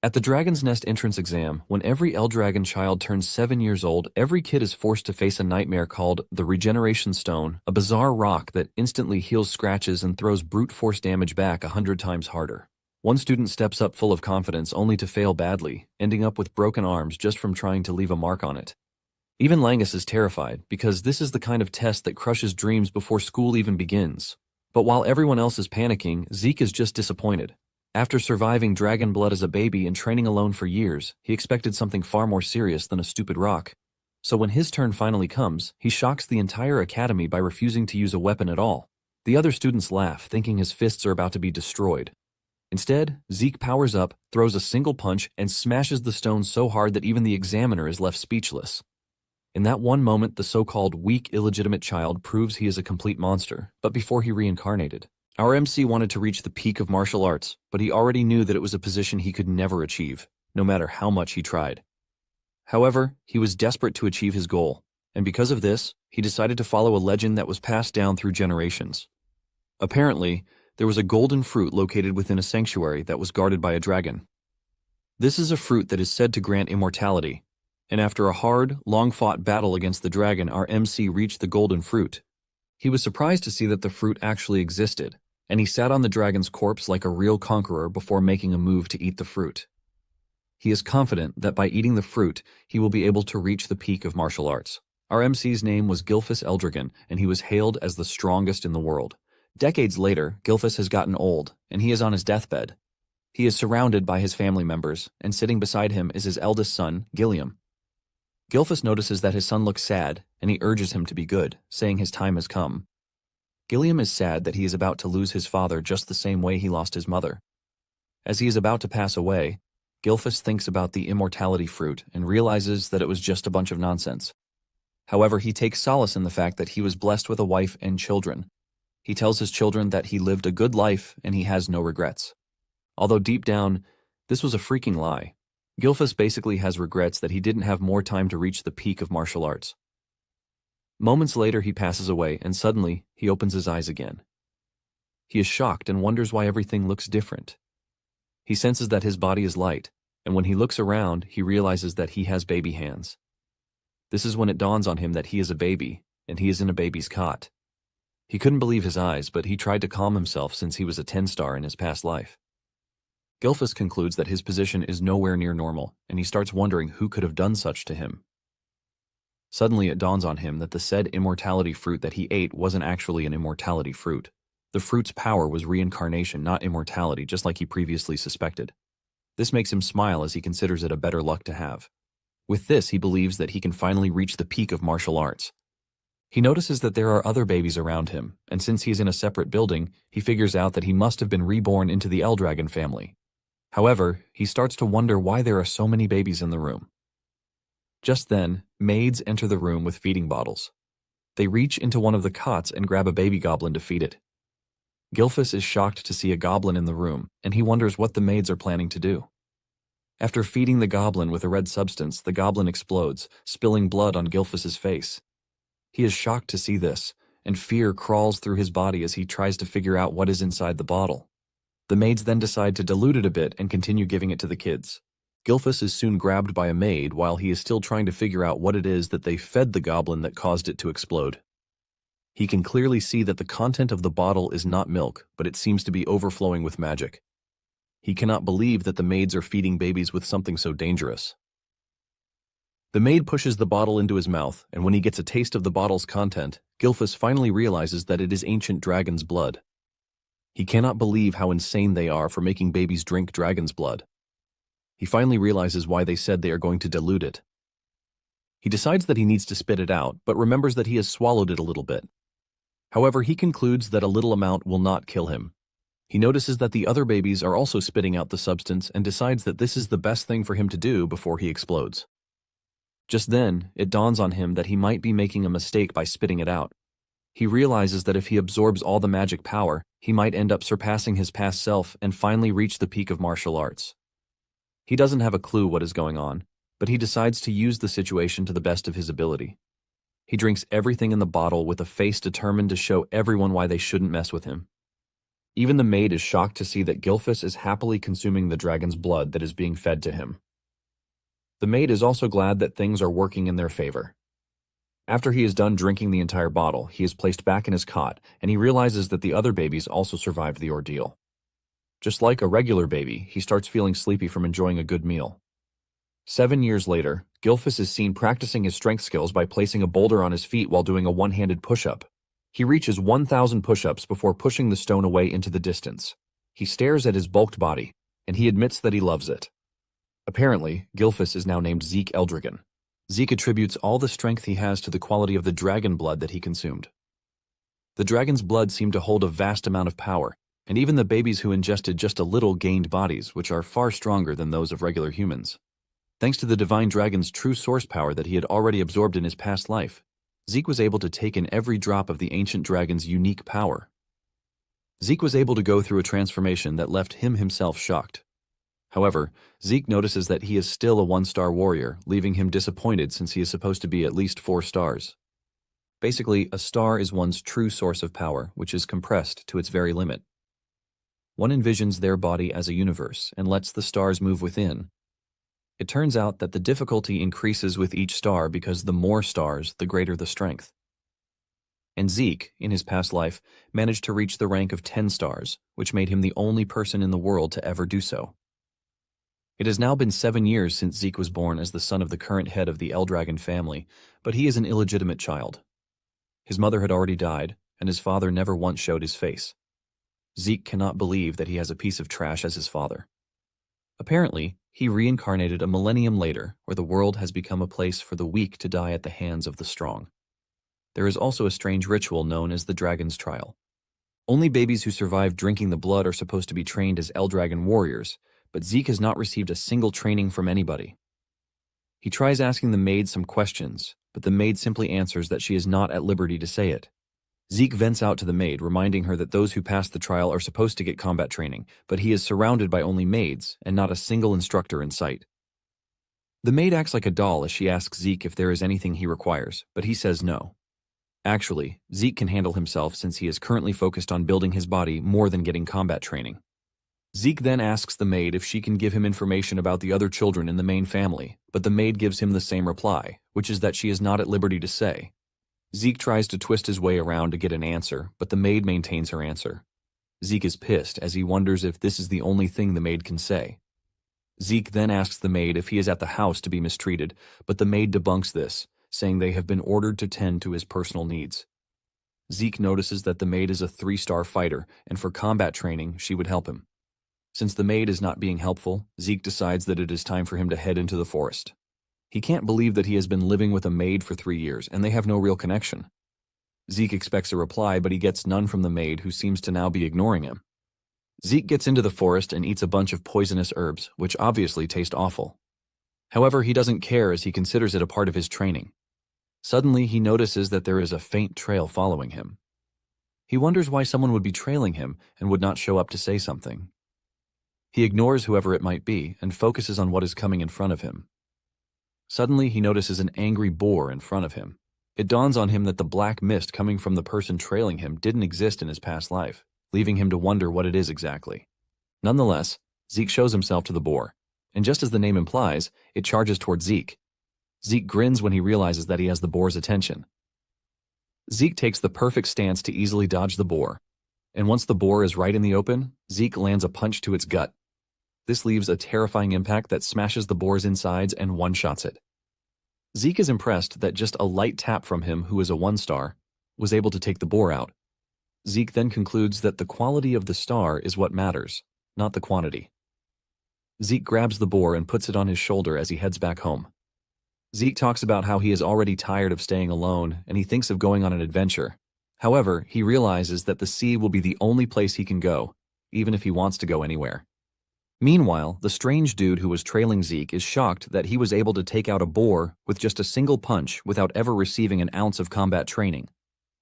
At the Dragon's Nest entrance exam, when every Eldragon child turns 7 years old, every kid is forced to face a nightmare called the Regeneration Stone, a bizarre rock that instantly heals scratches and throws brute force damage back 100 times harder. One student steps up full of confidence only to fail badly, ending up with broken arms just from trying to leave a mark on it. Even Langus is terrified, because this is the kind of test that crushes dreams before school even begins. But while everyone else is panicking, Zeke is just disappointed. After surviving dragon blood as a baby and training alone for years, he expected something far more serious than a stupid rock. So when his turn finally comes, he shocks the entire academy by refusing to use a weapon at all. The other students laugh, thinking his fists are about to be destroyed. Instead, Zeke powers up, throws a single punch, and smashes the stone so hard that even the examiner is left speechless. In that one moment, the so-called weak, illegitimate child proves he is a complete monster, but before he reincarnated. Our MC wanted to reach the peak of martial arts, but he already knew that it was a position he could never achieve, no matter how much he tried. However, he was desperate to achieve his goal, and because of this, he decided to follow a legend that was passed down through generations. Apparently, there was a golden fruit located within a sanctuary that was guarded by a dragon. This is a fruit that is said to grant immortality, and after a hard, long-fought battle against the dragon, our MC reached the golden fruit. He was surprised to see that the fruit actually existed, and he sat on the dragon's corpse like a real conqueror before making a move to eat the fruit. He is confident that by eating the fruit, he will be able to reach the peak of martial arts. Our MC's name was Gilfus Eldragon, and he was hailed as the strongest in the world. Decades later, Gilfus has gotten old, and he is on his deathbed. He is surrounded by his family members, and sitting beside him is his eldest son, Gilliam. Gilfus notices that his son looks sad, and he urges him to be good, saying his time has come. Gilliam is sad that he is about to lose his father just the same way he lost his mother. As he is about to pass away, Gilfus thinks about the immortality fruit and realizes that it was just a bunch of nonsense. However, he takes solace in the fact that he was blessed with a wife and children. He tells his children that he lived a good life and he has no regrets. Although deep down, this was a freaking lie. Gilfus basically has regrets that he didn't have more time to reach the peak of martial arts. Moments later, he passes away, and suddenly, he opens his eyes again. He is shocked and wonders why everything looks different. He senses that his body is light, and when he looks around, he realizes that he has baby hands. This is when it dawns on him that he is a baby, and he is in a baby's cot. He couldn't believe his eyes, but he tried to calm himself since he was a 10-star in his past life. Gilfus concludes that his position is nowhere near normal, and he starts wondering who could have done such to him. Suddenly it dawns on him that the said immortality fruit that he ate wasn't actually an immortality fruit. The fruit's power was reincarnation, not immortality, just like he previously suspected. This makes him smile as he considers it a better luck to have. With this, he believes that he can finally reach the peak of martial arts. He notices that there are other babies around him, and since he's in a separate building, he figures out that he must have been reborn into the Eldragon family. However, he starts to wonder why there are so many babies in the room. Just then, maids enter the room with feeding bottles. They reach into one of the cots and grab a baby goblin to feed it. Gilfus is shocked to see a goblin in the room, and he wonders what the maids are planning to do. After feeding the goblin with a red substance, the goblin explodes, spilling blood on Gilfus's face. He is shocked to see this, and fear crawls through his body as he tries to figure out what is inside the bottle. The maids then decide to dilute it a bit and continue giving it to the kids. Gilfus is soon grabbed by a maid while he is still trying to figure out what it is that they fed the goblin that caused it to explode. He can clearly see that the content of the bottle is not milk, but it seems to be overflowing with magic. He cannot believe that the maids are feeding babies with something so dangerous. The maid pushes the bottle into his mouth, and when he gets a taste of the bottle's content, Gilfus finally realizes that it is ancient dragon's blood. He cannot believe how insane they are for making babies drink dragon's blood. He finally realizes why they said they are going to dilute it. He decides that he needs to spit it out, but remembers that he has swallowed it a little bit. However, he concludes that a little amount will not kill him. He notices that the other babies are also spitting out the substance and decides that this is the best thing for him to do before he explodes. Just then, it dawns on him that he might be making a mistake by spitting it out. He realizes that if he absorbs all the magic power, he might end up surpassing his past self and finally reach the peak of martial arts. He doesn't have a clue what is going on, but he decides to use the situation to the best of his ability. He drinks everything in the bottle with a face determined to show everyone why they shouldn't mess with him. Even the maid is shocked to see that Gilfus is happily consuming the dragon's blood that is being fed to him. The maid is also glad that things are working in their favor. After he is done drinking the entire bottle, he is placed back in his cot, and he realizes that the other babies also survived the ordeal. Just like a regular baby, he starts feeling sleepy from enjoying a good meal. 7 years later, Gilfus is seen practicing his strength skills by placing a boulder on his feet while doing a one-handed push-up. He reaches 1,000 push-ups before pushing the stone away into the distance. He stares at his bulked body, and he admits that he loves it. Apparently, Gilfus is now named Zeke Eldragon. Zeke attributes all the strength he has to the quality of the dragon blood that he consumed. The dragon's blood seemed to hold a vast amount of power, and even the babies who ingested just a little gained bodies which are far stronger than those of regular humans. Thanks to the divine dragon's true source power that he had already absorbed in his past life, Zeke was able to take in every drop of the ancient dragon's unique power. Zeke was able to go through a transformation that left him himself shocked. However, Zeke notices that he is still a 1-star warrior, leaving him disappointed since he is supposed to be at least 4 stars. Basically, a star is one's true source of power, which is compressed to its very limit. One envisions their body as a universe and lets the stars move within. It turns out that the difficulty increases with each star because the more stars, the greater the strength. And Zeke, in his past life, managed to reach the rank of 10 stars, which made him the only person in the world to ever do so. It has now been 7 years since Zeke was born as the son of the current head of the Eldragon family, but he is an illegitimate child. His mother had already died, and his father never once showed his face. Zeke cannot believe that he has a piece of trash as his father. Apparently, he reincarnated a millennium later, where the world has become a place for the weak to die at the hands of the strong. There is also a strange ritual known as the Dragon's Trial. Only babies who survive drinking the blood are supposed to be trained as Eldragon warriors, but Zeke has not received a single training from anybody. He tries asking the maid some questions, but the maid simply answers that she is not at liberty to say it. Zeke vents out to the maid, reminding her that those who pass the trial are supposed to get combat training, but he is surrounded by only maids and not a single instructor in sight. The maid acts like a doll as she asks Zeke if there is anything he requires, but he says no. Actually, Zeke can handle himself since he is currently focused on building his body more than getting combat training. Zeke then asks the maid if she can give him information about the other children in the main family, but the maid gives him the same reply, which is that she is not at liberty to say. Zeke tries to twist his way around to get an answer, but the maid maintains her answer. Zeke is pissed as he wonders if this is the only thing the maid can say. Zeke then asks the maid if he is at the house to be mistreated, but the maid debunks this, saying they have been ordered to tend to his personal needs. Zeke notices that the maid is a 3-star fighter, and for combat training, she would help him. Since the maid is not being helpful, Zeke decides that it is time for him to head into the forest. He can't believe that he has been living with a maid for 3 years, and they have no real connection. Zeke expects a reply, but he gets none from the maid, who seems to now be ignoring him. Zeke gets into the forest and eats a bunch of poisonous herbs, which obviously taste awful. However, he doesn't care as he considers it a part of his training. Suddenly, he notices that there is a faint trail following him. He wonders why someone would be trailing him and would not show up to say something. He ignores whoever it might be and focuses on what is coming in front of him. Suddenly, he notices an angry boar in front of him. It dawns on him that the black mist coming from the person trailing him didn't exist in his past life, leaving him to wonder what it is exactly. Nonetheless, Zeke shows himself to the boar, and just as the name implies, it charges toward Zeke. Zeke grins when he realizes that he has the boar's attention. Zeke takes the perfect stance to easily dodge the boar, and once the boar is right in the open, Zeke lands a punch to its gut. This leaves a terrifying impact that smashes the boar's insides and one-shots it. Zeke is impressed that just a light tap from him, who is a 1-star, was able to take the boar out. Zeke then concludes that the quality of the star is what matters, not the quantity. Zeke grabs the boar and puts it on his shoulder as he heads back home. Zeke talks about how he is already tired of staying alone and he thinks of going on an adventure. However, he realizes that the sea will be the only place he can go, even if he wants to go anywhere. Meanwhile, the strange dude who was trailing Zeke is shocked that he was able to take out a boar with just a single punch without ever receiving an ounce of combat training.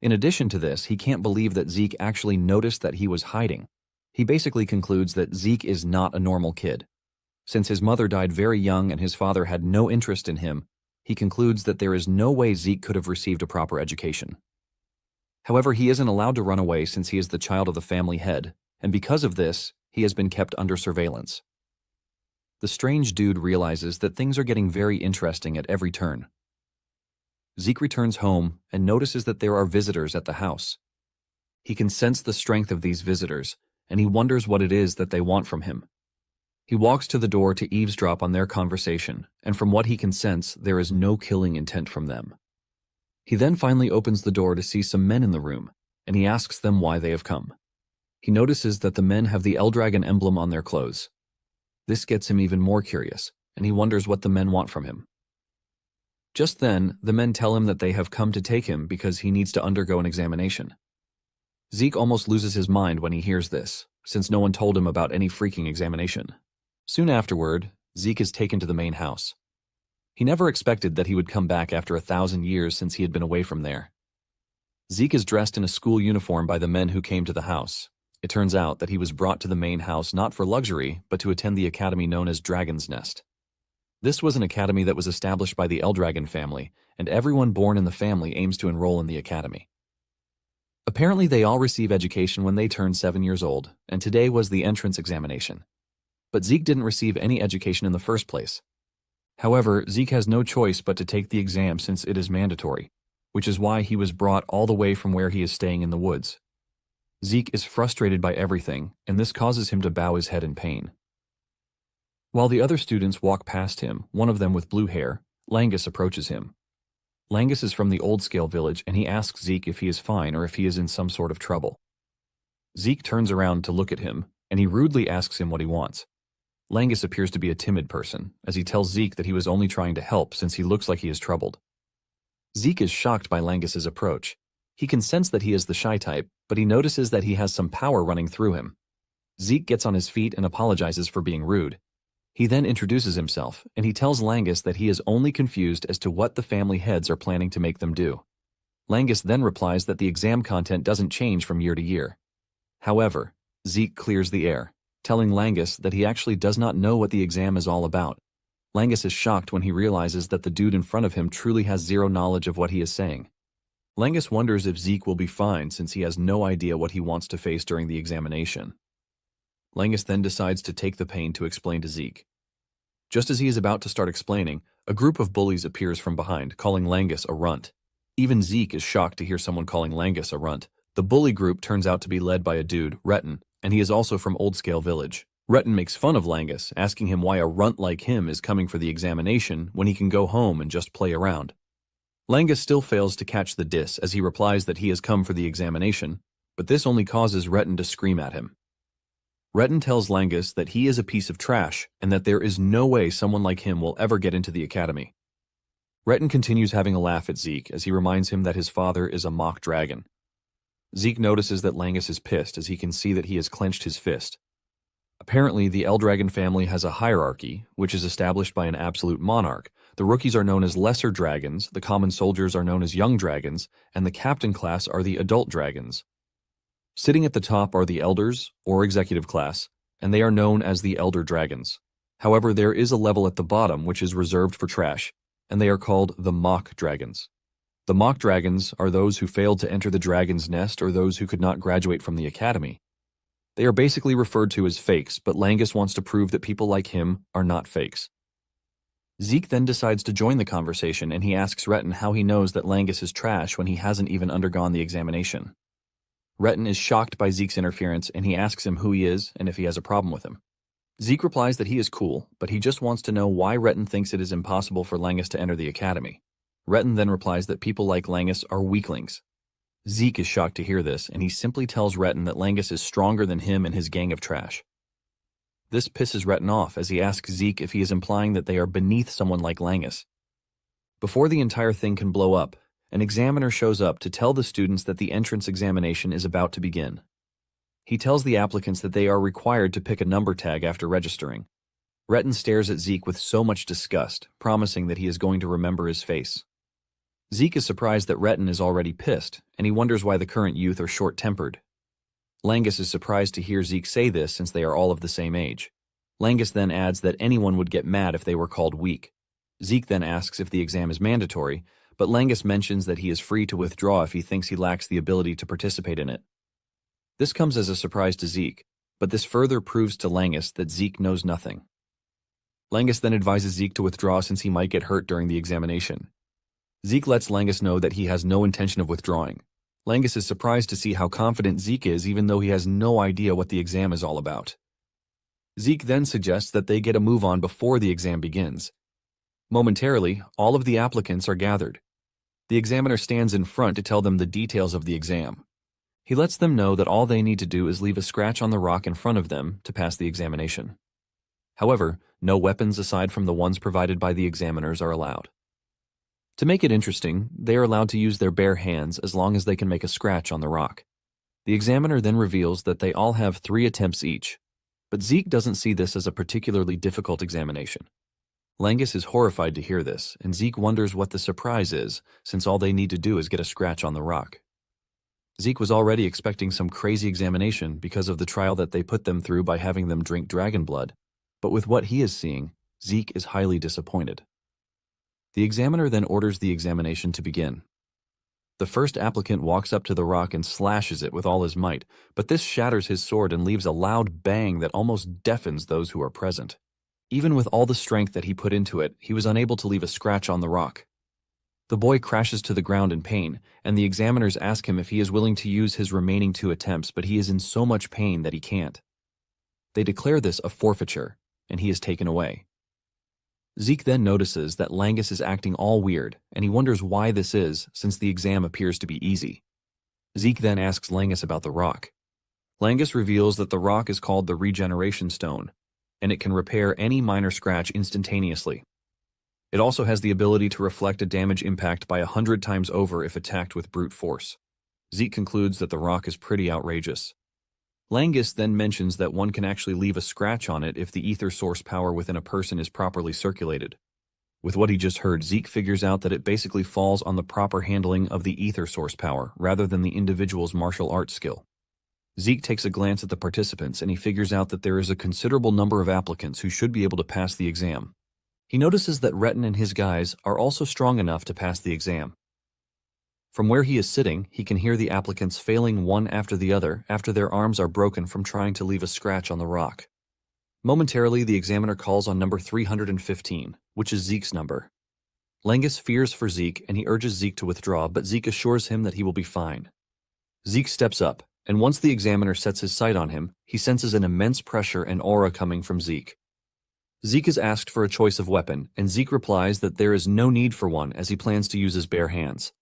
In addition to this, he can't believe that Zeke actually noticed that he was hiding. He basically concludes that Zeke is not a normal kid. Since his mother died very young and his father had no interest in him, he concludes that there is no way Zeke could have received a proper education. However, he isn't allowed to run away since he is the child of the family head, and because of this, he has been kept under surveillance. The strange dude realizes that things are getting very interesting at every turn. Zeke returns home and notices that there are visitors at the house. He can sense the strength of these visitors, and he wonders what it is that they want from him. He walks to the door to eavesdrop on their conversation, and from what he can sense, there is no killing intent from them. He then finally opens the door to see some men in the room, and he asks them why they have come. He notices that the men have the Eldragon emblem on their clothes. This gets him even more curious, and he wonders what the men want from him. Just then, the men tell him that they have come to take him because he needs to undergo an examination. Zeke almost loses his mind when he hears this, since no one told him about any freaking examination. Soon afterward, Zeke is taken to the main house. He never expected that he would come back after 1,000 years since he had been away from there. Zeke is dressed in a school uniform by the men who came to the house. It turns out that he was brought to the main house not for luxury, but to attend the academy known as Dragon's Nest. This was an academy that was established by the Eldragon family, and everyone born in the family aims to enroll in the academy. Apparently they all receive education when they turn 7 years old, and today was the entrance examination. But Zeke didn't receive any education in the first place. However, Zeke has no choice but to take the exam since it is mandatory, which is why he was brought all the way from where he is staying in the woods. Zeke is frustrated by everything, and this causes him to bow his head in pain. While the other students walk past him, one of them with blue hair, Langus approaches him. Langus is from the Old-Scale village, and he asks Zeke if he is fine or if he is in some sort of trouble. Zeke turns around to look at him, and he rudely asks him what he wants. Langus appears to be a timid person, as he tells Zeke that he was only trying to help since he looks like he is troubled. Zeke is shocked by Langus's approach. He can sense that he is the shy type, but he notices that he has some power running through him. Zeke gets on his feet and apologizes for being rude. He then introduces himself, and he tells Langus that he is only confused as to what the family heads are planning to make them do. Langus then replies that the exam content doesn't change from year to year. However, Zeke clears the air, telling Langus that he actually does not know what the exam is all about. Langus is shocked when he realizes that the dude in front of him truly has zero knowledge of what he is saying. Langus wonders if Zeke will be fine since he has no idea what he wants to face during the examination. Langus then decides to take the pain to explain to Zeke. Just as he is about to start explaining, a group of bullies appears from behind, calling Langus a runt. Even Zeke is shocked to hear someone calling Langus a runt. The bully group turns out to be led by a dude, Retin, and he is also from Old-Scale Village. Retin makes fun of Langus, asking him why a runt like him is coming for the examination when he can go home and just play around. Langus still fails to catch the diss as he replies that he has come for the examination, but this only causes Retin to scream at him. Retin tells Langus that he is a piece of trash and that there is no way someone like him will ever get into the academy. Retin continues having a laugh at Zeke as he reminds him that his father is a mock dragon. Zeke notices that Langus is pissed as he can see that he has clenched his fist. Apparently, the Eldragon family has a hierarchy, which is established by an absolute monarch. The rookies are known as lesser dragons, the common soldiers are known as young dragons, and the captain class are the adult dragons. Sitting at the top are the elders, or executive class, and they are known as the elder dragons. However, there is a level at the bottom which is reserved for trash, and they are called the mock dragons. The mock dragons are those who failed to enter the dragon's nest or those who could not graduate from the academy. They are basically referred to as fakes, but Langus wants to prove that people like him are not fakes. Zeke then decides to join the conversation, and he asks Retin how he knows that Langus is trash when he hasn't even undergone the examination. Retin is shocked by Zeke's interference, and he asks him who he is and if he has a problem with him. Zeke replies that he is cool, but he just wants to know why Retin thinks it is impossible for Langus to enter the academy. Retin then replies that people like Langus are weaklings. Zeke is shocked to hear this, and he simply tells Retin that Langus is stronger than him and his gang of trash. This pisses Retin off as he asks Zeke if he is implying that they are beneath someone like Langus. Before the entire thing can blow up, an examiner shows up to tell the students that the entrance examination is about to begin. He tells the applicants that they are required to pick a number tag after registering. Retin stares at Zeke with so much disgust, promising that he is going to remember his face. Zeke is surprised that Retin is already pissed, and he wonders why the current youth are short-tempered. Langus is surprised to hear Zeke say this since they are all of the same age. Langus then adds that anyone would get mad if they were called weak. Zeke then asks if the exam is mandatory, but Langus mentions that he is free to withdraw if he thinks he lacks the ability to participate in it. This comes as a surprise to Zeke, but this further proves to Langus that Zeke knows nothing. Langus then advises Zeke to withdraw since he might get hurt during the examination. Zeke lets Langus know that he has no intention of withdrawing. Langus is surprised to see how confident Zeke is even though he has no idea what the exam is all about. Zeke then suggests that they get a move on before the exam begins. Momentarily, all of the applicants are gathered. The examiner stands in front to tell them the details of the exam. He lets them know that all they need to do is leave a scratch on the rock in front of them to pass the examination. However, no weapons aside from the ones provided by the examiners are allowed. To make it interesting, they are allowed to use their bare hands as long as they can make a scratch on the rock. The examiner then reveals that they all have 3 attempts each, but Zeke doesn't see this as a particularly difficult examination. Langus is horrified to hear this, and Zeke wonders what the surprise is, since all they need to do is get a scratch on the rock. Zeke was already expecting some crazy examination because of the trial that they put them through by having them drink dragon blood, but with what he is seeing, Zeke is highly disappointed. The examiner then orders the examination to begin. The first applicant walks up to the rock and slashes it with all his might, but this shatters his sword and leaves a loud bang that almost deafens those who are present. Even with all the strength that he put into it, he was unable to leave a scratch on the rock. The boy crashes to the ground in pain, and the examiners ask him if he is willing to use his remaining 2 attempts, but he is in so much pain that he can't. They declare this a forfeiture, and he is taken away. Zeke then notices that Langus is acting all weird, and he wonders why this is, since the exam appears to be easy. Zeke then asks Langus about the rock. Langus reveals that the rock is called the Regeneration Stone, and it can repair any minor scratch instantaneously. It also has the ability to reflect a damage impact by 100 times over if attacked with brute force. Zeke concludes that the rock is pretty outrageous. Langus then mentions that one can actually leave a scratch on it if the ether source power within a person is properly circulated. With what he just heard, Zeke figures out that it basically falls on the proper handling of the ether source power rather than the individual's martial arts skill. Zeke takes a glance at the participants and he figures out that there is a considerable number of applicants who should be able to pass the exam. He notices that Retin and his guys are also strong enough to pass the exam. From where he is sitting, he can hear the applicants failing one after the other after their arms are broken from trying to leave a scratch on the rock. Momentarily, the examiner calls on number 315, which is Zeke's number. Langus fears for Zeke and he urges Zeke to withdraw, but Zeke assures him that he will be fine. Zeke steps up, and once the examiner sets his sight on him, he senses an immense pressure and aura coming from Zeke. Zeke is asked for a choice of weapon, and Zeke replies that there is no need for one as he plans to use his bare hands.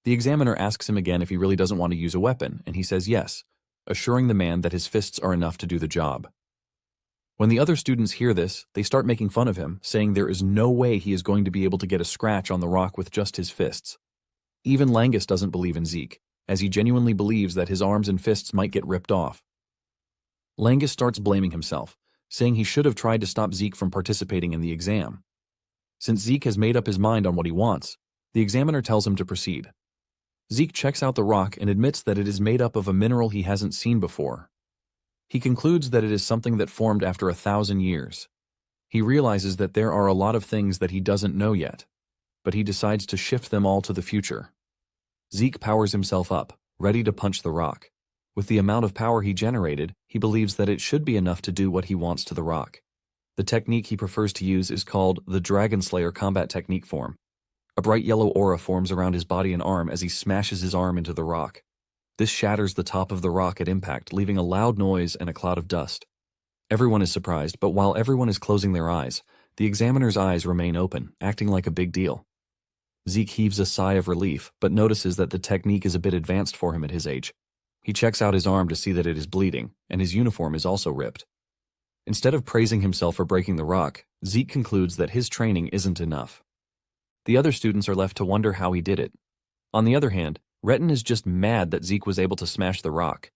The examiner asks him again if he really doesn't want to use a weapon, and he says yes, assuring the man that his fists are enough to do the job. When the other students hear this, they start making fun of him, saying there is no way he is going to be able to get a scratch on the rock with just his fists. Even Langus doesn't believe in Zeke, as he genuinely believes that his arms and fists might get ripped off. Langus starts blaming himself, saying he should have tried to stop Zeke from participating in the exam. Since Zeke has made up his mind on what he wants, the examiner tells him to proceed. Zeke checks out the rock and admits that it is made up of a mineral he hasn't seen before. He concludes that it is something that formed after 1,000 years. He realizes that there are a lot of things that he doesn't know yet, but he decides to shift them all to the future. Zeke powers himself up, ready to punch the rock. With the amount of power he generated, he believes that it should be enough to do what he wants to the rock. The technique he prefers to use is called the Dragon Slayer combat technique form. A bright yellow aura forms around his body and arm as he smashes his arm into the rock. This shatters the top of the rock at impact, leaving a loud noise and a cloud of dust. Everyone is surprised, but while everyone is closing their eyes, the examiner's eyes remain open, acting like a big deal. Zeke heaves a sigh of relief, but notices that the technique is a bit advanced for him at his age. He checks out his arm to see that it is bleeding, and his uniform is also ripped. Instead of praising himself for breaking the rock, Zeke concludes that his training isn't enough. The other students are left to wonder how he did it. On the other hand, Retin is just mad that Zeke was able to smash the rock.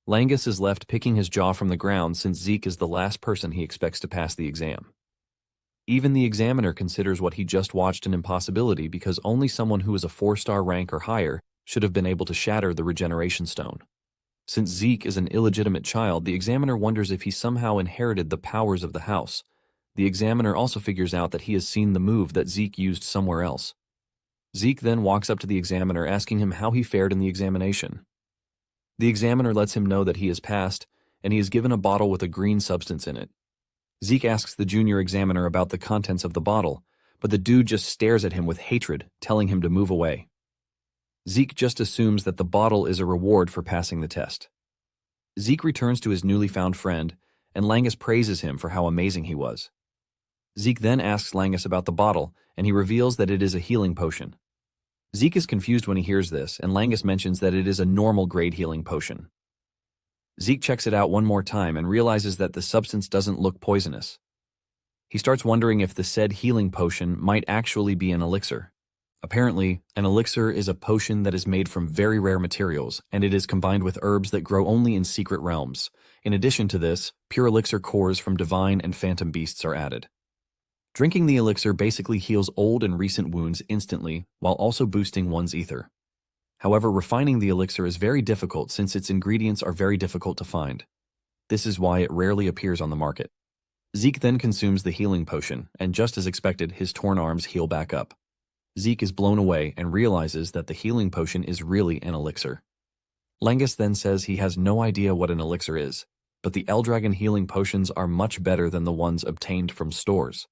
Langus is left picking his jaw from the ground since Zeke is the last person he expects to pass the exam. Even the examiner considers what he just watched an impossibility because only someone who is a 4-star rank or higher should have been able to shatter the regeneration stone. Since Zeke is an illegitimate child, the examiner wonders if he somehow inherited the powers of the house. The examiner also figures out that he has seen the move that Zeke used somewhere else. Zeke then walks up to the examiner asking him how he fared in the examination. The examiner lets him know that he has passed, and he is given a bottle with a green substance in it. Zeke asks the junior examiner about the contents of the bottle, but the dude just stares at him with hatred, telling him to move away. Zeke just assumes that the bottle is a reward for passing the test. Zeke returns to his newly found friend, and Langus praises him for how amazing he was. Zeke then asks Langus about the bottle, and he reveals that it is a healing potion. Zeke is confused when he hears this, and Langus mentions that it is a normal grade healing potion. Zeke checks it out one more time and realizes that the substance doesn't look poisonous. He starts wondering if the said healing potion might actually be an elixir. Apparently, an elixir is a potion that is made from very rare materials, and it is combined with herbs that grow only in secret realms. In addition to this, pure elixir cores from divine and phantom beasts are added. Drinking the elixir basically heals old and recent wounds instantly, while also boosting one's ether. However, refining the elixir is very difficult since its ingredients are very difficult to find. This is why it rarely appears on the market. Zeke then consumes the healing potion, and just as expected, his torn arms heal back up. Zeke is blown away and realizes that the healing potion is really an elixir. Langus then says he has no idea what an elixir is, but the Eldragon healing potions are much better than the ones obtained from stores.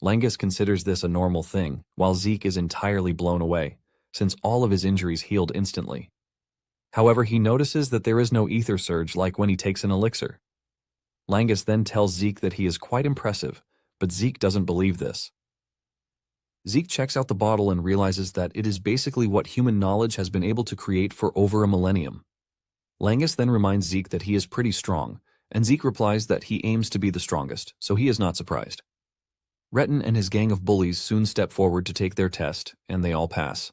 Langus considers this a normal thing, while Zeke is entirely blown away, since all of his injuries healed instantly. However, he notices that there is no ether surge like when he takes an elixir. Langus then tells Zeke that he is quite impressive, but Zeke doesn't believe this. Zeke checks out the bottle and realizes that it is basically what human knowledge has been able to create for over a millennium. Langus then reminds Zeke that he is pretty strong, and Zeke replies that he aims to be the strongest, so he is not surprised. Retin and his gang of bullies soon step forward to take their test, and they all pass.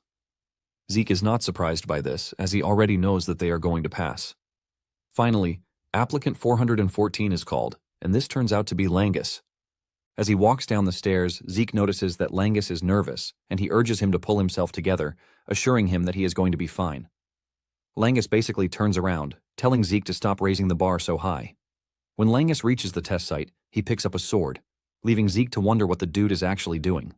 Zeke is not surprised by this, as he already knows that they are going to pass. Finally, applicant 414 is called, and this turns out to be Langus. As he walks down the stairs, Zeke notices that Langus is nervous, and he urges him to pull himself together, assuring him that he is going to be fine. Langus basically turns around, telling Zeke to stop raising the bar so high. When Langus reaches the test site, he picks up a sword, leaving Zeke to wonder what the dude is actually doing.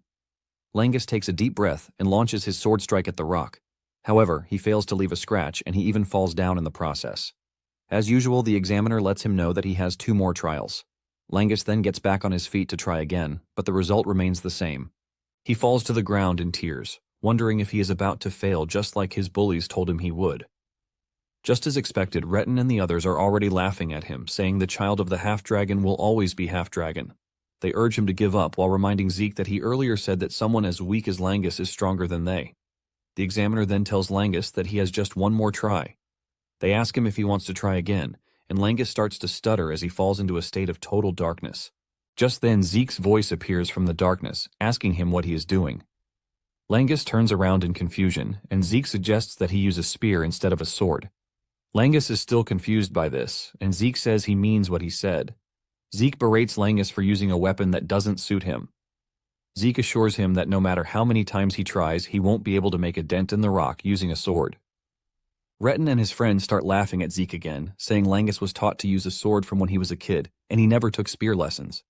Langus takes a deep breath and launches his sword strike at the rock. However, he fails to leave a scratch, and he even falls down in the process. As usual, the examiner lets him know that he has 2 more trials. Langus then gets back on his feet to try again, but the result remains the same. He falls to the ground in tears, wondering if he is about to fail just like his bullies told him he would. Just as expected, Retin and the others are already laughing at him, saying the child of the half-dragon will always be half-dragon. They urge him to give up while reminding Zeke that he earlier said that someone as weak as Langus is stronger than they. The examiner then tells Langus that he has just 1 more try. They ask him if he wants to try again, and Langus starts to stutter as he falls into a state of total darkness. Just then, Zeke's voice appears from the darkness, asking him what he is doing. Langus turns around in confusion, and Zeke suggests that he use a spear instead of a sword. Langus is still confused by this, and Zeke says he means what he said. Zeke berates Langus for using a weapon that doesn't suit him. Zeke assures him that no matter how many times he tries, he won't be able to make a dent in the rock using a sword. Retin and his friends start laughing at Zeke again, saying Langus was taught to use a sword from when he was a kid, and he never took spear lessons.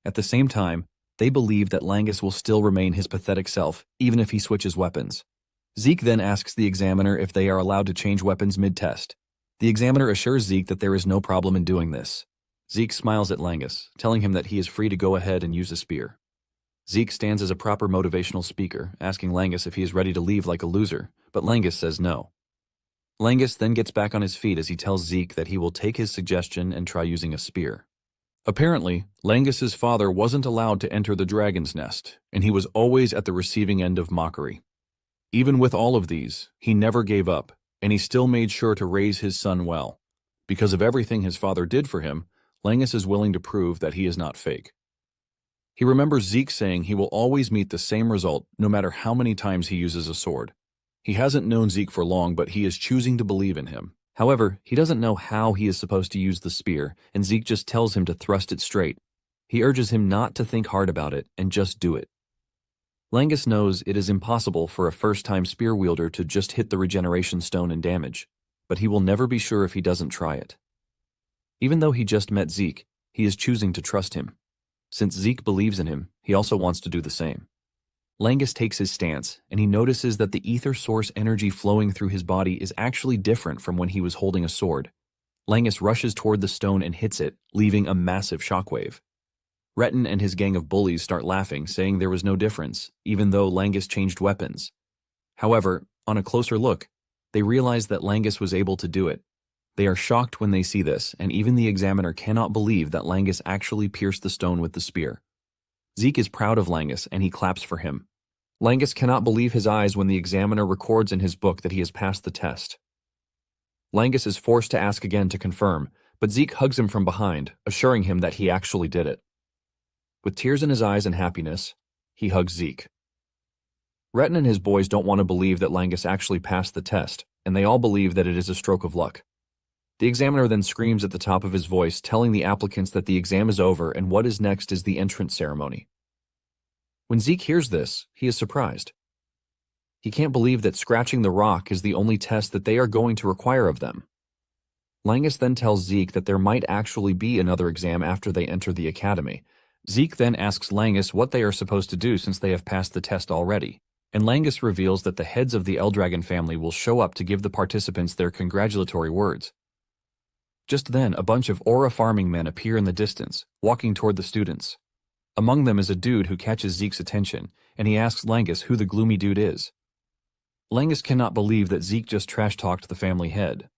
At the same time, they believe that Langus will still remain his pathetic self, even if he switches weapons. Zeke then asks the examiner if they are allowed to change weapons mid-test. The examiner assures Zeke that there is no problem in doing this. Zeke smiles at Langus, telling him that he is free to go ahead and use a spear. Zeke stands as a proper motivational speaker, asking Langus if he is ready to leave like a loser, but Langus says no. Langus then gets back on his feet as he tells Zeke that he will take his suggestion and try using a spear. Apparently, Langus's father wasn't allowed to enter the dragon's nest, and he was always at the receiving end of mockery. Even with all of these, he never gave up, and he still made sure to raise his son well. Because of everything his father did for him, Langus is willing to prove that he is not fake. He remembers Zeke saying he will always meet the same result no matter how many times he uses a sword. He hasn't known Zeke for long, but he is choosing to believe in him. However, he doesn't know how he is supposed to use the spear, and Zeke just tells him to thrust it straight. He urges him not to think hard about it and just do it. Langus knows it is impossible for a first-time spear wielder to just hit the regeneration stone and damage, but he will never be sure if he doesn't try it. Even though he just met Zeke, he is choosing to trust him. Since Zeke believes in him, he also wants to do the same. Langus takes his stance, and he notices that the ether source energy flowing through his body is actually different from when he was holding a sword. Langus rushes toward the stone and hits it, leaving a massive shockwave. Retin and his gang of bullies start laughing, saying there was no difference, even though Langus changed weapons. However, on a closer look, they realize that Langus was able to do it. They are shocked when they see this, and even the examiner cannot believe that Langus actually pierced the stone with the spear. Zeke is proud of Langus, and he claps for him. Langus cannot believe his eyes when the examiner records in his book that he has passed the test. Langus is forced to ask again to confirm, but Zeke hugs him from behind, assuring him that he actually did it. With tears in his eyes and happiness, he hugs Zeke. Retin and his boys don't want to believe that Langus actually passed the test, and they all believe that it is a stroke of luck. The examiner then screams at the top of his voice, telling the applicants that the exam is over and what is next is the entrance ceremony. When Zeke hears this, he is surprised. He can't believe that scratching the rock is the only test that they are going to require of them. Langus then tells Zeke that there might actually be another exam after they enter the academy. Zeke then asks Langus what they are supposed to do since they have passed the test already, and Langus reveals that the heads of the Eldragon family will show up to give the participants their congratulatory words. Just then, a bunch of aura farming men appear in the distance, walking toward the students. Among them is a dude who catches Zeke's attention, and he asks Langus who the gloomy dude is. Langus cannot believe that Zeke just trash-talked the family head.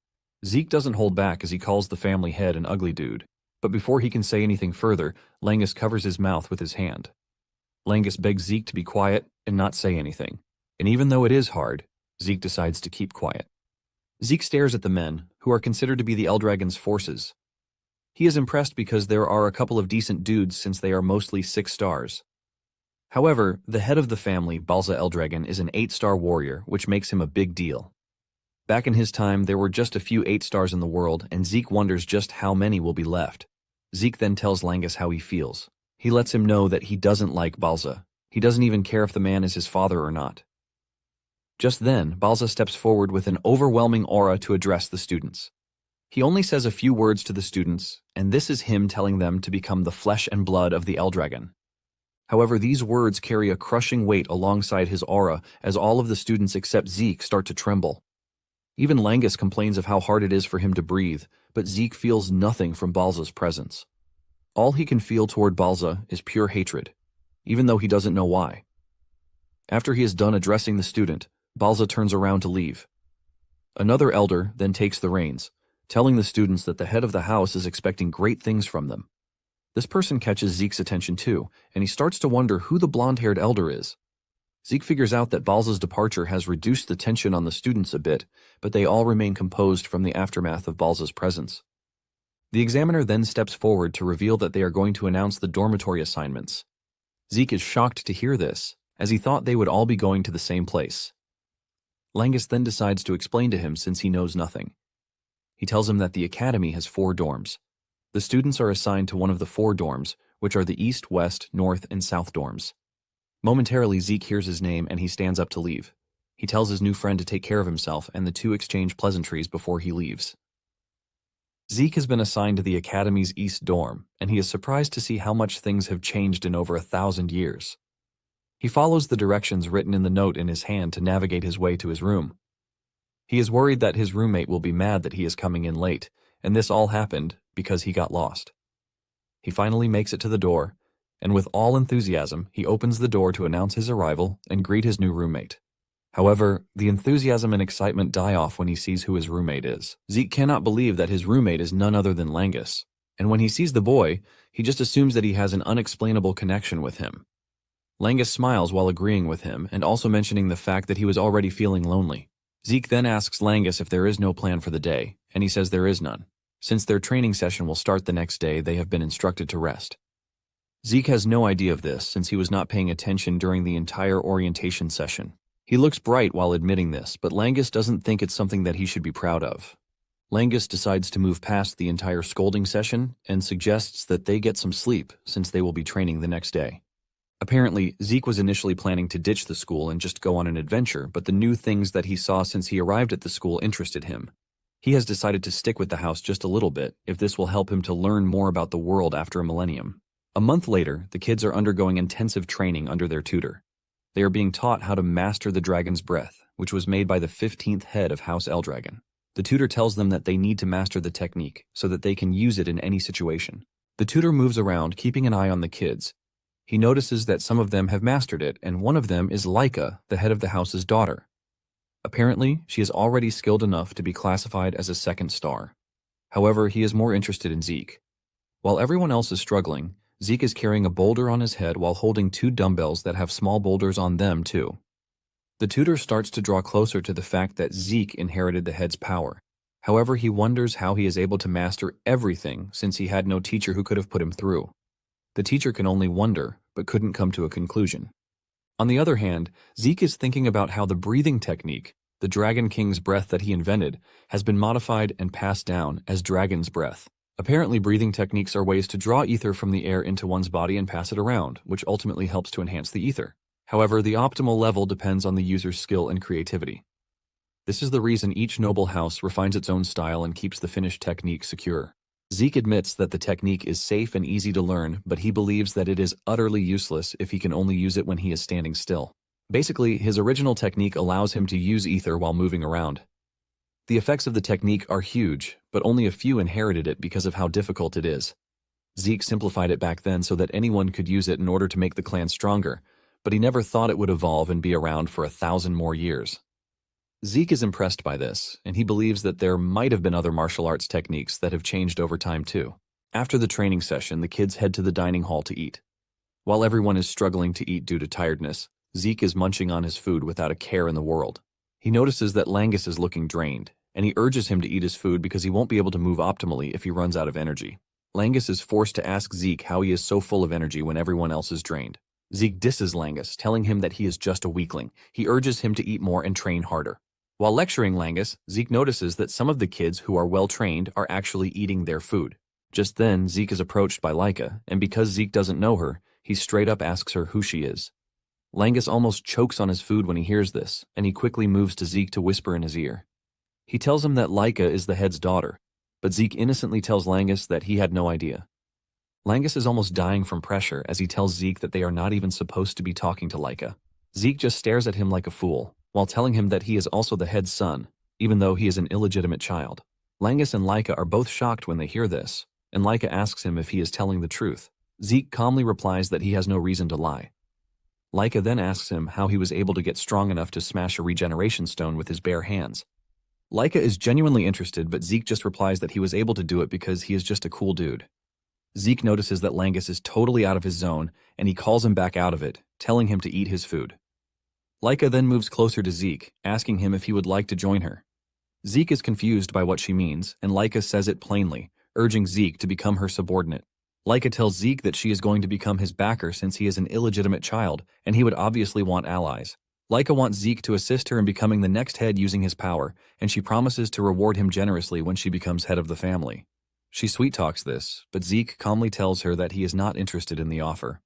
Zeke doesn't hold back as he calls the family head an ugly dude, but before he can say anything further, Langus covers his mouth with his hand. Langus begs Zeke to be quiet and not say anything, and even though it is hard, Zeke decides to keep quiet. Zeke stares at the men, who are considered to be the Eldragon's forces. He is impressed because there are a couple of decent dudes since they are mostly 6 stars. However, the head of the family, Balza Eldragon, is an 8-star warrior, which makes him a big deal. Back in his time, there were just a few 8 stars in the world, and Zeke wonders just how many will be left. Zeke then tells Langus how he feels. He lets him know that he doesn't like Balza. He doesn't even care if the man is his father or not. Just then, Balza steps forward with an overwhelming aura to address the students. He only says a few words to the students, and this is him telling them to become the flesh and blood of the Eldragon. However, these words carry a crushing weight alongside his aura as all of the students except Zeke start to tremble. Even Langus complains of how hard it is for him to breathe, but Zeke feels nothing from Balza's presence. All he can feel toward Balza is pure hatred, even though he doesn't know why. After he is done addressing the student, Balza turns around to leave. Another elder then takes the reins, telling the students that the head of the house is expecting great things from them. This person catches Zeke's attention too, and he starts to wonder who the blonde-haired elder is. Zeke figures out that Balza's departure has reduced the tension on the students a bit, but they all remain composed from the aftermath of Balza's presence. The examiner then steps forward to reveal that they are going to announce the dormitory assignments. Zeke is shocked to hear this, as he thought they would all be going to the same place. Langus then decides to explain to him since he knows nothing. He tells him that the academy has 4 dorms. The students are assigned to one of the 4 dorms, which are the East, West, North, and South dorms. Momentarily, Zeke hears his name and he stands up to leave. He tells his new friend to take care of himself, and the two exchange pleasantries before he leaves. Zeke has been assigned to the academy's East dorm, and he is surprised to see how much things have changed in over 1,000 years. He follows the directions written in the note in his hand to navigate his way to his room. He is worried that his roommate will be mad that he is coming in late, and this all happened because he got lost. He finally makes it to the door, and with all enthusiasm, he opens the door to announce his arrival and greet his new roommate. However, the enthusiasm and excitement die off when he sees who his roommate is. Zeke cannot believe that his roommate is none other than Langus, and when he sees the boy, he just assumes that he has an unexplainable connection with him. Langus smiles while agreeing with him and also mentioning the fact that he was already feeling lonely. Zeke then asks Langus if there is no plan for the day, and he says there is none. Since their training session will start the next day, they have been instructed to rest. Zeke has no idea of this since he was not paying attention during the entire orientation session. He looks bright while admitting this, but Langus doesn't think it's something that he should be proud of. Langus decides to move past the entire scolding session and suggests that they get some sleep since they will be training the next day. Apparently, Zeke was initially planning to ditch the school and just go on an adventure, but the new things that he saw since he arrived at the school interested him. He has decided to stick with the house just a little bit, if this will help him to learn more about the world after a millennium. A month later, the kids are undergoing intensive training under their tutor. They are being taught how to master the dragon's breath, which was made by the 15th head of House Eldragon. The tutor tells them that they need to master the technique so that they can use it in any situation. The tutor moves around, keeping an eye on the kids. He notices that some of them have mastered it, and one of them is Laika, the head of the house's daughter. Apparently, she is already skilled enough to be classified as a second star. However, he is more interested in Zeke. While everyone else is struggling, Zeke is carrying a boulder on his head while holding 2 dumbbells that have small boulders on them too. The tutor starts to draw closer to the fact that Zeke inherited the head's power. However, he wonders how he is able to master everything since he had no teacher who could have put him through. The teacher can only wonder, but couldn't come to a conclusion. On the other hand, Zeke is thinking about how the breathing technique, the Dragon King's breath that he invented, has been modified and passed down as Dragon's breath. Apparently, breathing techniques are ways to draw ether from the air into one's body and pass it around, which ultimately helps to enhance the ether. However, the optimal level depends on the user's skill and creativity. This is the reason each noble house refines its own style and keeps the finished technique secure. Zeke admits that the technique is safe and easy to learn, but he believes that it is utterly useless if he can only use it when he is standing still. Basically, his original technique allows him to use ether while moving around. The effects of the technique are huge, but only a few inherited it because of how difficult it is. Zeke simplified it back then so that anyone could use it in order to make the clan stronger, but he never thought it would evolve and be around for 1,000 more years. Zeke is impressed by this, and he believes that there might have been other martial arts techniques that have changed over time too. After the training session, the kids head to the dining hall to eat. While everyone is struggling to eat due to tiredness, Zeke is munching on his food without a care in the world. He notices that Langus is looking drained, and he urges him to eat his food because he won't be able to move optimally if he runs out of energy. Langus is forced to ask Zeke how he is so full of energy when everyone else is drained. Zeke disses Langus, telling him that he is just a weakling. He urges him to eat more and train harder. While lecturing Langus, Zeke notices that some of the kids who are well-trained are actually eating their food. Just then, Zeke is approached by Laika, and because Zeke doesn't know her, he straight up asks her who she is. Langus almost chokes on his food when he hears this, and he quickly moves to Zeke to whisper in his ear. He tells him that Laika is the head's daughter, but Zeke innocently tells Langus that he had no idea. Langus is almost dying from pressure as he tells Zeke that they are not even supposed to be talking to Laika. Zeke just stares at him like a fool, while telling him that he is also the head's son, even though he is an illegitimate child. Langus and Laika are both shocked when they hear this, and Laika asks him if he is telling the truth. Zeke calmly replies that he has no reason to lie. Laika then asks him how he was able to get strong enough to smash a regeneration stone with his bare hands. Laika is genuinely interested, but Zeke just replies that he was able to do it because he is just a cool dude. Zeke notices that Langus is totally out of his zone, and he calls him back out of it, telling him to eat his food. Laika then moves closer to Zeke, asking him if he would like to join her. Zeke is confused by what she means, and Laika says it plainly, urging Zeke to become her subordinate. Laika tells Zeke that she is going to become his backer since he is an illegitimate child, and he would obviously want allies. Laika wants Zeke to assist her in becoming the next head using his power, and she promises to reward him generously when she becomes head of the family. She sweet-talks this, but Zeke calmly tells her that he is not interested in the offer.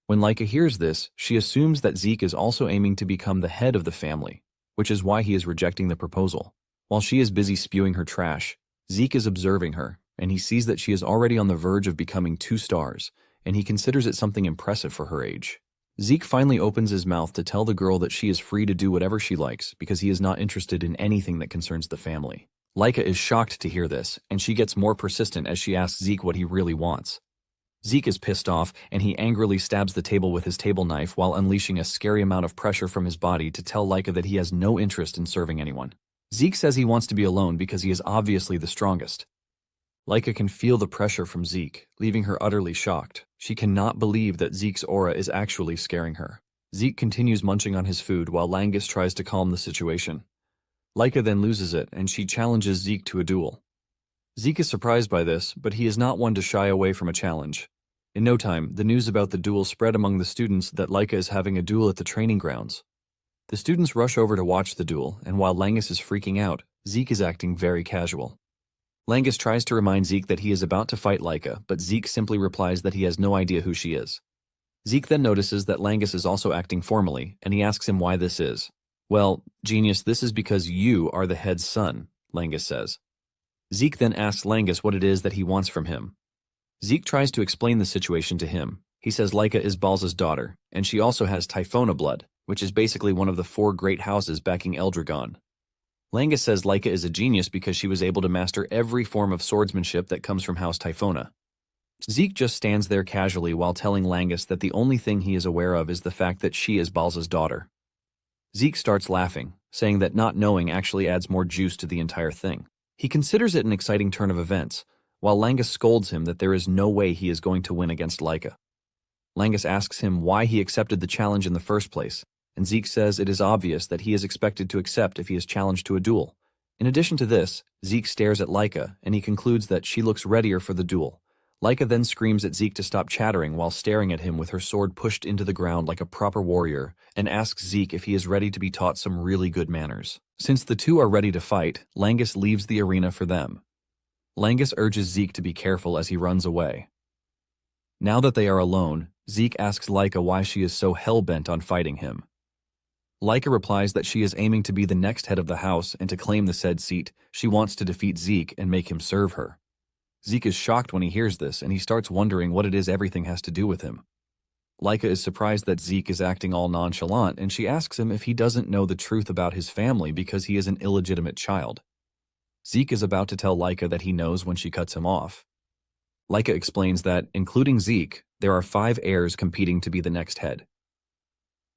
When Laika hears this, she assumes that Zeke is also aiming to become the head of the family, which is why he is rejecting the proposal. While she is busy spewing her trash, Zeke is observing her, and he sees that she is already on the verge of becoming 2 stars, and he considers it something impressive for her age. Zeke finally opens his mouth to tell the girl that she is free to do whatever she likes because he is not interested in anything that concerns the family. Laika is shocked to hear this, and she gets more persistent as she asks Zeke what he really wants. Zeke is pissed off, and he angrily stabs the table with his table knife while unleashing a scary amount of pressure from his body to tell Laika that he has no interest in serving anyone. Zeke says he wants to be alone because he is obviously the strongest. Laika can feel the pressure from Zeke, leaving her utterly shocked. She cannot believe that Zeke's aura is actually scaring her. Zeke continues munching on his food while Langus tries to calm the situation. Laika then loses it, and she challenges Zeke to a duel. Zeke is surprised by this, but he is not one to shy away from a challenge. In no time, the news about the duel spread among the students that Laika is having a duel at the training grounds. The students rush over to watch the duel, and while Langus is freaking out, Zeke is acting very casual. Langus tries to remind Zeke that he is about to fight Laika, but Zeke simply replies that he has no idea who she is. Zeke then notices that Langus is also acting formally, and he asks him why this is. "Well, genius, this is because you are the head's son," Langus says. Zeke then asks Langus what it is that he wants from him. Zeke tries to explain the situation to him. He says Laika is Balza's daughter, and she also has Typhona blood, which is basically one of the 4 great houses backing Eldragon. Langa says Laika is a genius because she was able to master every form of swordsmanship that comes from House Typhona. Zeke just stands there casually while telling Langus that the only thing he is aware of is the fact that she is Balza's daughter. Zeke starts laughing, saying that not knowing actually adds more juice to the entire thing. He considers it an exciting turn of events, while Langus scolds him that there is no way he is going to win against Laika. Langus asks him why he accepted the challenge in the first place, and Zeke says it is obvious that he is expected to accept if he is challenged to a duel. In addition to this, Zeke stares at Laika, and he concludes that she looks readier for the duel. Laika then screams at Zeke to stop chattering while staring at him with her sword pushed into the ground like a proper warrior, and asks Zeke if he is ready to be taught some really good manners. Since the two are ready to fight, Langus leaves the arena for them. Langus urges Zeke to be careful as he runs away. Now that they are alone, Zeke asks Laika why she is so hell-bent on fighting him. Laika replies that she is aiming to be the next head of the house, and to claim the said seat, she wants to defeat Zeke and make him serve her. Zeke is shocked when he hears this, and he starts wondering what it is everything has to do with him. Laika is surprised that Zeke is acting all nonchalant, and she asks him if he doesn't know the truth about his family because he is an illegitimate child. Zeke is about to tell Laika that he knows when she cuts him off. Laika explains that, including Zeke, there are 5 heirs competing to be the next head.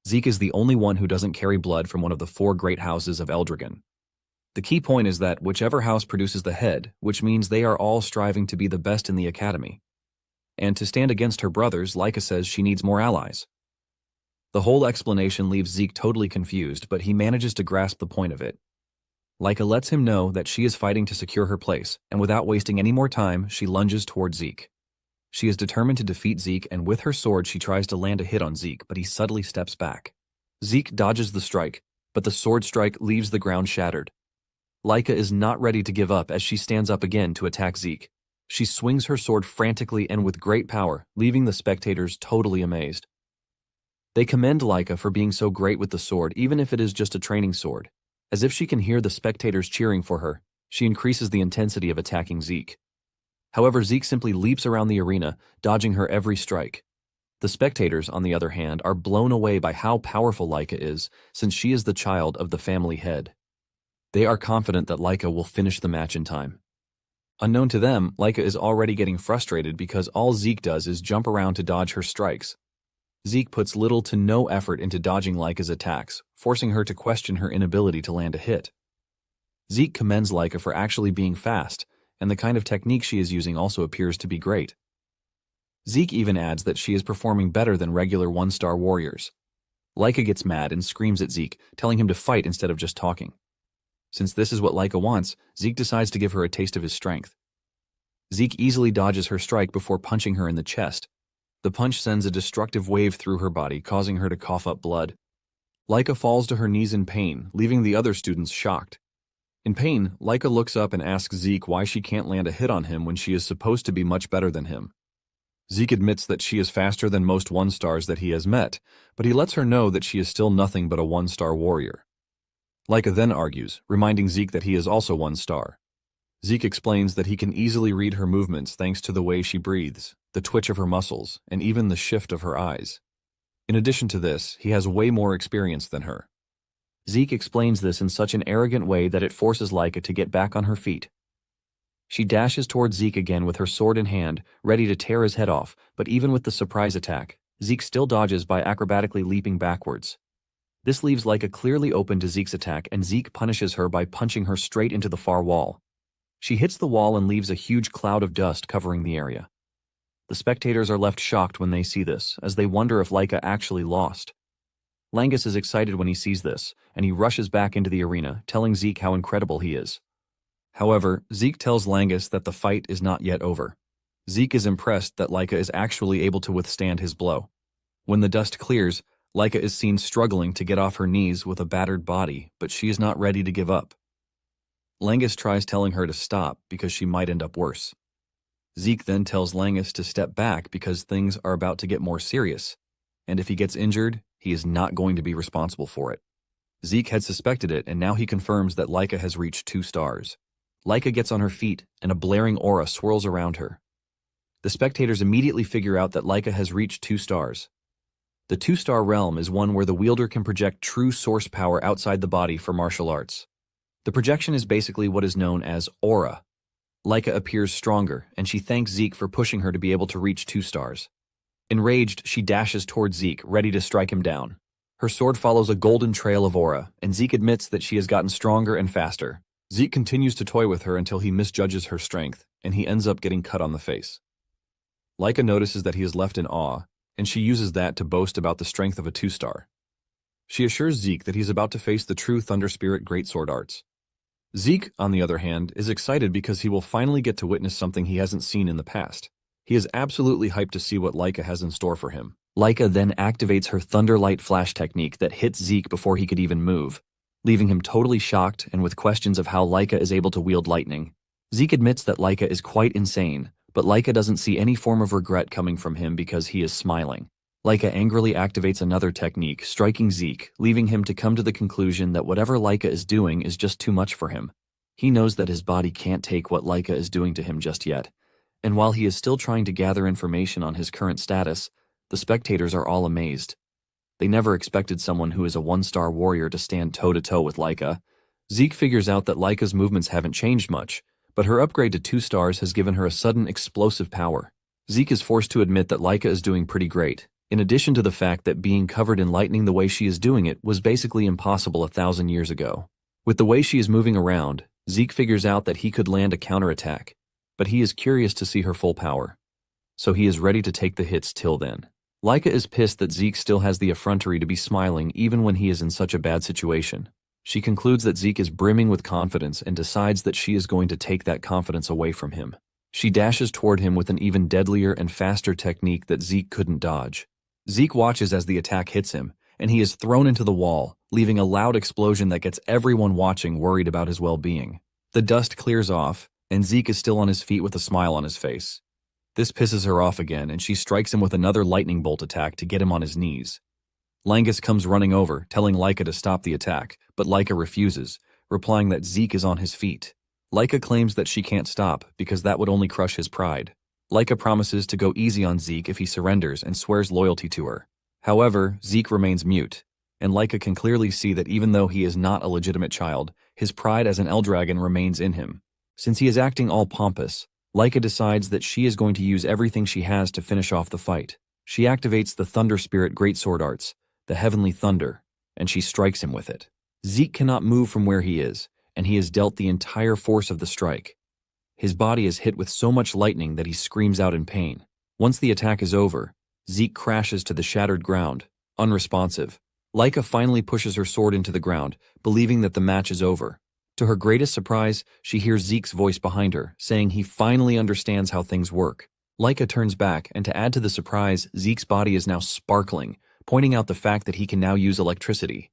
Zeke is the only one who doesn't carry blood from one of the 4 great houses of Eldragon. The key point is that whichever house produces the head, which means they are all striving to be the best in the academy. And to stand against her brothers, Laika says she needs more allies. The whole explanation leaves Zeke totally confused, but he manages to grasp the point of it. Laika lets him know that she is fighting to secure her place, and without wasting any more time, she lunges toward Zeke. She is determined to defeat Zeke, and with her sword she tries to land a hit on Zeke, but he subtly steps back. Zeke dodges the strike, but the sword strike leaves the ground shattered. Laika is not ready to give up as she stands up again to attack Zeke. She swings her sword frantically and with great power, leaving the spectators totally amazed. They commend Laika for being so great with the sword, even if it is just a training sword. As if she can hear the spectators cheering for her, she increases the intensity of attacking Zeke. However, Zeke simply leaps around the arena, dodging her every strike. The spectators, on the other hand, are blown away by how powerful Laika is, since she is the child of the family head. They are confident that Laika will finish the match in time. Unknown to them, Laika is already getting frustrated because all Zeke does is jump around to dodge her strikes. Zeke puts little to no effort into dodging Laika's attacks, forcing her to question her inability to land a hit. Zeke commends Laika for actually being fast, and the kind of technique she is using also appears to be great. Zeke even adds that she is performing better than regular 1-star warriors. Laika gets mad and screams at Zeke, telling him to fight instead of just talking. Since this is what Laika wants, Zeke decides to give her a taste of his strength. Zeke easily dodges her strike before punching her in the chest. The punch sends a destructive wave through her body, causing her to cough up blood. Laika falls to her knees in pain, leaving the other students shocked. In pain, Laika looks up and asks Zeke why she can't land a hit on him when she is supposed to be much better than him. Zeke admits that she is faster than most 1-stars that he has met, but he lets her know that she is still nothing but a 1-star warrior. Laika then argues, reminding Zeke that he is also 1-star. Zeke explains that he can easily read her movements thanks to the way she breathes, the twitch of her muscles, and even the shift of her eyes. In addition to this, he has way more experience than her. Zeke explains this in such an arrogant way that it forces Laika to get back on her feet. She dashes towards Zeke again with her sword in hand, ready to tear his head off, but even with the surprise attack, Zeke still dodges by acrobatically leaping backwards. This leaves Laika clearly open to Zeke's attack, and Zeke punishes her by punching her straight into the far wall. She hits the wall and leaves a huge cloud of dust covering the area. The spectators are left shocked when they see this, as they wonder if Laika actually lost. Langus is excited when he sees this, and he rushes back into the arena, telling Zeke how incredible he is. However, Zeke tells Langus that the fight is not yet over. Zeke is impressed that Laika is actually able to withstand his blow. When the dust clears, Laika is seen struggling to get off her knees with a battered body, but she is not ready to give up. Langus tries telling her to stop because she might end up worse. Zeke then tells Langus to step back because things are about to get more serious, and if he gets injured, he is not going to be responsible for it. Zeke had suspected it, and now he confirms that Laika has reached 2 stars. Laika gets on her feet, and a blaring aura swirls around her. The spectators immediately figure out that Laika has reached 2 stars. The two-star realm is one where the wielder can project true source power outside the body for martial arts. The projection is basically what is known as aura. Laika appears stronger, and she thanks Zeke for pushing her to be able to reach 2 stars. Enraged, she dashes toward Zeke, ready to strike him down. Her sword follows a golden trail of aura, and Zeke admits that she has gotten stronger and faster. Zeke continues to toy with her until he misjudges her strength, and he ends up getting cut on the face. Laika notices that he is left in awe, and she uses that to boast about the strength of a 2-star. She assures Zeke that he's about to face the true Thunder Spirit Greatsword arts. Zeke, on the other hand, is excited because he will finally get to witness something he hasn't seen in the past. He is absolutely hyped to see what Laika has in store for him. Laika then activates her Thunder Light Flash technique that hits Zeke before he could even move, leaving him totally shocked and with questions of how Laika is able to wield lightning. Zeke admits that Laika is quite insane, but Laika doesn't see any form of regret coming from him because he is smiling. Laika angrily activates another technique, striking Zeke, leaving him to come to the conclusion that whatever Laika is doing is just too much for him. He knows that his body can't take what Laika is doing to him just yet, and while he is still trying to gather information on his current status, the spectators are all amazed. They never expected someone who is a 1-star warrior to stand toe-to-toe with Laika. Zeke figures out that Laika's movements haven't changed much, but her upgrade to 2 stars has given her a sudden explosive power. Zeke is forced to admit that Laika is doing pretty great, in addition to the fact that being covered in lightning the way she is doing it was basically impossible 1,000 years ago. With the way she is moving around, Zeke figures out that he could land a counterattack, but he is curious to see her full power, so he is ready to take the hits till then. Laika is pissed that Zeke still has the effrontery to be smiling even when he is in such a bad situation. She concludes that Zeke is brimming with confidence and decides that she is going to take that confidence away from him. She dashes toward him with an even deadlier and faster technique that Zeke couldn't dodge. Zeke watches as the attack hits him, and he is thrown into the wall, leaving a loud explosion that gets everyone watching worried about his well-being. The dust clears off, and Zeke is still on his feet with a smile on his face. This pisses her off again, and she strikes him with another lightning bolt attack to get him on his knees. Langus comes running over, telling Laika to stop the attack, but Laika refuses, replying that Zeke is on his feet. Laika claims that she can't stop because that would only crush his pride. Laika promises to go easy on Zeke if he surrenders and swears loyalty to her. However, Zeke remains mute, and Laika can clearly see that even though he is not a legitimate child, his pride as an Eldragon remains in him. Since he is acting all pompous, Laika decides that she is going to use everything she has to finish off the fight. She activates the Thunder Spirit Greatsword arts, the Heavenly Thunder, and she strikes him with it. Zeke cannot move from where he is, and he is dealt the entire force of the strike. His body is hit with so much lightning that he screams out in pain. Once the attack is over, Zeke crashes to the shattered ground, unresponsive. Laika finally pushes her sword into the ground, believing that the match is over. To her greatest surprise, she hears Zeke's voice behind her, saying he finally understands how things work. Laika turns back, and to add to the surprise, Zeke's body is now sparkling, pointing out the fact that he can now use electricity.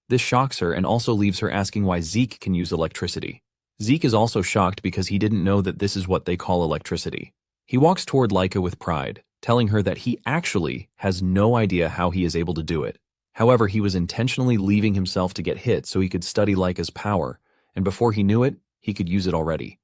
This shocks her and also leaves her asking why Zeke can use electricity. Zeke is also shocked because he didn't know that this is what they call electricity. He walks toward Laika with pride, telling her that he actually has no idea how he is able to do it. However, he was intentionally leaving himself to get hit so he could study Laika's power, and before he knew it, he could use it already.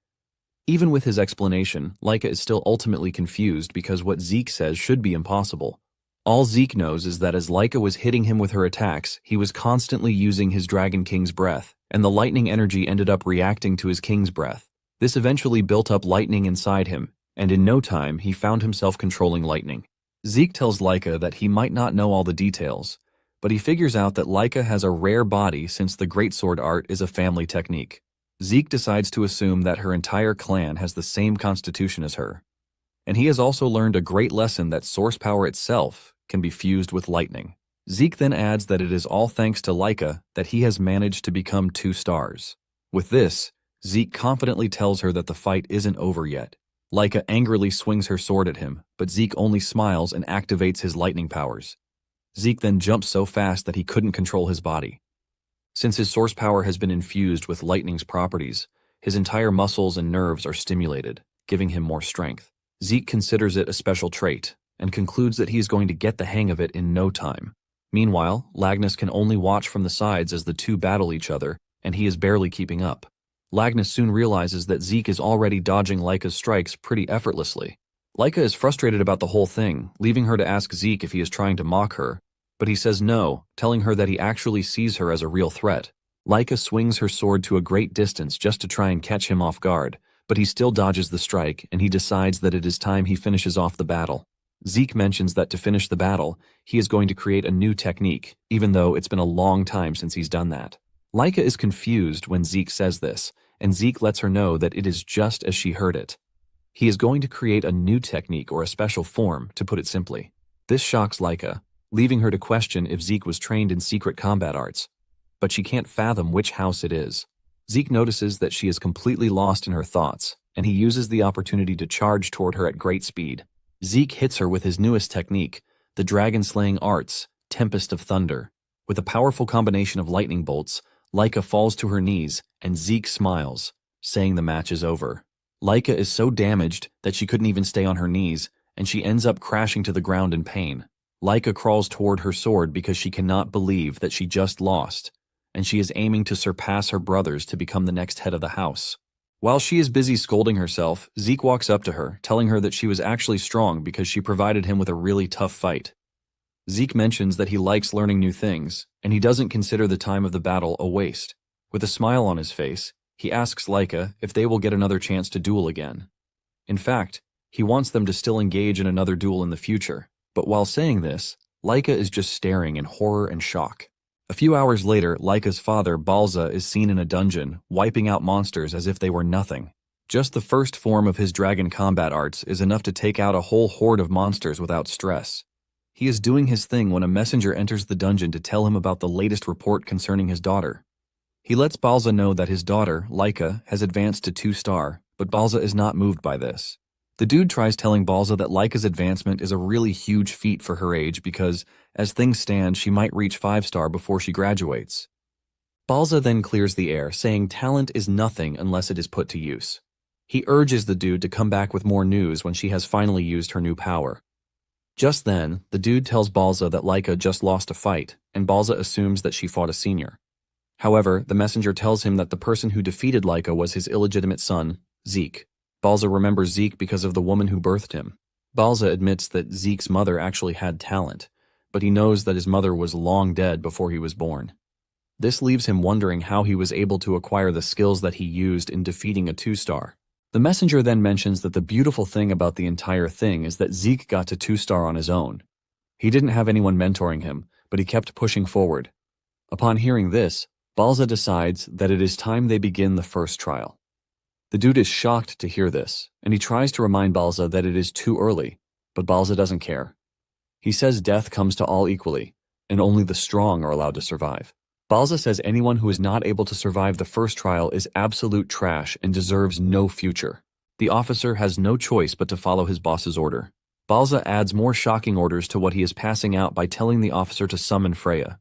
Even with his explanation, Laika is still ultimately confused because what Zeke says should be impossible. All Zeke knows is that as Laika was hitting him with her attacks, he was constantly using his Dragon King's breath, and the lightning energy ended up reacting to his King's breath. This eventually built up lightning inside him, and in no time he found himself controlling lightning. Zeke tells Laika that he might not know all the details, but he figures out that Laika has a rare body since the Greatsword art is a family technique. Zeke decides to assume that her entire clan has the same constitution as her. And he has also learned a great lesson that source power itself can be fused with lightning. Zeke then adds that it is all thanks to Laika that he has managed to become 2 stars. With this, Zeke confidently tells her that the fight isn't over yet. Laika angrily swings her sword at him, but Zeke only smiles and activates his lightning powers. Zeke then jumps so fast that he couldn't control his body. Since his source power has been infused with lightning's properties, his entire muscles and nerves are stimulated, giving him more strength. Zeke considers it a special trait, and concludes that he is going to get the hang of it in no time. Meanwhile, Lagnus can only watch from the sides as the two battle each other, and he is barely keeping up. Lagnus soon realizes that Zeke is already dodging Laika's strikes pretty effortlessly. Laika is frustrated about the whole thing, leaving her to ask Zeke if he is trying to mock her, but he says no, telling her that he actually sees her as a real threat. Laika swings her sword to a great distance just to try and catch him off guard, but he still dodges the strike, and he decides that it is time he finishes off the battle. Zeke mentions that to finish the battle, he is going to create a new technique, even though it's been a long time since he's done that. Laika is confused when Zeke says this, and Zeke lets her know that it is just as she heard it. He is going to create a new technique or a special form, to put it simply. This shocks Laika, leaving her to question if Zeke was trained in secret combat arts. But she can't fathom which house it is. Zeke notices that she is completely lost in her thoughts, and he uses the opportunity to charge toward her at great speed. Zeke hits her with his newest technique, the dragon-slaying arts, Tempest of Thunder. With a powerful combination of lightning bolts, Laika falls to her knees, and Zeke smiles, saying the match is over. Laika is so damaged that she couldn't even stay on her knees, and she ends up crashing to the ground in pain. Laika crawls toward her sword because she cannot believe that she just lost, and she is aiming to surpass her brothers to become the next head of the house. While she is busy scolding herself, Zeke walks up to her, telling her that she was actually strong because she provided him with a really tough fight. Zeke mentions that he likes learning new things, and he doesn't consider the time of the battle a waste. With a smile on his face, he asks Laika if they will get another chance to duel again. In fact, he wants them to still engage in another duel in the future, but while saying this, Laika is just staring in horror and shock. A few hours later, Laika's father, Balza, is seen in a dungeon, wiping out monsters as if they were nothing. Just the first form of his dragon combat arts is enough to take out a whole horde of monsters without stress. He is doing his thing when a messenger enters the dungeon to tell him about the latest report concerning his daughter. He lets Balza know that his daughter, Laika, has advanced to 2-star, but Balza is not moved by this. The dude tries telling Balza that Laika's advancement is a really huge feat for her age because, as things stand, she might reach 5-star before she graduates. Balza then clears the air, saying talent is nothing unless it is put to use. He urges the dude to come back with more news when she has finally used her new power. Just then, the dude tells Balza that Laika just lost a fight, and Balza assumes that she fought a senior. However, the messenger tells him that the person who defeated Laika was his illegitimate son, Zeke. Balza remembers Zeke because of the woman who birthed him. Balza admits that Zeke's mother actually had talent, but he knows that his mother was long dead before he was born. This leaves him wondering how he was able to acquire the skills that he used in defeating a 2-star. The messenger then mentions that the beautiful thing about the entire thing is that Zeke got to 2-star on his own. He didn't have anyone mentoring him, but he kept pushing forward. Upon hearing this, Balza decides that it is time they begin the first trial. The dude is shocked to hear this, and he tries to remind Balza that it is too early, but Balza doesn't care. He says death comes to all equally, and only the strong are allowed to survive. Balza says anyone who is not able to survive the first trial is absolute trash and deserves no future. The officer has no choice but to follow his boss's order. Balza adds more shocking orders to what he is passing out by telling the officer to summon Freya.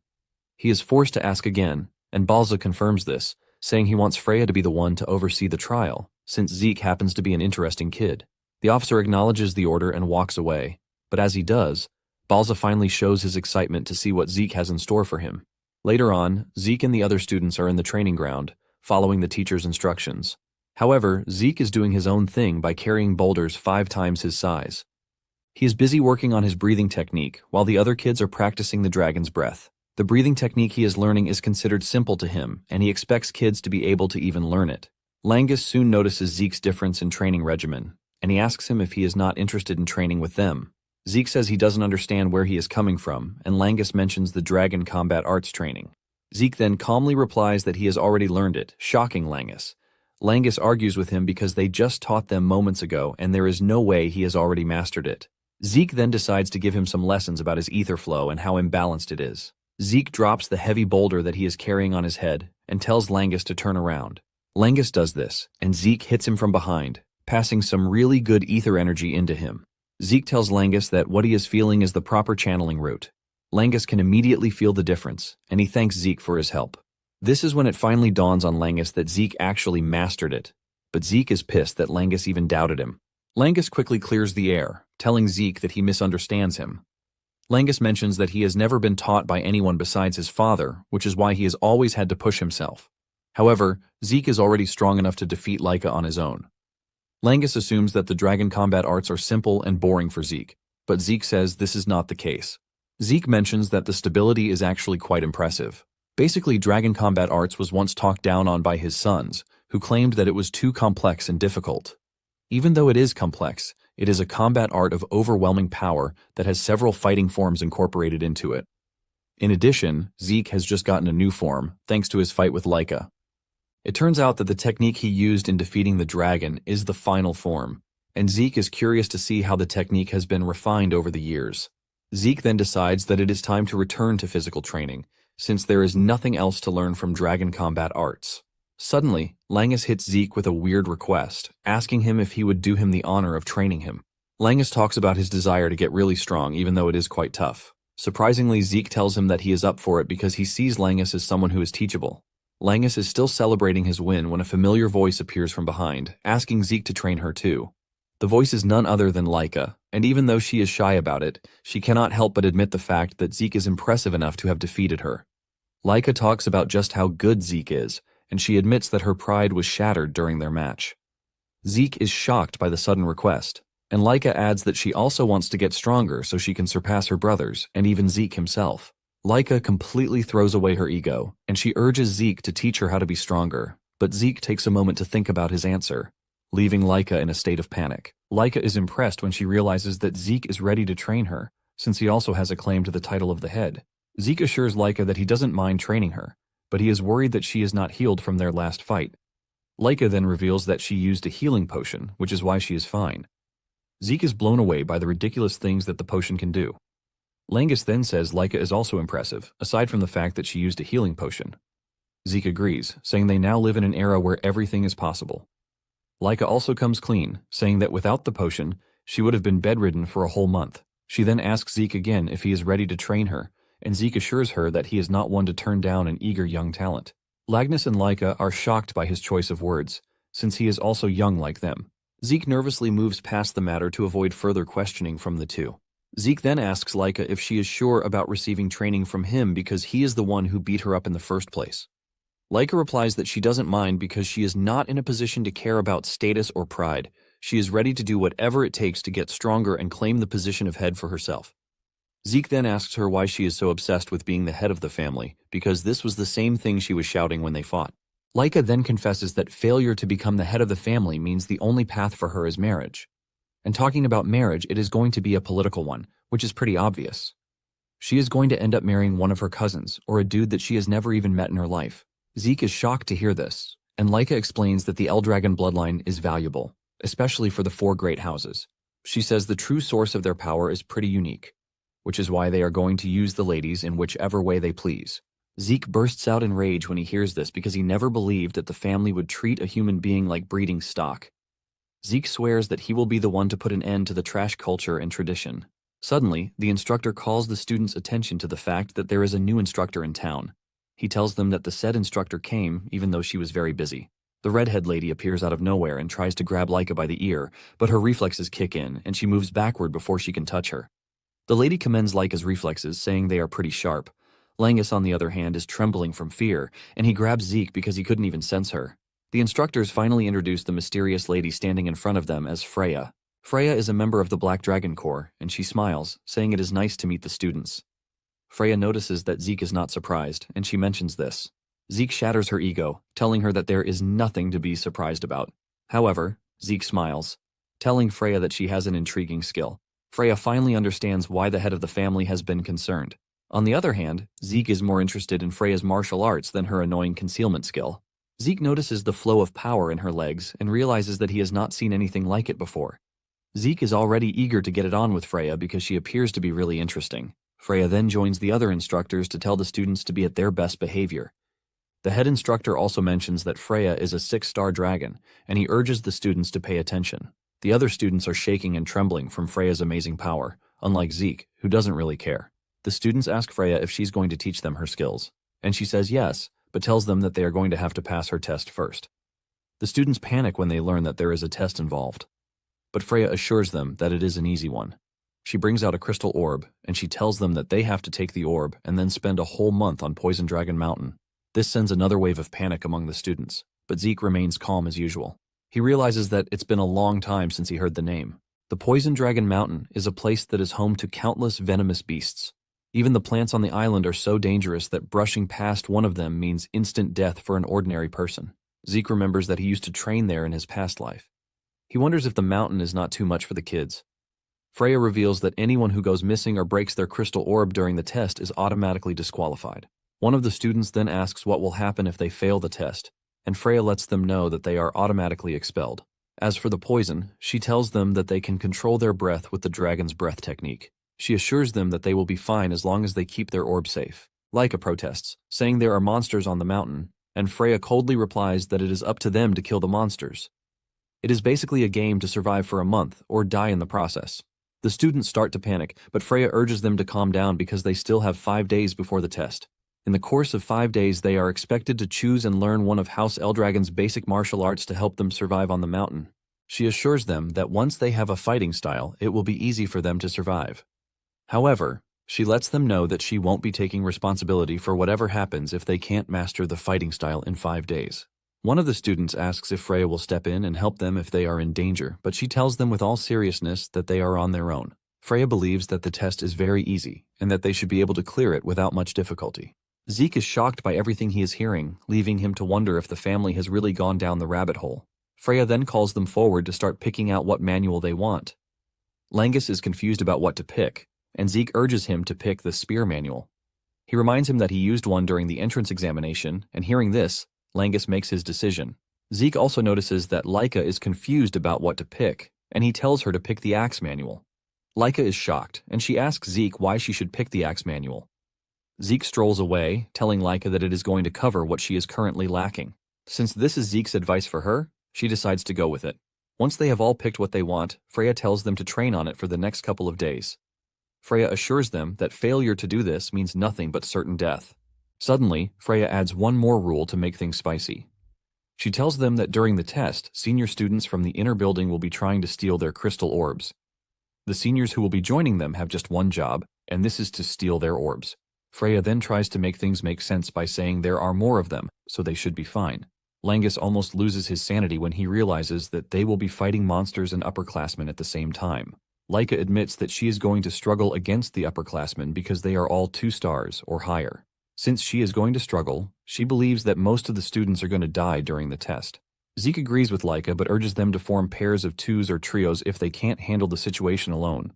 He is forced to ask again, and Balza confirms this, saying he wants Freya to be the one to oversee the trial, since Zeke happens to be an interesting kid. The officer acknowledges the order and walks away, but as he does, Balza finally shows his excitement to see what Zeke has in store for him. Later on, Zeke and the other students are in the training ground, following the teacher's instructions. However, Zeke is doing his own thing by carrying boulders 5 times his size. He is busy working on his breathing technique, while the other kids are practicing the dragon's breath. The breathing technique he is learning is considered simple to him, and he expects kids to be able to even learn it. Langus soon notices Zeke's difference in training regimen, and he asks him if he is not interested in training with them. Zeke says he doesn't understand where he is coming from, and Langus mentions the dragon combat arts training. Zeke then calmly replies that he has already learned it, shocking Langus. Langus argues with him because they just taught them moments ago, and there is no way he has already mastered it. Zeke then decides to give him some lessons about his ether flow and how imbalanced it is. Zeke drops the heavy boulder that he is carrying on his head and tells Langus to turn around. Langus does this, and Zeke hits him from behind, passing some really good ether energy into him. Zeke tells Langus that what he is feeling is the proper channeling route. Langus can immediately feel the difference, and he thanks Zeke for his help. This is when it finally dawns on Langus that Zeke actually mastered it, but Zeke is pissed that Langus even doubted him. Langus quickly clears the air, telling Zeke that he misunderstands him. Langus mentions that he has never been taught by anyone besides his father, which is why he has always had to push himself. However, Zeke is already strong enough to defeat Laika on his own. Langus assumes that the dragon combat arts are simple and boring for Zeke, but Zeke says this is not the case. Zeke mentions that the stability is actually quite impressive. Basically, Dragon Combat Arts was once talked down on by his sons, who claimed that it was too complex and difficult. Even though it is complex, it is a combat art of overwhelming power that has several fighting forms incorporated into it. In addition, Zeke has just gotten a new form, thanks to his fight with Laika. It turns out that the technique he used in defeating the dragon is the final form, and Zeke is curious to see how the technique has been refined over the years. Zeke then decides that it is time to return to physical training, since there is nothing else to learn from Dragon Combat Arts. Suddenly, Langus hits Zeke with a weird request, asking him if he would do him the honor of training him. Langus talks about his desire to get really strong, even though it is quite tough. Surprisingly, Zeke tells him that he is up for it because he sees Langus as someone who is teachable. Langus is still celebrating his win when a familiar voice appears from behind, asking Zeke to train her too. The voice is none other than Laika, and even though she is shy about it, she cannot help but admit the fact that Zeke is impressive enough to have defeated her. Laika talks about just how good Zeke is, and she admits that her pride was shattered during their match. Zeke is shocked by the sudden request, and Laika adds that she also wants to get stronger so she can surpass her brothers and even Zeke himself. Laika completely throws away her ego, and she urges Zeke to teach her how to be stronger, but Zeke takes a moment to think about his answer, leaving Laika in a state of panic. Laika is impressed when she realizes that Zeke is ready to train her, since he also has a claim to the title of the head. Zeke assures Laika that he doesn't mind training her, but he is worried that she is not healed from their last fight. Laika then reveals that she used a healing potion, which is why she is fine. Zeke is blown away by the ridiculous things that the potion can do. Langus then says Laika is also impressive, aside from the fact that she used a healing potion. Zeke agrees, saying they now live in an era where everything is possible. Laika also comes clean, saying that without the potion, she would have been bedridden for a whole month. She then asks Zeke again if he is ready to train her, and Zeke assures her that he is not one to turn down an eager young talent. Lagnus and Laika are shocked by his choice of words, since he is also young like them. Zeke nervously moves past the matter to avoid further questioning from the two. Zeke then asks Laika if she is sure about receiving training from him because he is the one who beat her up in the first place. Laika replies that she doesn't mind because she is not in a position to care about status or pride. She is ready to do whatever it takes to get stronger and claim the position of head for herself. Zeke then asks her why she is so obsessed with being the head of the family, because this was the same thing she was shouting when they fought. Laika then confesses that failure to become the head of the family means the only path for her is marriage. And talking about marriage, it is going to be a political one, which is pretty obvious. She is going to end up marrying one of her cousins, or a dude that she has never even met in her life. Zeke is shocked to hear this, and Laika explains that the Eldragon bloodline is valuable, especially for the four great houses. She says the true source of their power is pretty unique, which is why they are going to use the ladies in whichever way they please. Zeke bursts out in rage when he hears this because he never believed that the family would treat a human being like breeding stock. Zeke swears that he will be the one to put an end to the trash culture and tradition. Suddenly, the instructor calls the students' attention to the fact that there is a new instructor in town. He tells them that the said instructor came even though she was very busy. The redhead lady appears out of nowhere and tries to grab Laika by the ear, but her reflexes kick in and she moves backward before she can touch her. The lady commends Laika's reflexes, saying they are pretty sharp. Langus, on the other hand, is trembling from fear, and he grabs Zeke because he couldn't even sense her. The instructors finally introduce the mysterious lady standing in front of them as Freya. Freya is a member of the Black Dragon Corps, and she smiles, saying it is nice to meet the students. Freya notices that Zeke is not surprised, and she mentions this. Zeke shatters her ego, telling her that there is nothing to be surprised about. However, Zeke smiles, telling Freya that she has an intriguing skill. Freya finally understands why the head of the family has been concerned. On the other hand, Zeke is more interested in Freya's martial arts than her annoying concealment skill. Zeke notices the flow of power in her legs and realizes that he has not seen anything like it before. Zeke is already eager to get it on with Freya because she appears to be really interesting. Freya then joins the other instructors to tell the students to be at their best behavior. The head instructor also mentions that Freya is a 6-star dragon, and he urges the students to pay attention. The other students are shaking and trembling from Freya's amazing power, unlike Zeke, who doesn't really care. The students ask Freya if she's going to teach them her skills, and she says yes, but tells them that they are going to have to pass her test first. The students panic when they learn that there is a test involved, but Freya assures them that it is an easy one. She brings out a crystal orb, and she tells them that they have to take the orb and then spend a whole month on Poison Dragon Mountain. This sends another wave of panic among the students, but Zeke remains calm as usual. He realizes that it's been a long time since he heard the name. The Poison Dragon Mountain is a place that is home to countless venomous beasts. Even the plants on the island are so dangerous that brushing past one of them means instant death for an ordinary person. Zeke remembers that he used to train there in his past life. He wonders if the mountain is not too much for the kids. Freya reveals that anyone who goes missing or breaks their crystal orb during the test is automatically disqualified. One of the students then asks what will happen if they fail the test, and Freya lets them know that they are automatically expelled. As for the poison, she tells them that they can control their breath with the dragon's breath technique. She assures them that they will be fine as long as they keep their orb safe. Laika protests, saying there are monsters on the mountain, and Freya coldly replies that it is up to them to kill the monsters. It is basically a game to survive for a month or die in the process. The students start to panic, but Freya urges them to calm down because they still have 5 days before the test. In the course of 5 days, they are expected to choose and learn one of House Eldragon's basic martial arts to help them survive on the mountain. She assures them that once they have a fighting style, it will be easy for them to survive. However, she lets them know that she won't be taking responsibility for whatever happens if they can't master the fighting style in 5 days. One of the students asks if Freya will step in and help them if they are in danger, but she tells them with all seriousness that they are on their own. Freya believes that the test is very easy and that they should be able to clear it without much difficulty. Zeke is shocked by everything he is hearing, leaving him to wonder if the family has really gone down the rabbit hole. Freya then calls them forward to start picking out what manual they want. Langus is confused about what to pick, and Zeke urges him to pick the spear manual. He reminds him that he used one during the entrance examination, and hearing this, Langus makes his decision. Zeke also notices that Laika is confused about what to pick, and he tells her to pick the axe manual. Laika is shocked, and she asks Zeke why she should pick the axe manual. Zeke strolls away, telling Laika that it is going to cover what she is currently lacking. Since this is Zeke's advice for her, she decides to go with it. Once they have all picked what they want, Freya tells them to train on it for the next couple of days. Freya assures them that failure to do this means nothing but certain death. Suddenly, Freya adds one more rule to make things spicy. She tells them that during the test, senior students from the inner building will be trying to steal their crystal orbs. The seniors who will be joining them have just one job, and this is to steal their orbs. Freya then tries to make things make sense by saying there are more of them, so they should be fine. Langus almost loses his sanity when he realizes that they will be fighting monsters and upperclassmen at the same time. Laika admits that she is going to struggle against the upperclassmen because they are all 2 stars or higher. Since she is going to struggle, she believes that most of the students are going to die during the test. Zeke agrees with Laika but urges them to form pairs of 2s or trios if they can't handle the situation alone.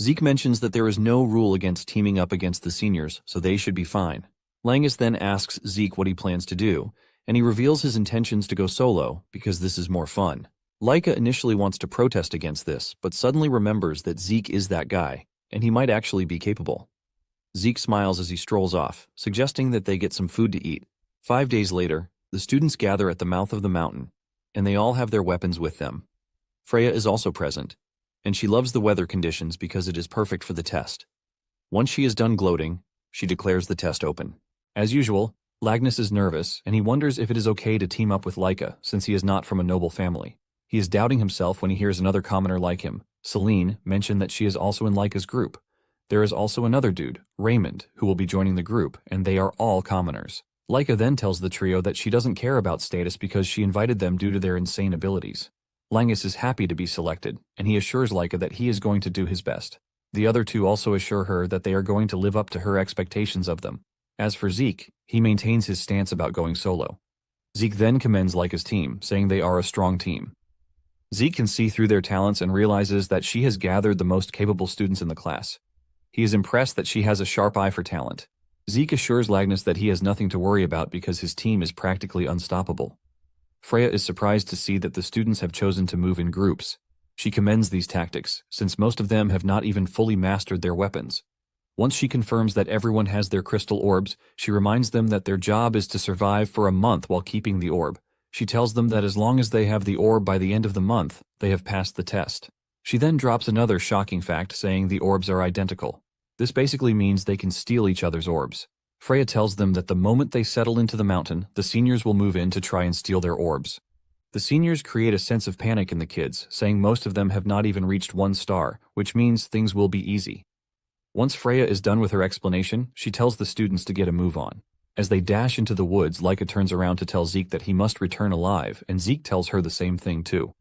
Zeke mentions that there is no rule against teaming up against the seniors, so they should be fine. Langus then asks Zeke what he plans to do, and he reveals his intentions to go solo because this is more fun. Laika initially wants to protest against this, but suddenly remembers that Zeke is that guy, and he might actually be capable. Zeke smiles as he strolls off, suggesting that they get some food to eat. 5 days later, the students gather at the mouth of the mountain, and they all have their weapons with them. Freya is also present, and she loves the weather conditions because it is perfect for the test. Once she is done gloating, she declares the test open. As usual, Lagnus is nervous, and he wonders if it is okay to team up with Laika since he is not from a noble family. He is doubting himself when he hears another commoner like him, Celine, mention that she is also in Laika's group. There is also another dude, Raymond, who will be joining the group, and they are all commoners. Laika then tells the trio that she doesn't care about status because she invited them due to their insane abilities. Langus is happy to be selected, and he assures Laika that he is going to do his best. The other 2 also assure her that they are going to live up to her expectations of them. As for Zeke, he maintains his stance about going solo. Zeke then commends Laika's team, saying they are a strong team. Zeke can see through their talents and realizes that she has gathered the most capable students in the class. He is impressed that she has a sharp eye for talent. Zeke assures Lagnus that he has nothing to worry about because his team is practically unstoppable. Freya is surprised to see that the students have chosen to move in groups. She commends these tactics, since most of them have not even fully mastered their weapons. Once she confirms that everyone has their crystal orbs, she reminds them that their job is to survive for a month while keeping the orb. She tells them that as long as they have the orb by the end of the month, they have passed the test. She then drops another shocking fact saying the orbs are identical. This basically means they can steal each other's orbs. Freya tells them that the moment they settle into the mountain, the seniors will move in to try and steal their orbs. The seniors create a sense of panic in the kids, saying most of them have not even reached 1 star, which means things will be easy. Once Freya is done with her explanation, she tells the students to get a move on. As they dash into the woods, Laika turns around to tell Zeke that he must return alive, and Zeke tells her the same thing too.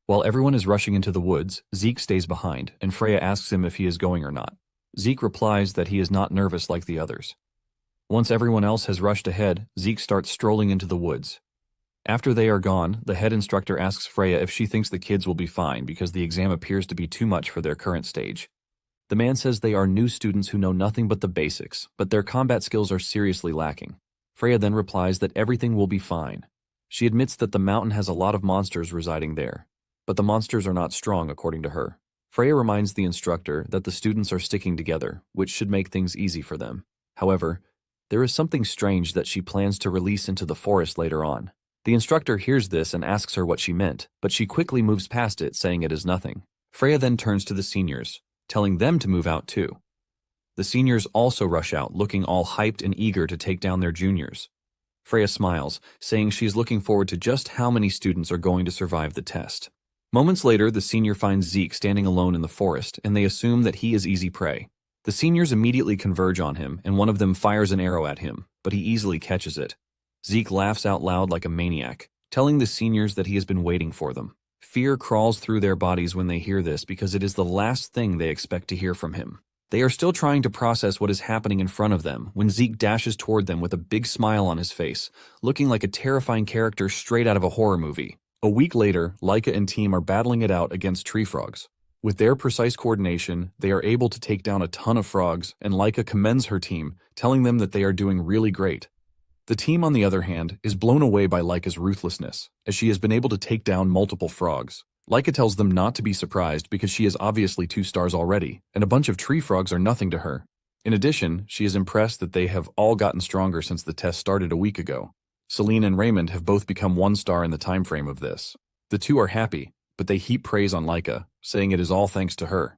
While everyone is rushing into the woods, Zeke stays behind, and Freya asks him if he is going or not. Zeke replies that he is not nervous like the others. Once everyone else has rushed ahead, Zeke starts strolling into the woods. After they are gone, the head instructor asks Freya if she thinks the kids will be fine because the exam appears to be too much for their current stage. The man says they are new students who know nothing but the basics, but their combat skills are seriously lacking. Freya then replies that everything will be fine. She admits that the mountain has a lot of monsters residing there, but the monsters are not strong according to her. Freya reminds the instructor that the students are sticking together, which should make things easy for them. However, there is something strange that she plans to release into the forest later on. The instructor hears this and asks her what she meant, but she quickly moves past it, saying it is nothing. Freya then turns to the seniors, telling them to move out too. The seniors also rush out, looking all hyped and eager to take down their juniors. Freya smiles, saying she is looking forward to just how many students are going to survive the test. Moments later, the senior finds Zeke standing alone in the forest, and they assume that he is easy prey. The seniors immediately converge on him, and one of them fires an arrow at him, but he easily catches it. Zeke laughs out loud like a maniac, telling the seniors that he has been waiting for them. Fear crawls through their bodies when they hear this because it is the last thing they expect to hear from him. They are still trying to process what is happening in front of them when Zeke dashes toward them with a big smile on his face, looking like a terrifying character straight out of a horror movie. A week later, Laika and team are battling it out against tree frogs. With their precise coordination, they are able to take down a ton of frogs, and Laika commends her team, telling them that they are doing really great. The team, on the other hand, is blown away by Laika's ruthlessness, as she has been able to take down multiple frogs. Laika tells them not to be surprised because she is obviously 2 stars already, and a bunch of tree frogs are nothing to her. In addition, she is impressed that they have all gotten stronger since the test started a week ago. Celine and Raymond have both become 1 star in the time frame of this. The two are happy, but they heap praise on Laika, saying it is all thanks to her.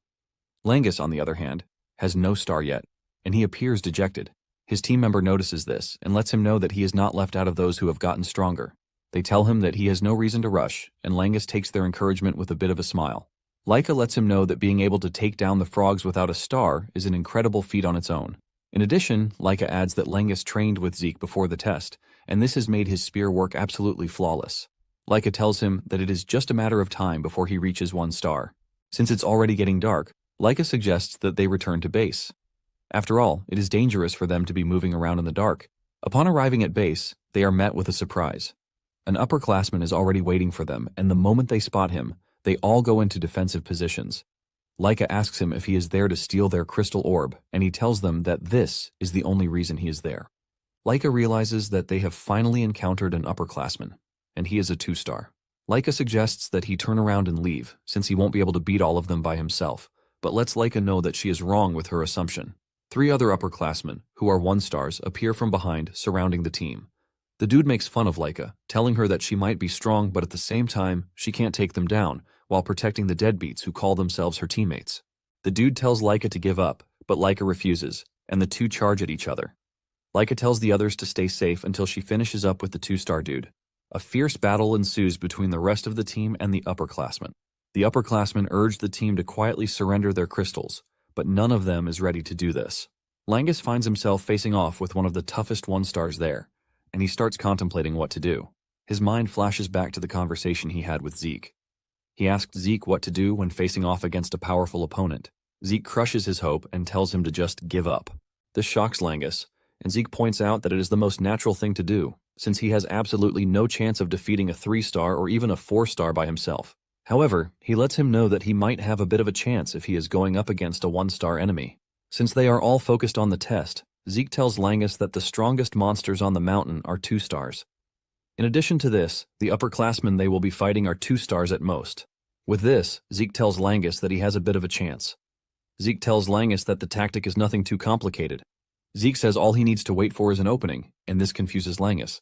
Langus, on the other hand, has no star yet, and he appears dejected. His team member notices this and lets him know that he is not left out of those who have gotten stronger. They tell him that he has no reason to rush, and Langus takes their encouragement with a bit of a smile. Laika lets him know that being able to take down the frogs without a star is an incredible feat on its own. In addition, Laika adds that Langus trained with Zeke before the test, and this has made his spear work absolutely flawless. Laika tells him that it is just a matter of time before he reaches 1 star. Since it's already getting dark, Laika suggests that they return to base. After all, it is dangerous for them to be moving around in the dark. Upon arriving at base, they are met with a surprise. An upperclassman is already waiting for them, and the moment they spot him, they all go into defensive positions. Laika asks him if he is there to steal their crystal orb, and he tells them that this is the only reason he is there. Laika realizes that they have finally encountered an upperclassman, and he is a 2 star. Laika suggests that he turn around and leave, since he won't be able to beat all of them by himself, but lets Laika know that she is wrong with her assumption. 3 other upperclassmen, who are 1 stars, appear from behind, surrounding the team. The dude makes fun of Laika, telling her that she might be strong, but at the same time, she can't take them down, while protecting the deadbeats who call themselves her teammates. The dude tells Laika to give up, but Laika refuses, and the two charge at each other. Laika tells the others to stay safe until she finishes up with the 2-star dude. A fierce battle ensues between the rest of the team and the upperclassmen. The upperclassmen urge the team to quietly surrender their crystals, but none of them is ready to do this. Langus finds himself facing off with one of the toughest 1-stars there, and he starts contemplating what to do. His mind flashes back to the conversation he had with Zeke. He asked Zeke what to do when facing off against a powerful opponent. Zeke crushes his hope and tells him to just give up. This shocks Langus, and Zeke points out that it is the most natural thing to do, since he has absolutely no chance of defeating a 3-star or even a 4-star by himself. However, he lets him know that he might have a bit of a chance if he is going up against a 1-star enemy. Since they are all focused on the test, Zeke tells Langus that the strongest monsters on the mountain are 2 stars. In addition to this, the upperclassmen they will be fighting are 2 stars at most. With this, Zeke tells Langus that he has a bit of a chance. Zeke tells Langus that the tactic is nothing too complicated. Zeke says all he needs to wait for is an opening, and this confuses Langus.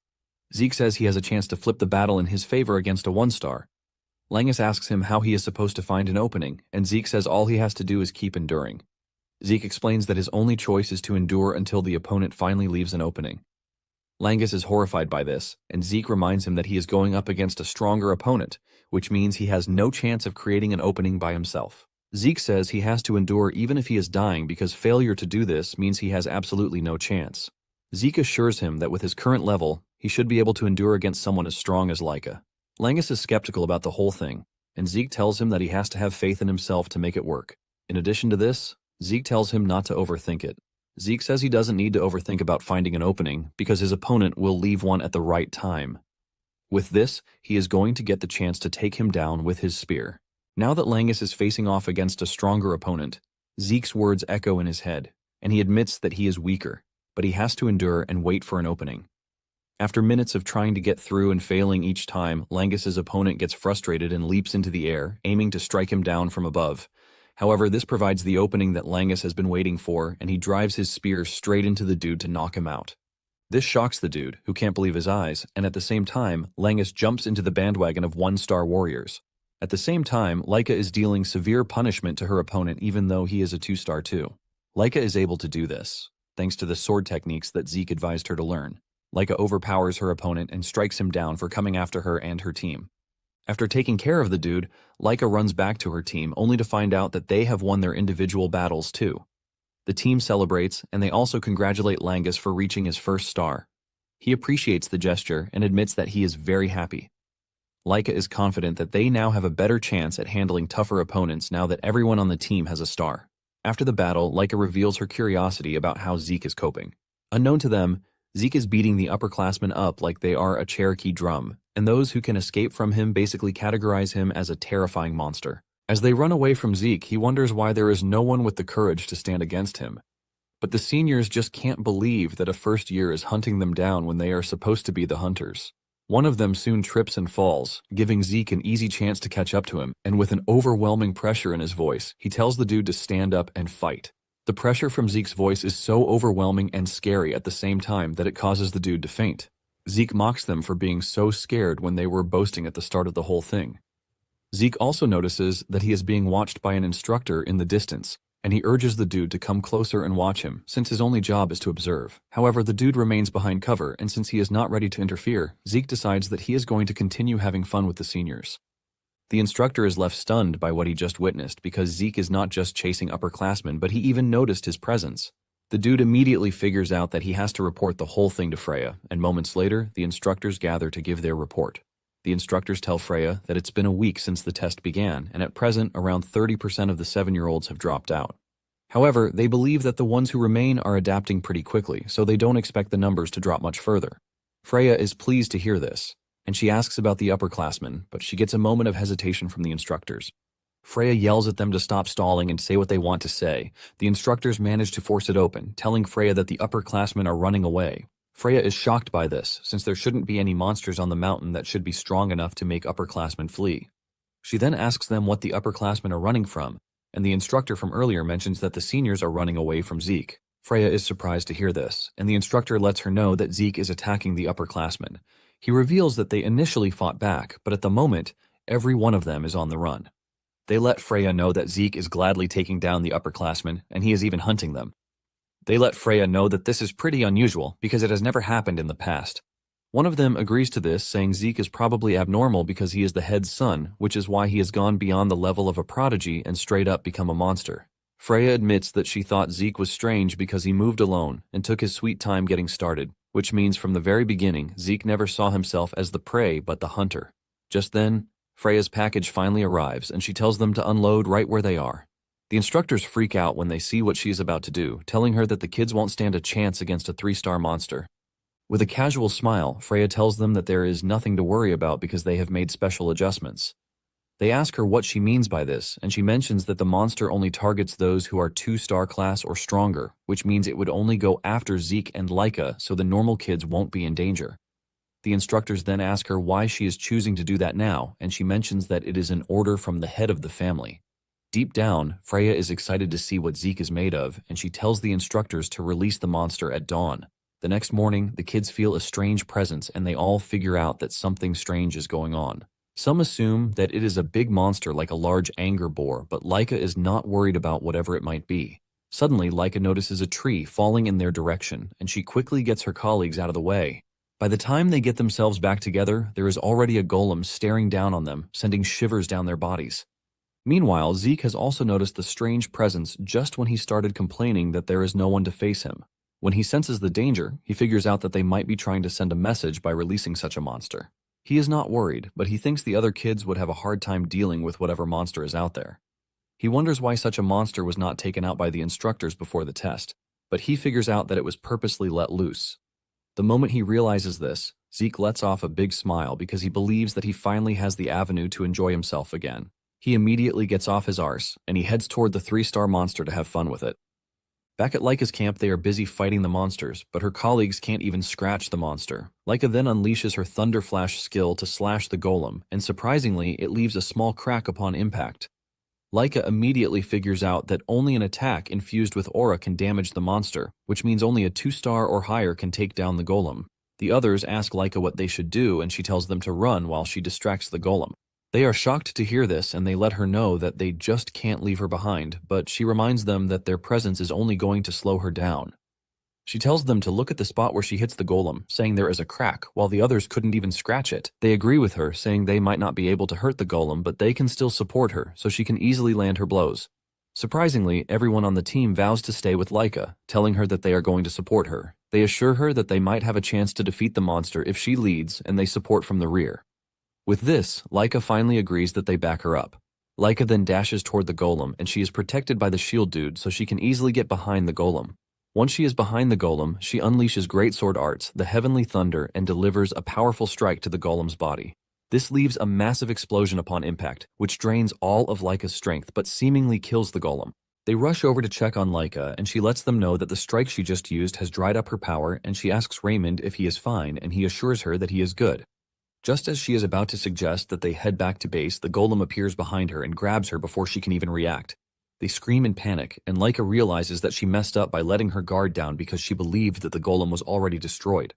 Zeke says he has a chance to flip the battle in his favor against a 1-star. Langus asks him how he is supposed to find an opening, and Zeke says all he has to do is keep enduring. Zeke explains that his only choice is to endure until the opponent finally leaves an opening. Langus is horrified by this, and Zeke reminds him that he is going up against a stronger opponent, which means he has no chance of creating an opening by himself. Zeke says he has to endure even if he is dying because failure to do this means he has absolutely no chance. Zeke assures him that with his current level, he should be able to endure against someone as strong as Laika. Langus is skeptical about the whole thing, and Zeke tells him that he has to have faith in himself to make it work. In addition to this, Zeke tells him not to overthink it. Zeke says he doesn't need to overthink about finding an opening because his opponent will leave one at the right time. With this, he is going to get the chance to take him down with his spear. Now that Langus is facing off against a stronger opponent, Zeke's words echo in his head, and he admits that he is weaker, but he has to endure and wait for an opening. After minutes of trying to get through and failing each time, Langus's opponent gets frustrated and leaps into the air, aiming to strike him down from above. However, this provides the opening that Langus has been waiting for, and he drives his spear straight into the dude to knock him out. This shocks the dude, who can't believe his eyes, and at the same time, Langus jumps into the bandwagon of one-star warriors. At the same time, Laika is dealing severe punishment to her opponent even though he is a 2-star too. Laika is able to do this, thanks to the sword techniques that Zeke advised her to learn. Laika overpowers her opponent and strikes him down for coming after her and her team. After taking care of the dude, Laika runs back to her team only to find out that they have won their individual battles too. The team celebrates, and they also congratulate Langus for reaching his first star. He appreciates the gesture and admits that he is very happy. Laika is confident that they now have a better chance at handling tougher opponents now that everyone on the team has a star. After the battle, Laika reveals her curiosity about how Zeke is coping. Unknown to them, Zeke is beating the upperclassmen up like they are a Cherokee drum, and those who can escape from him basically categorize him as a terrifying monster. As they run away from Zeke, he wonders why there is no one with the courage to stand against him. But the seniors just can't believe that a first year is hunting them down when they are supposed to be the hunters. One of them soon trips and falls, giving Zeke an easy chance to catch up to him, and with an overwhelming pressure in his voice, he tells the dude to stand up and fight. The pressure from Zeke's voice is so overwhelming and scary at the same time that it causes the dude to faint. Zeke mocks them for being so scared when they were boasting at the start of the whole thing. Zeke also notices that he is being watched by an instructor in the distance, and he urges the dude to come closer and watch him, since his only job is to observe. However, the dude remains behind cover, and since he is not ready to interfere, Zeke decides that he is going to continue having fun with the seniors. The instructor is left stunned by what he just witnessed because Zeke is not just chasing upperclassmen, but he even noticed his presence. The dude immediately figures out that he has to report the whole thing to Freya, and moments later, the instructors gather to give their report. The instructors tell Freya that it's been a week since the test began, and at present, around 30% of the 7-year-olds have dropped out. However, they believe that the ones who remain are adapting pretty quickly, so they don't expect the numbers to drop much further. Freya is pleased to hear this, and she asks about the upperclassmen, but she gets a moment of hesitation from the instructors. Freya yells at them to stop stalling and say what they want to say. The instructors manage to force it open, telling Freya that the upperclassmen are running away. Freya is shocked by this, since there shouldn't be any monsters on the mountain that should be strong enough to make upperclassmen flee. She then asks them what the upperclassmen are running from, and the instructor from earlier mentions that the seniors are running away from Zeke. Freya is surprised to hear this, and the instructor lets her know that Zeke is attacking the upperclassmen. He reveals that they initially fought back, but at the moment, every one of them is on the run. They let Freya know that Zeke is gladly taking down the upperclassmen, and he is even hunting them. They let Freya know that this is pretty unusual because it has never happened in the past. One of them agrees to this, saying Zeke is probably abnormal because he is the head's son, which is why he has gone beyond the level of a prodigy and straight up become a monster. Freya admits that she thought Zeke was strange because he moved alone and took his sweet time getting started, which means from the very beginning, Zeke never saw himself as the prey but the hunter. Just then, Freya's package finally arrives and she tells them to unload right where they are. The instructors freak out when they see what she is about to do, telling her that the kids won't stand a chance against a 3-star monster. With a casual smile, Freya tells them that there is nothing to worry about because they have made special adjustments. They ask her what she means by this, and she mentions that the monster only targets those who are 2-star class or stronger, which means it would only go after Zeke and Laika so the normal kids won't be in danger. The instructors then ask her why she is choosing to do that now, and she mentions that it is an order from the head of the family. Deep down, Freya is excited to see what Zeke is made of, and she tells the instructors to release the monster at dawn. The next morning, the kids feel a strange presence and they all figure out that something strange is going on. Some assume that it is a big monster like a large anger boar, but Laika is not worried about whatever it might be. Suddenly, Laika notices a tree falling in their direction, and she quickly gets her colleagues out of the way. By the time they get themselves back together, there is already a golem staring down on them, sending shivers down their bodies. Meanwhile, Zeke has also noticed the strange presence just when he started complaining that there is no one to face him. When he senses the danger, he figures out that they might be trying to send a message by releasing such a monster. He is not worried, but he thinks the other kids would have a hard time dealing with whatever monster is out there. He wonders why such a monster was not taken out by the instructors before the test, but he figures out that it was purposely let loose. The moment he realizes this, Zeke lets off a big smile because he believes that he finally has the avenue to enjoy himself again. He immediately gets off his arse, and he heads toward the 3-star monster to have fun with it. Back at Laika's camp, they are busy fighting the monsters, but her colleagues can't even scratch the monster. Laika then unleashes her Thunder Flash skill to slash the golem, and surprisingly, it leaves a small crack upon impact. Laika immediately figures out that only an attack infused with aura can damage the monster, which means only a 2-star or higher can take down the golem. The others ask Laika what they should do, and she tells them to run while she distracts the golem. They are shocked to hear this, and they let her know that they just can't leave her behind, but she reminds them that their presence is only going to slow her down. She tells them to look at the spot where she hits the golem, saying there is a crack, while the others couldn't even scratch it. They agree with her, saying they might not be able to hurt the golem, but they can still support her, so she can easily land her blows. Surprisingly, everyone on the team vows to stay with Laika, telling her that they are going to support her. They assure her that they might have a chance to defeat the monster if she leads, and they support from the rear. With this, Laika finally agrees that they back her up. Laika then dashes toward the golem, and she is protected by the shield dude so she can easily get behind the golem. Once she is behind the golem, she unleashes Great Sword Arts, the Heavenly Thunder, and delivers a powerful strike to the golem's body. This leaves a massive explosion upon impact, which drains all of Laika's strength but seemingly kills the golem. They rush over to check on Laika, and she lets them know that the strike she just used has dried up her power, and she asks Raymond if he is fine, and he assures her that he is good. Just as she is about to suggest that they head back to base, the golem appears behind her and grabs her before she can even react. They scream in panic, and Laika realizes that she messed up by letting her guard down because she believed that the golem was already destroyed.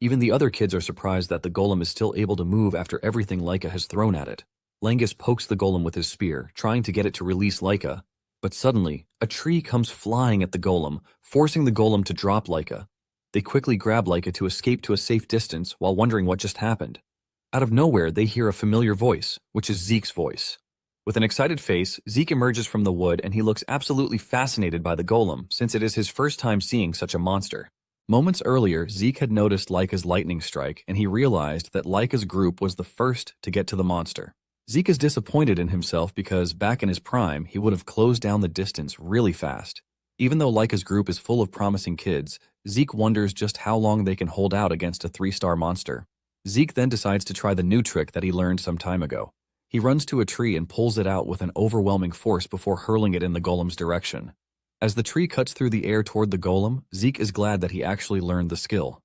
Even the other kids are surprised that the golem is still able to move after everything Laika has thrown at it. Langus pokes the golem with his spear, trying to get it to release Laika, but suddenly, a tree comes flying at the golem, forcing the golem to drop Laika. They quickly grab Laika to escape to a safe distance while wondering what just happened. Out of nowhere, they hear a familiar voice, which is Zeke's voice. With an excited face, Zeke emerges from the wood and he looks absolutely fascinated by the golem, since it is his first time seeing such a monster. Moments earlier, Zeke had noticed Laika's lightning strike, and he realized that Laika's group was the first to get to the monster. Zeke is disappointed in himself because, back in his prime, he would have closed down the distance really fast. Even though Laika's group is full of promising kids, Zeke wonders just how long they can hold out against a 3-star monster. Zeke then decides to try the new trick that he learned some time ago. He runs to a tree and pulls it out with an overwhelming force before hurling it in the golem's direction. As the tree cuts through the air toward the golem, Zeke is glad that he actually learned the skill.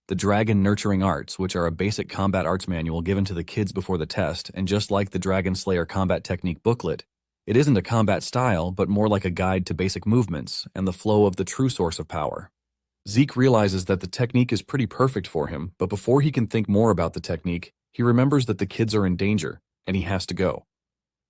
The Dragon Nurturing Arts, which are a basic combat arts manual given to the kids before the test, and just like the Dragon Slayer combat technique booklet, it isn't a combat style, but more like a guide to basic movements and the flow of the true source of power. Zeke realizes that the technique is pretty perfect for him, but before he can think more about the technique, he remembers that the kids are in danger, and he has to go.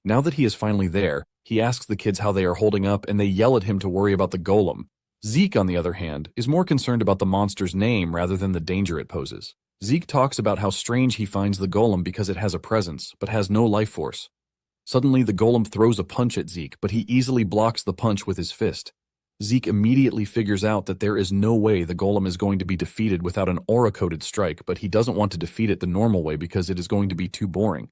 Now that he is finally there, he asks the kids how they are holding up, and they yell at him to worry about the golem. Zeke, on the other hand, is more concerned about the monster's name rather than the danger it poses. Zeke talks about how strange he finds the golem because it has a presence, but has no life force. Suddenly, the golem throws a punch at Zeke, but he easily blocks the punch with his fist. Zeke immediately figures out that there is no way the golem is going to be defeated without an aura-coded strike, but he doesn't want to defeat it the normal way because it is going to be too boring.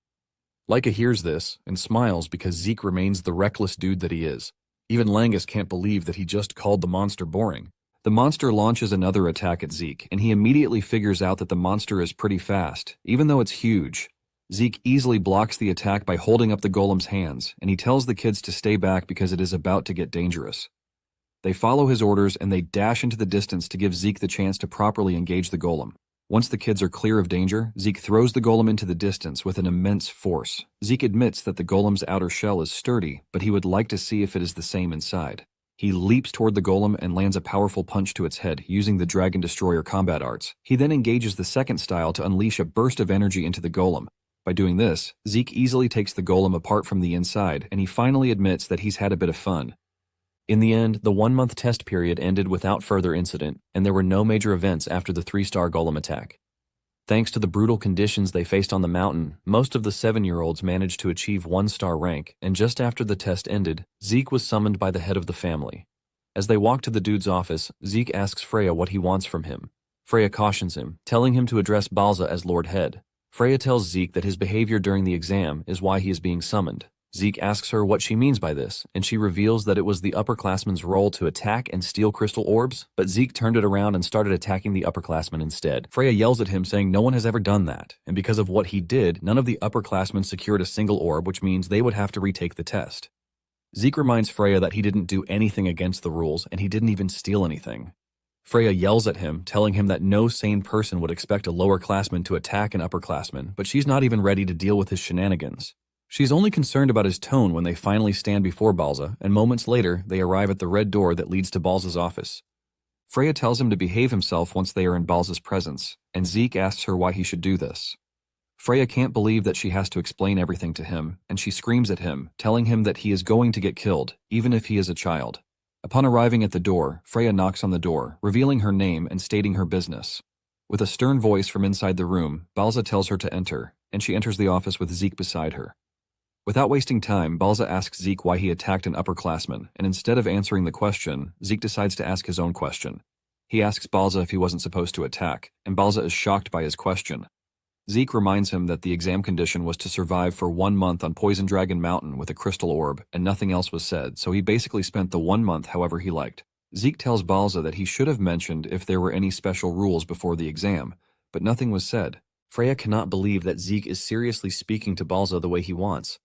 Laika hears this and smiles because Zeke remains the reckless dude that he is. Even Langus can't believe that he just called the monster boring. The monster launches another attack at Zeke, and he immediately figures out that the monster is pretty fast, even though it's huge. Zeke easily blocks the attack by holding up the golem's hands, and he tells the kids to stay back because it is about to get dangerous. They follow his orders and they dash into the distance to give Zeke the chance to properly engage the golem. Once the kids are clear of danger, Zeke throws the golem into the distance with an immense force. Zeke admits that the golem's outer shell is sturdy, but he would like to see if it is the same inside. He leaps toward the golem and lands a powerful punch to its head using the Dragon Destroyer combat arts. He then engages the second style to unleash a burst of energy into the golem. By doing this, Zeke easily takes the golem apart from the inside, and he finally admits that he's had a bit of fun. In the end, the 1-month test period ended without further incident, and there were no major events after the 3-star golem attack. Thanks to the brutal conditions they faced on the mountain, most of the 7-year-olds managed to achieve 1-star rank, and just after the test ended, Zeke was summoned by the head of the family. As they walk to the dude's office, Zeke asks Freya what he wants from him. Freya cautions him, telling him to address Balza as Lord Head. Freya tells Zeke that his behavior during the exam is why he is being summoned. Zeke asks her what she means by this, and she reveals that it was the upperclassmen's role to attack and steal crystal orbs, but Zeke turned it around and started attacking the upperclassmen instead. Freya yells at him saying no one has ever done that, and because of what he did, none of the upperclassmen secured a single orb, which means they would have to retake the test. Zeke reminds Freya that he didn't do anything against the rules, and he didn't even steal anything. Freya yells at him, telling him that no sane person would expect a lowerclassman to attack an upperclassman, but she's not even ready to deal with his shenanigans. She's only concerned about his tone when they finally stand before Balza, and moments later, they arrive at the red door that leads to Balza's office. Freya tells him to behave himself once they are in Balza's presence, and Zeke asks her why he should do this. Freya can't believe that she has to explain everything to him, and she screams at him, telling him that he is going to get killed, even if he is a child. Upon arriving at the door, Freya knocks on the door, revealing her name and stating her business. With a stern voice from inside the room, Balza tells her to enter, and she enters the office with Zeke beside her. Without wasting time, Balza asks Zeke why he attacked an upperclassman, and instead of answering the question, Zeke decides to ask his own question. He asks Balza if he wasn't supposed to attack, and Balza is shocked by his question. Zeke reminds him that the exam condition was to survive for 1 month on Poison Dragon Mountain with a crystal orb, and nothing else was said, so he basically spent the 1 month however he liked. Zeke tells Balza that he should have mentioned if there were any special rules before the exam, but nothing was said. Freya cannot believe that Zeke is seriously speaking to Balza the way he wants.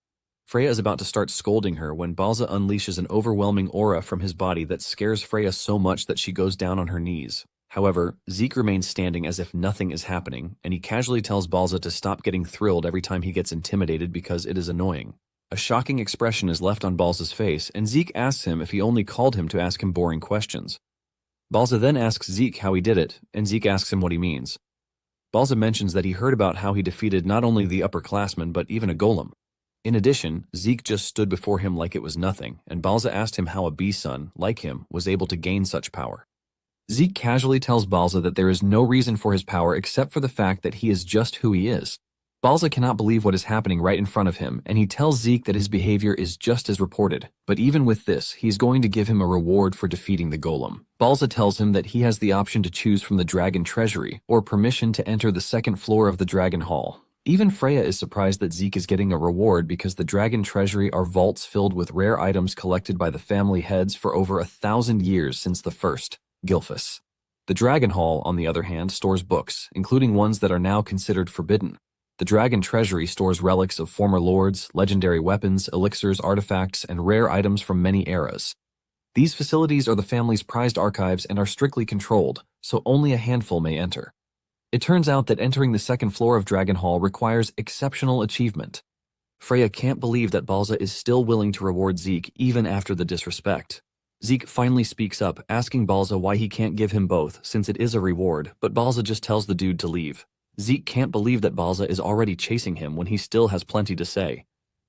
Freya is about to start scolding her when Balza unleashes an overwhelming aura from his body that scares Freya so much that she goes down on her knees. However, Zeke remains standing as if nothing is happening, and he casually tells Balza to stop getting thrilled every time he gets intimidated because it is annoying. A shocking expression is left on Balza's face, and Zeke asks him if he only called him to ask him boring questions. Balza then asks Zeke how he did it, and Zeke asks him what he means. Balza mentions that he heard about how he defeated not only the upperclassmen but even a golem. In addition, Zeke just stood before him like it was nothing, and Balza asked him how a bee-son, like him, was able to gain such power. Zeke casually tells Balza that there is no reason for his power except for the fact that he is just who he is. Balza cannot believe what is happening right in front of him, and he tells Zeke that his behavior is just as reported. But even with this, he's going to give him a reward for defeating the golem. Balza tells him that he has the option to choose from the Dragon Treasury, or permission to enter the second floor of the Dragon Hall. Even Freya is surprised that Zeke is getting a reward because the Dragon Treasury are vaults filled with rare items collected by the family heads for over 1,000 years since the first, Gilfus. The Dragon Hall, on the other hand, stores books, including ones that are now considered forbidden. The Dragon Treasury stores relics of former lords, legendary weapons, elixirs, artifacts, and rare items from many eras. These facilities are the family's prized archives and are strictly controlled, so only a handful may enter. It turns out that entering the second floor of Dragon Hall requires exceptional achievement. Freya can't believe that Balza is still willing to reward Zeke even after the disrespect. Zeke finally speaks up, asking Balza why he can't give him both, since it is a reward, but Balza just tells the dude to leave. Zeke can't believe that Balza is already chasing him when he still has plenty to say.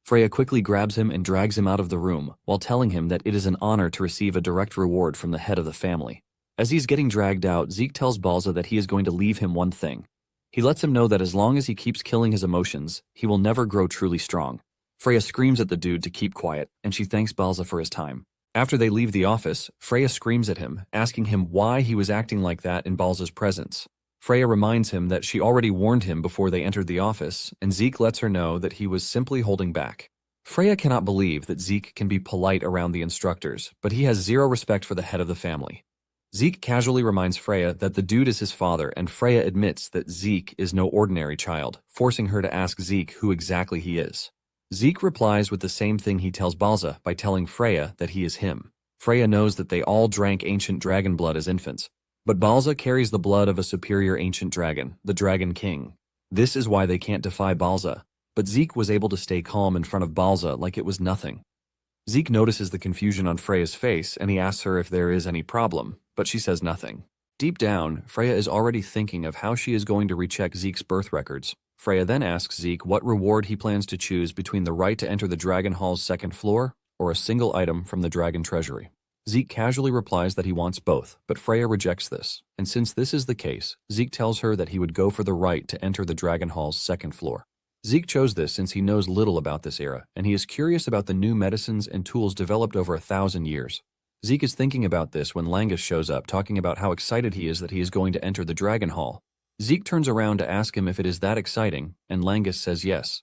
Freya quickly grabs him and drags him out of the room, while telling him that it is an honor to receive a direct reward from the head of the family. As he's getting dragged out, Zeke tells Balza that he is going to leave him one thing. He lets him know that as long as he keeps killing his emotions, he will never grow truly strong. Freya screams at the dude to keep quiet, and she thanks Balza for his time. After they leave the office, Freya screams at him, asking him why he was acting like that in Balza's presence. Freya reminds him that she already warned him before they entered the office, and Zeke lets her know that he was simply holding back. Freya cannot believe that Zeke can be polite around the instructors, but he has zero respect for the head of the family. Zeke casually reminds Freya that the dude is his father, and Freya admits that Zeke is no ordinary child, forcing her to ask Zeke who exactly he is. Zeke replies with the same thing he tells Balza by telling Freya that he is him. Freya knows that they all drank ancient dragon blood as infants, but Balza carries the blood of a superior ancient dragon, the Dragon King. This is why they can't defy Balza, but Zeke was able to stay calm in front of Balza like it was nothing. Zeke notices the confusion on Freya's face, and he asks her if there is any problem, but she says nothing. Deep down, Freya is already thinking of how she is going to recheck Zeke's birth records. Freya then asks Zeke what reward he plans to choose between the right to enter the Dragon Hall's second floor or a single item from the Dragon Treasury. Zeke casually replies that he wants both, but Freya rejects this, and since this is the case, Zeke tells her that he would go for the right to enter the Dragon Hall's second floor. Zeke chose this since he knows little about this era, and he is curious about the new medicines and tools developed over 1,000 years. Zeke is thinking about this when Langus shows up, talking about how excited he is that he is going to enter the Dragon Hall. Zeke turns around to ask him if it is that exciting, and Langus says yes.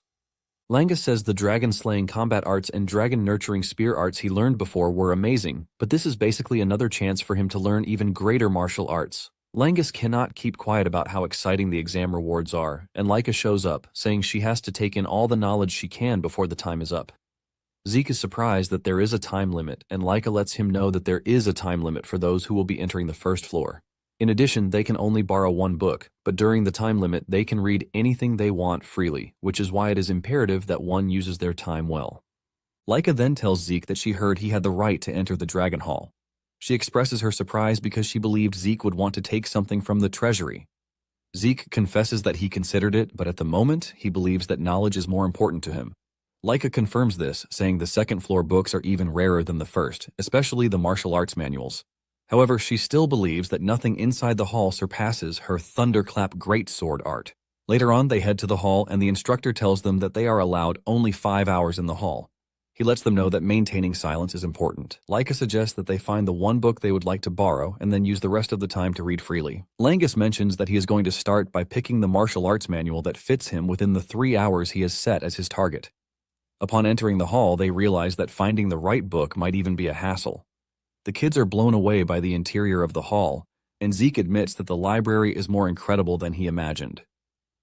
Langa says the dragon-slaying combat arts and dragon-nurturing spear arts he learned before were amazing, but this is basically another chance for him to learn even greater martial arts. Langus cannot keep quiet about how exciting the exam rewards are, and Laika shows up, saying she has to take in all the knowledge she can before the time is up. Zeke is surprised that there is a time limit, and Laika lets him know that there is a time limit for those who will be entering the first floor. In addition, they can only borrow one book, but during the time limit they can read anything they want freely, which is why it is imperative that one uses their time well. Laika then tells Zeke that she heard he had the right to enter the Dragon Hall. She expresses her surprise because she believed Zeke would want to take something from the treasury. Zeke confesses that he considered it, but at the moment, he believes that knowledge is more important to him. Laika confirms this, saying the second floor books are even rarer than the first, especially the martial arts manuals. However, she still believes that nothing inside the hall surpasses her Thunderclap Greatsword art. Later on, they head to the hall and the instructor tells them that they are allowed only 5 hours in the hall. He lets them know that maintaining silence is important. Laika suggests that they find the one book they would like to borrow and then use the rest of the time to read freely. Langus mentions that he is going to start by picking the martial arts manual that fits him within the 3 hours he has set as his target. Upon entering the hall, they realize that finding the right book might even be a hassle. The kids are blown away by the interior of the hall, and Zeke admits that the library is more incredible than he imagined.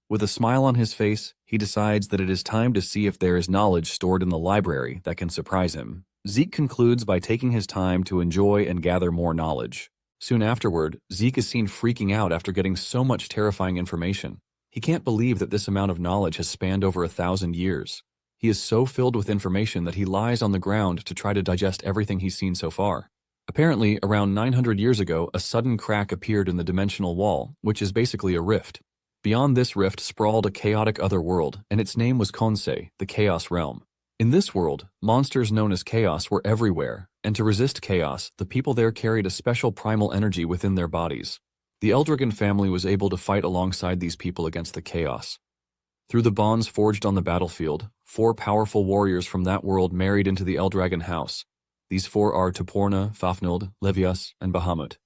With a smile on his face, he decides that it is time to see if there is knowledge stored in the library that can surprise him. Zeke concludes by taking his time to enjoy and gather more knowledge. Soon afterward, Zeke is seen freaking out after getting so much terrifying information. He can't believe that this amount of knowledge has spanned over 1,000 years. He is so filled with information that he lies on the ground to try to digest everything he's seen so far. Apparently, around 900 years ago, a sudden crack appeared in the dimensional wall, which is basically a rift. Beyond this rift sprawled a chaotic other world, and its name was Konsei, the Chaos Realm. In this world, monsters known as Chaos were everywhere, and to resist chaos, the people there carried a special primal energy within their bodies. The Eldragon family was able to fight alongside these people against the Chaos. Through the bonds forged on the battlefield, 4 powerful warriors from that world married into the Eldragon house. These 4 are Toporna, Fafnilde, Levias, and Bahamut.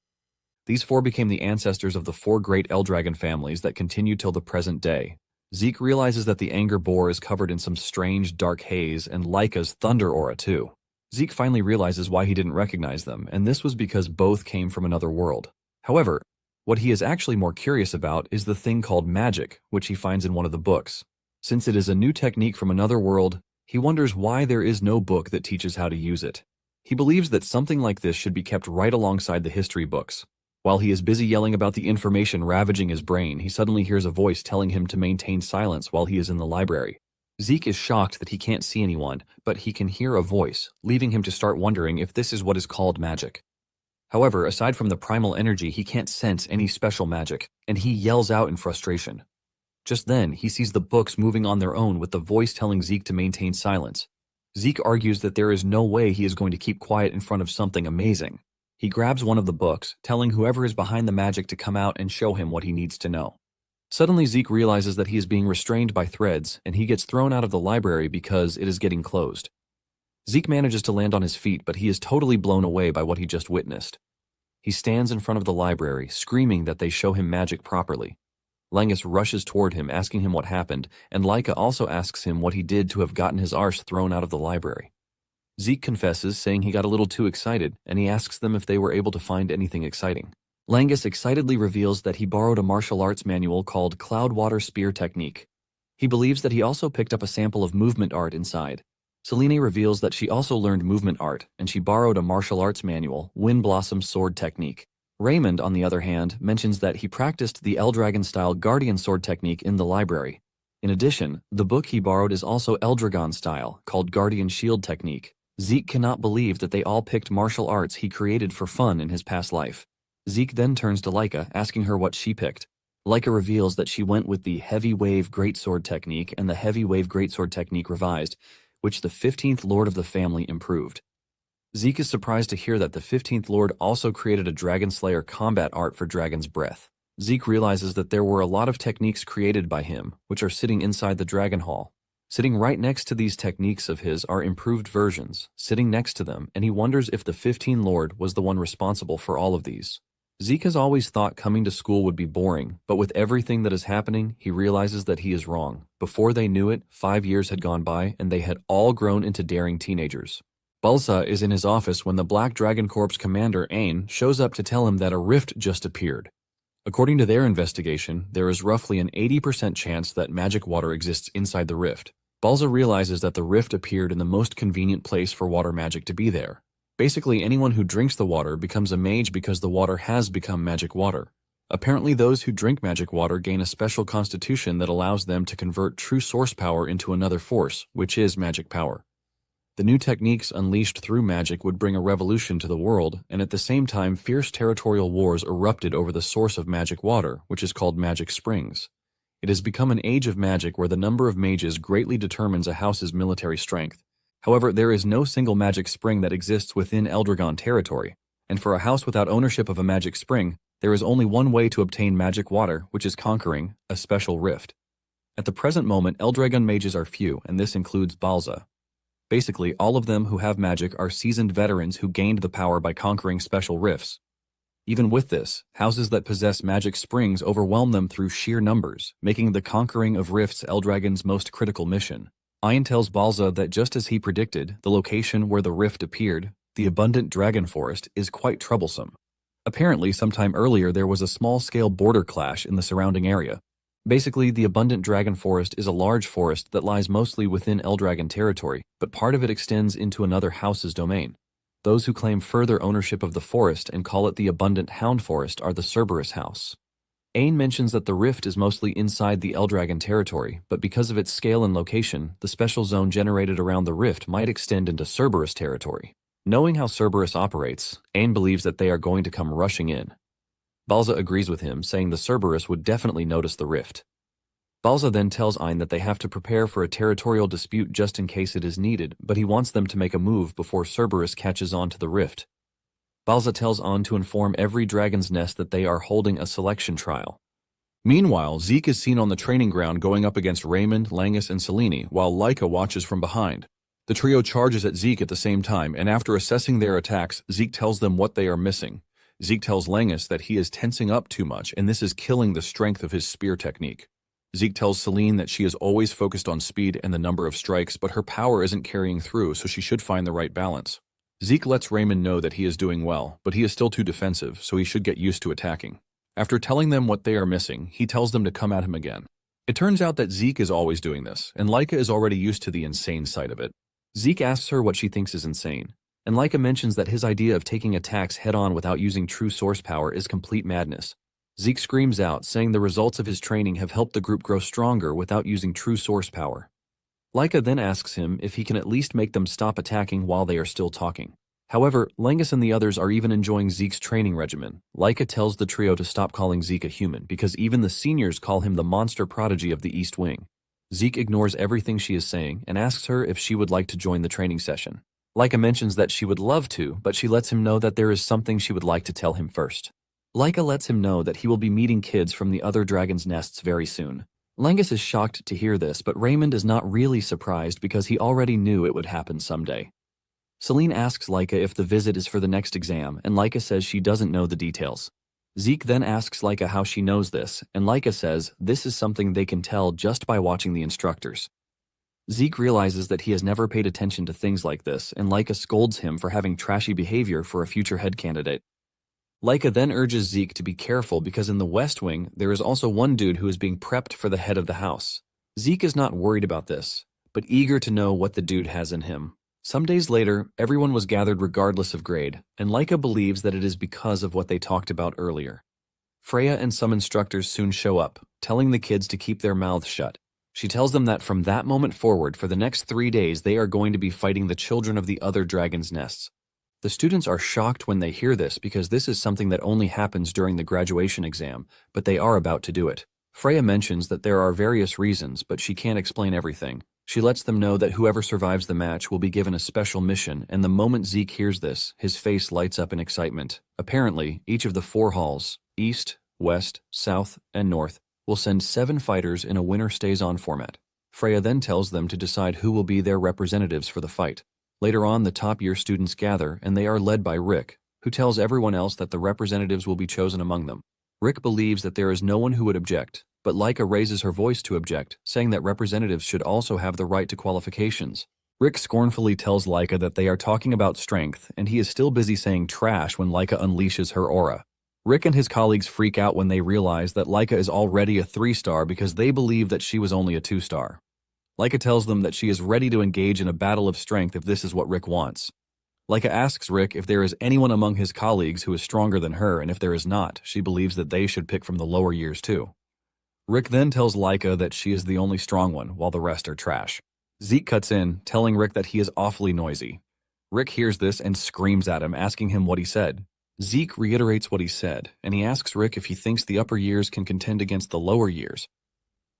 These 4 became the ancestors of the 4 great Eldragon families that continue till the present day. Zeke realizes that the Anger Boar is covered in some strange dark haze and Laika's thunder aura too. Zeke finally realizes why he didn't recognize them, and this was because both came from another world. However, what he is actually more curious about is the thing called magic, which he finds in one of the books. Since it is a new technique from another world, he wonders why there is no book that teaches how to use it. He believes that something like this should be kept right alongside the history books. While he is busy yelling about the information ravaging his brain, he suddenly hears a voice telling him to maintain silence while he is in the library. Zeke is shocked that he can't see anyone, but he can hear a voice, leaving him to start wondering if this is what is called magic. However, aside from the primal energy, he can't sense any special magic, and he yells out in frustration. Just then, he sees the books moving on their own with the voice telling Zeke to maintain silence. Zeke argues that there is no way he is going to keep quiet in front of something amazing. He grabs one of the books, telling whoever is behind the magic to come out and show him what he needs to know. Suddenly, Zeke realizes that he is being restrained by threads, and he gets thrown out of the library because it is getting closed. Zeke manages to land on his feet, but he is totally blown away by what he just witnessed. He stands in front of the library, screaming that they show him magic properly. Langus rushes toward him, asking him what happened, and Laika also asks him what he did to have gotten his arse thrown out of the library. Zeke confesses, saying he got a little too excited, and he asks them if they were able to find anything exciting. Langus excitedly reveals that he borrowed a martial arts manual called Cloudwater Spear Technique. He believes that he also picked up a sample of movement art inside. Selene reveals that she also learned movement art, and she borrowed a martial arts manual, Wind Blossom Sword Technique. Raymond, on the other hand, mentions that he practiced the Eldragon-style Guardian Sword technique in the library. In addition, the book he borrowed is also Eldragon-style, called Guardian Shield Technique. Zeke cannot believe that they all picked martial arts he created for fun in his past life. Zeke then turns to Laika, asking her what she picked. Laika reveals that she went with the Heavy Wave Greatsword Technique and the Heavy Wave Greatsword Technique revised, which the 15th Lord of the family improved. Zeke is surprised to hear that the 15th Lord also created a Dragon Slayer combat art for Dragon's Breath. Zeke realizes that there were a lot of techniques created by him, which are sitting inside the Dragon Hall. Sitting right next to these techniques of his are improved versions, sitting next to them, and he wonders if the 15th Lord was the one responsible for all of these. Zeke has always thought coming to school would be boring, but with everything that is happening, he realizes that he is wrong. Before they knew it, 5 years had gone by and they had all grown into daring teenagers. Balsa is in his office when the Black Dragon Corps commander, Ain, shows up to tell him that a rift just appeared. According to their investigation, there is roughly an 80% chance that magic water exists inside the rift. Balsa realizes that the rift appeared in the most convenient place for water magic to be there. Basically, anyone who drinks the water becomes a mage because the water has become magic water. Apparently, those who drink magic water gain a special constitution that allows them to convert true source power into another force, which is magic power. The new techniques unleashed through magic would bring a revolution to the world, and at the same time, fierce territorial wars erupted over the source of magic water, which is called magic springs. It has become an age of magic where the number of mages greatly determines a house's military strength. However, there is no single magic spring that exists within Eldragon territory, and for a house without ownership of a magic spring, there is only one way to obtain magic water, which is conquering a special rift. At the present moment, Eldragon mages are few, and this includes Balsa. Basically, all of them who have magic are seasoned veterans who gained the power by conquering special rifts. Even with this, houses that possess magic springs overwhelm them through sheer numbers, making the conquering of rifts Eldragon's most critical mission. Ian tells Balsa that just as he predicted, the location where the rift appeared, the abundant dragon forest, is quite troublesome. Apparently, sometime earlier there was a small-scale border clash in the surrounding area. Basically, the abundant dragon forest is a large forest that lies mostly within Eldragon territory, but part of it extends into another house's domain. Those who claim further ownership of the forest and call it the abundant hound forest are the Cerberus house. Ain mentions that the rift is mostly inside the Eldragon territory, but because of its scale and location, the special zone generated around the rift might extend into Cerberus territory. Knowing how Cerberus operates, Ain believes that they are going to come rushing in. Balsa agrees with him, saying the Cerberus would definitely notice the rift. Balsa then tells Ain that they have to prepare for a territorial dispute just in case it is needed, but he wants them to make a move before Cerberus catches on to the rift. Balsa tells Ain to inform every dragon's nest that they are holding a selection trial. Meanwhile, Zeke is seen on the training ground going up against Raymond, Langus, and Selene, while Leica watches from behind. The trio charges at Zeke at the same time, and after assessing their attacks, Zeke tells them what they are missing. Zeke tells Langus that he is tensing up too much, and this is killing the strength of his spear technique. Zeke tells Selene that she is always focused on speed and the number of strikes, but her power isn't carrying through, so she should find the right balance. Zeke lets Raymond know that he is doing well, but he is still too defensive, so he should get used to attacking. After telling them what they are missing, he tells them to come at him again. It turns out that Zeke is always doing this, and Leica is already used to the insane side of it. Zeke asks her what she thinks is insane, and Leica mentions that his idea of taking attacks head-on without using true source power is complete madness. Zeke screams out, saying the results of his training have helped the group grow stronger without using true source power. Leica then asks him if he can at least make them stop attacking while they are still talking. However, Langus and the others are even enjoying Zeke's training regimen. Leica tells the trio to stop calling Zeke a human, because even the seniors call him the monster prodigy of the East Wing. Zeke ignores everything she is saying and asks her if she would like to join the training session. Leica mentions that she would love to, but she lets him know that there is something she would like to tell him first. Leica lets him know that he will be meeting kids from the other dragon's nests very soon. Langus is shocked to hear this, but Raymond is not really surprised because he already knew it would happen someday. Selene asks Leica if the visit is for the next exam, and Leica says she doesn't know the details. Zeke then asks Leica how she knows this, and Leica says this is something they can tell just by watching the instructors. Zeke realizes that he has never paid attention to things like this, and Leica scolds him for having trashy behavior for a future head candidate. Leica then urges Zeke to be careful because in the West Wing, there is also one dude who is being prepped for the head of the house. Zeke is not worried about this, but eager to know what the dude has in him. Some days later, everyone was gathered regardless of grade, and Leica believes that it is because of what they talked about earlier. Freya and some instructors soon show up, telling the kids to keep their mouths shut. She tells them that from that moment forward, for the next 3 days, they are going to be fighting the children of the other dragon's nests. The students are shocked when they hear this because this is something that only happens during the graduation exam, but they are about to do it. Freya mentions that there are various reasons, but she can't explain everything. She lets them know that whoever survives the match will be given a special mission, and the moment Zeke hears this, his face lights up in excitement. Apparently, each of the 4 halls, East, West, South, and North, will send 7 fighters in a winner-stays-on format. Freya then tells them to decide who will be their representatives for the fight. Later on, the top-year students gather, and they are led by Rick, who tells everyone else that the representatives will be chosen among them. Rick believes that there is no one who would object, but Laika raises her voice to object, saying that representatives should also have the right to qualifications. Rick scornfully tells Laika that they are talking about strength, and he is still busy saying trash when Laika unleashes her aura. Rick and his colleagues freak out when they realize that Laika is already a 3-star because they believe that she was only a 2-star. Laika tells them that she is ready to engage in a battle of strength if this is what Rick wants. Laika asks Rick if there is anyone among his colleagues who is stronger than her, and if there is not, she believes that they should pick from the lower years too. Rick then tells Laika that she is the only strong one, while the rest are trash. Zeke cuts in, telling Rick that he is awfully noisy. Rick hears this and screams at him, asking him what he said. Zeke reiterates what he said, and he asks Rick if he thinks the upper years can contend against the lower years.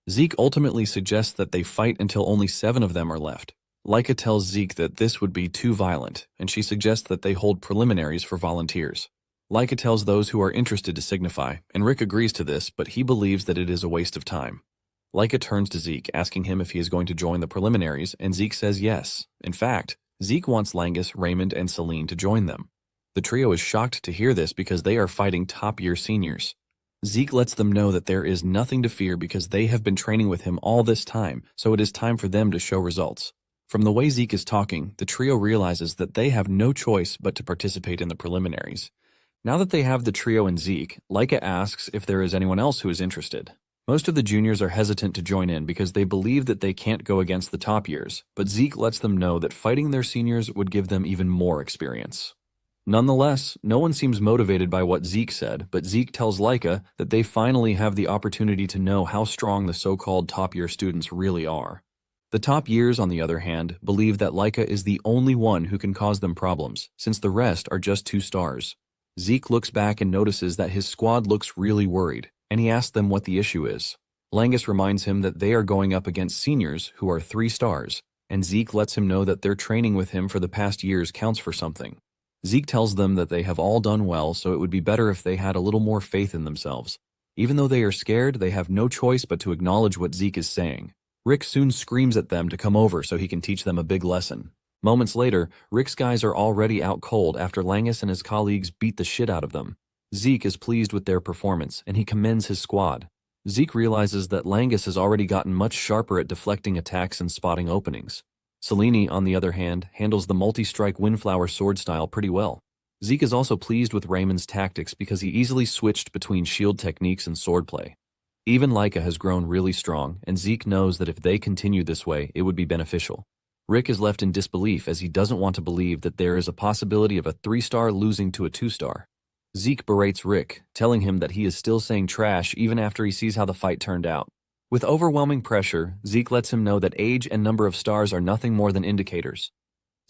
Zeke ultimately suggests that they fight until only 7 of them are left. Laika tells Zeke that this would be too violent, and she suggests that they hold preliminaries for volunteers. Laika tells those who are interested to signify, and Rick agrees to this, but he believes that it is a waste of time. Laika turns to Zeke, asking him if he is going to join the preliminaries, and Zeke says yes. In fact, Zeke wants Langus, Raymond, and Celine to join them. The trio is shocked to hear this because they are fighting top-year seniors. Zeke lets them know that there is nothing to fear because they have been training with him all this time, so it is time for them to show results. From the way Zeke is talking, the trio realizes that they have no choice but to participate in the preliminaries. Now that they have the trio and Zeke, Laika asks if there is anyone else who is interested. Most of the juniors are hesitant to join in because they believe that they can't go against the top years, but Zeke lets them know that fighting their seniors would give them even more experience. Nonetheless, no one seems motivated by what Zeke said, but Zeke tells Laika that they finally have the opportunity to know how strong the so-called top-year students really are. The top years, on the other hand, believe that Laika is the only one who can cause them problems, since the rest are just 2 stars. Zeke looks back and notices that his squad looks really worried, and he asks them what the issue is. Langus reminds him that they are going up against seniors who are 3 stars, and Zeke lets him know that their training with him for the past years counts for something. Zeke tells them that they have all done well, so it would be better if they had a little more faith in themselves. Even though they are scared, they have no choice but to acknowledge what Zeke is saying. Rick soon screams at them to come over so he can teach them a big lesson. Moments later, Rick's guys are already out cold after Langus and his colleagues beat the shit out of them. Zeke is pleased with their performance, and he commends his squad. Zeke realizes that Langus has already gotten much sharper at deflecting attacks and spotting openings. Celine, on the other hand, handles the multi-strike Windflower sword style pretty well. Zeke is also pleased with Raymond's tactics because he easily switched between shield techniques and swordplay. Even Laika has grown really strong, and Zeke knows that if they continue this way, it would be beneficial. Rick is left in disbelief as he doesn't want to believe that there is a possibility of a 3-star losing to a 2-star. Zeke berates Rick, telling him that he is still saying trash even after he sees how the fight turned out. With overwhelming pressure, Zeke lets him know that age and number of stars are nothing more than indicators.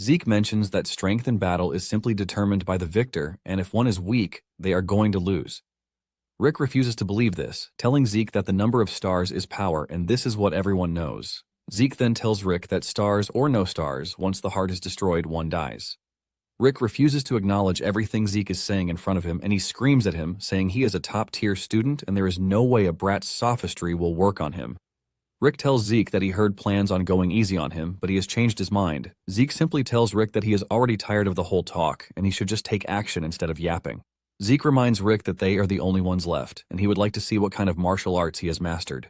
Zeke mentions that strength in battle is simply determined by the victor, and if one is weak, they are going to lose. Rick refuses to believe this, telling Zeke that the number of stars is power and this is what everyone knows. Zeke then tells Rick that stars or no stars, once the heart is destroyed, one dies. Rick refuses to acknowledge everything Zeke is saying in front of him, and he screams at him, saying he is a top-tier student and there is no way a brat's sophistry will work on him. Rick tells Zeke that he heard plans on going easy on him, but he has changed his mind. Zeke simply tells Rick that he is already tired of the whole talk, and he should just take action instead of yapping. Zeke reminds Rick that they are the only ones left, and he would like to see what kind of martial arts he has mastered.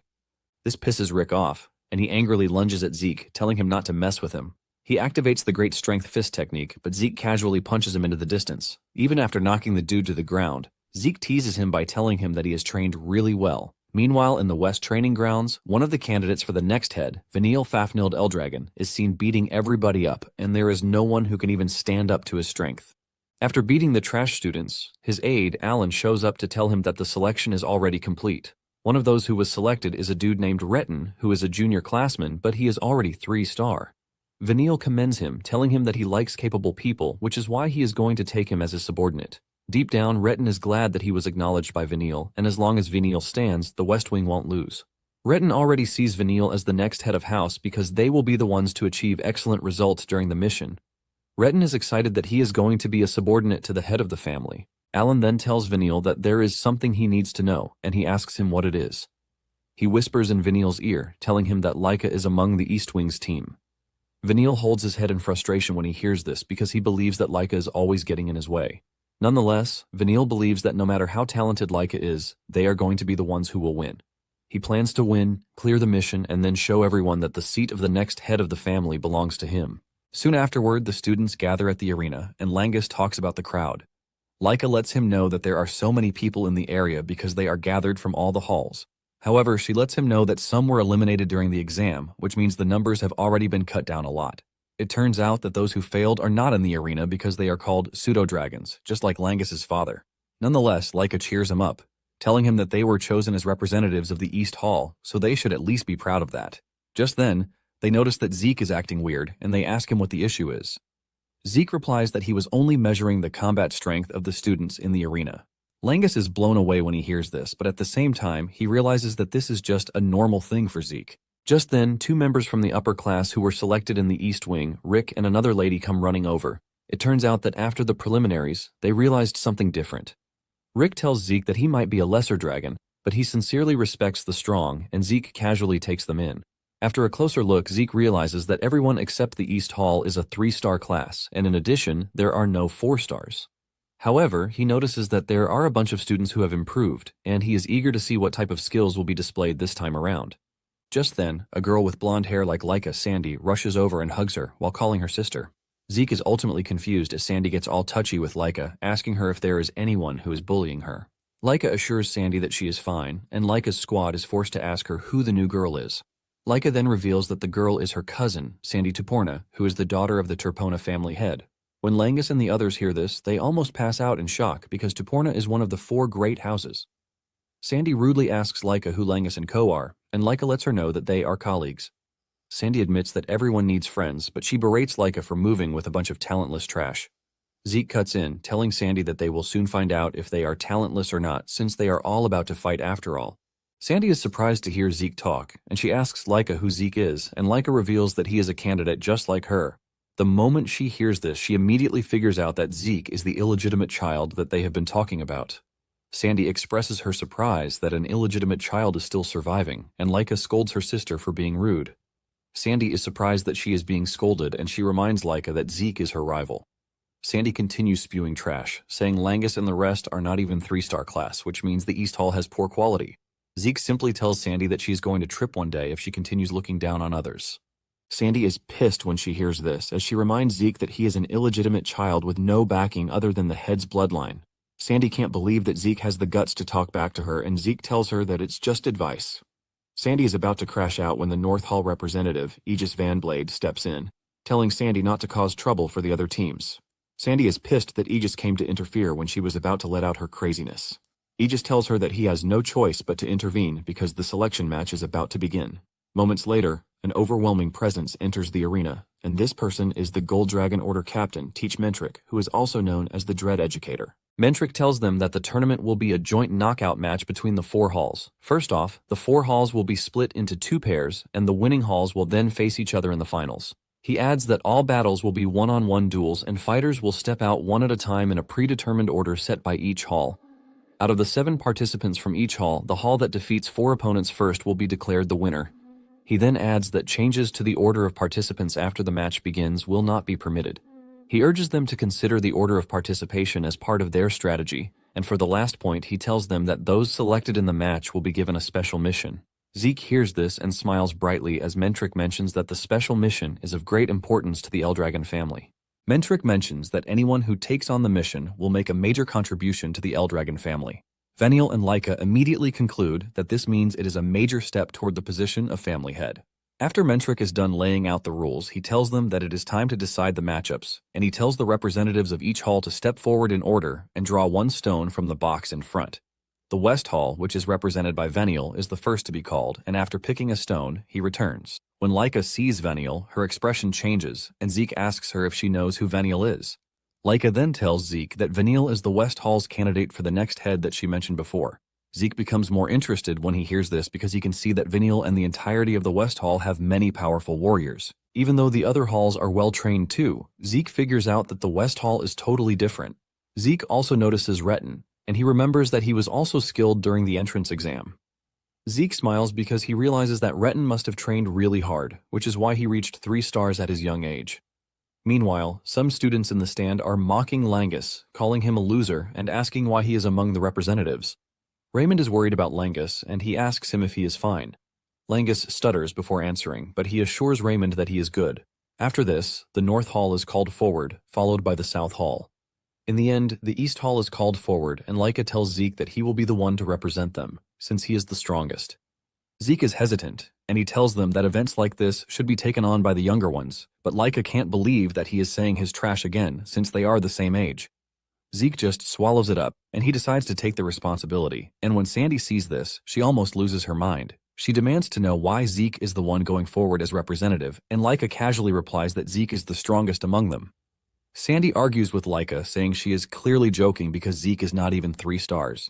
This pisses Rick off, and he angrily lunges at Zeke, telling him not to mess with him. He activates the Great Strength Fist technique, but Zeke casually punches him into the distance. Even after knocking the dude to the ground, Zeke teases him by telling him that he has trained really well. Meanwhile, in the West training grounds, one of the candidates for the next head, Vanille Fafniled Eldragon, is seen beating everybody up, and there is no one who can even stand up to his strength. After beating the trash students, his aide, Alan, shows up to tell him that the selection is already complete. One of those who was selected is a dude named Retin, who is a junior classman, but he is already 3-star. Vanille commends him, telling him that he likes capable people, which is why he is going to take him as his subordinate. Deep down, Retin is glad that he was acknowledged by Vanille, and as long as Vanille stands, the West Wing won't lose. Retin already sees Vanille as the next head of house because they will be the ones to achieve excellent results during the mission. Retin is excited that he is going to be a subordinate to the head of the family. Alan then tells Vanille that there is something he needs to know, and he asks him what it is. He whispers in Vanille's ear, telling him that Laika is among the East Wing's team. Vanille holds his head in frustration when he hears this because he believes that Laika is always getting in his way. Nonetheless, Vanille believes that no matter how talented Laika is, they are going to be the ones who will win. He plans to win, clear the mission, and then show everyone that the seat of the next head of the family belongs to him. Soon afterward, the students gather at the arena, and Langus talks about the crowd. Laika lets him know that there are so many people in the area because they are gathered from all the halls. However, she lets him know that some were eliminated during the exam, which means the numbers have already been cut down a lot. It turns out that those who failed are not in the arena because they are called pseudo-dragons, just like Langus's father. Nonetheless, Laika cheers him up, telling him that they were chosen as representatives of the East Hall, so they should at least be proud of that. Just then, they notice that Zeke is acting weird, and they ask him what the issue is. Zeke replies that he was only measuring the combat strength of the students in the arena. Langus is blown away when he hears this, but at the same time, he realizes that this is just a normal thing for Zeke. Just then, two members from the upper class who were selected in the East Wing, Rick and another lady, come running over. It turns out that after the preliminaries, they realized something different. Rick tells Zeke that he might be a lesser dragon, but he sincerely respects the strong, and Zeke casually takes them in. After a closer look, Zeke realizes that everyone except the East Hall is a 3-star class, and in addition, there are no 4 stars. However, he notices that there are a bunch of students who have improved, and he is eager to see what type of skills will be displayed this time around. Just then, a girl with blonde hair like Laika, Sandy, rushes over and hugs her while calling her sister. Zeke is ultimately confused as Sandy gets all touchy with Laika, asking her if there is anyone who is bullying her. Laika assures Sandy that she is fine, and Laika's squad is forced to ask her who the new girl is. Laika then reveals that the girl is her cousin, Sandy Tuporna, who is the daughter of the Turpona family head. When Langus and the others hear this, they almost pass out in shock because Tuporna is one of the 4 great houses. Sandy rudely asks Laika who Langus and Co are, and Laika lets her know that they are colleagues. Sandy admits that everyone needs friends, but she berates Laika for moving with a bunch of talentless trash. Zeke cuts in, telling Sandy that they will soon find out if they are talentless or not, since they are all about to fight after all. Sandy is surprised to hear Zeke talk, and she asks Laika who Zeke is, and Laika reveals that he is a candidate just like her. The moment she hears this, she immediately figures out that Zeke is the illegitimate child that they have been talking about. Sandy expresses her surprise that an illegitimate child is still surviving, and Laika scolds her sister for being rude. Sandy is surprised that she is being scolded, and she reminds Laika that Zeke is her rival. Sandy continues spewing trash, saying Langus and the rest are not even 3-star class, which means the East Hall has poor quality. Zeke simply tells Sandy that she is going to trip one day if she continues looking down on others. Sandy is pissed when she hears this, as she reminds Zeke that he is an illegitimate child with no backing other than the head's bloodline. Sandy can't believe that Zeke has the guts to talk back to her, and Zeke tells her that it's just advice. Sandy is about to crash out when the North Hall representative, Aegis Van Blade, steps in, telling Sandy not to cause trouble for the other teams. Sandy is pissed that Aegis came to interfere when she was about to let out her craziness. Aegis tells her that he has no choice but to intervene because the selection match is about to begin. Moments later, an overwhelming presence enters the arena, and this person is the Gold Dragon Order captain, Teach Mentric, who is also known as the Dread Educator. Mentric tells them that the tournament will be a joint knockout match between the 4 halls. First off, the 4 halls will be split into 2 pairs, and the winning halls will then face each other in the finals. He adds that all battles will be one-on-one duels, and fighters will step out one at a time in a predetermined order set by each hall. Out of the 7 participants from each hall, the hall that defeats 4 opponents first will be declared the winner. He then adds that changes to the order of participants after the match begins will not be permitted. He urges them to consider the order of participation as part of their strategy, and for the last point, he tells them that those selected in the match will be given a special mission. Zeke hears this and smiles brightly as Mentric mentions that the special mission is of great importance to the Eldragon family. Mentric mentions that anyone who takes on the mission will make a major contribution to the Eldragon family. Veniel and Laika immediately conclude that this means it is a major step toward the position of family head. After Mentric is done laying out the rules, he tells them that it is time to decide the matchups, and he tells the representatives of each hall to step forward in order and draw 1 stone from the box in front. The West Hall, which is represented by Veniel, is the first to be called, and after picking a stone, he returns. When Laika sees Veniel, her expression changes, and Zeke asks her if she knows who Veniel is. Laika then tells Zeke that Veniel is the West Hall's candidate for the next head that she mentioned before. Zeke becomes more interested when he hears this because he can see that Veniel and the entirety of the West Hall have many powerful warriors. Even though the other halls are well-trained too, Zeke figures out that the West Hall is totally different. Zeke also notices Retin, and he remembers that he was also skilled during the entrance exam. Zeke smiles because he realizes that Retin must have trained really hard, which is why he reached 3 stars at his young age. Meanwhile, some students in the stand are mocking Langus, calling him a loser and asking why he is among the representatives. Raymond is worried about Langus, and he asks him if he is fine. Langus stutters before answering, but he assures Raymond that he is good. After this, the North Hall is called forward, followed by the South Hall. In the end, the East Hall is called forward, and Laika tells Zeke that he will be the one to represent them, since he is the strongest. Zeke is hesitant, and he tells them that events like this should be taken on by the younger ones, but Laika can't believe that he is saying his trash again, since they are the same age. Zeke just swallows it up, and he decides to take the responsibility, and when Sandy sees this, she almost loses her mind. She demands to know why Zeke is the one going forward as representative, and Laika casually replies that Zeke is the strongest among them. Sandy argues with Laika, saying she is clearly joking because Zeke is not even 3 stars.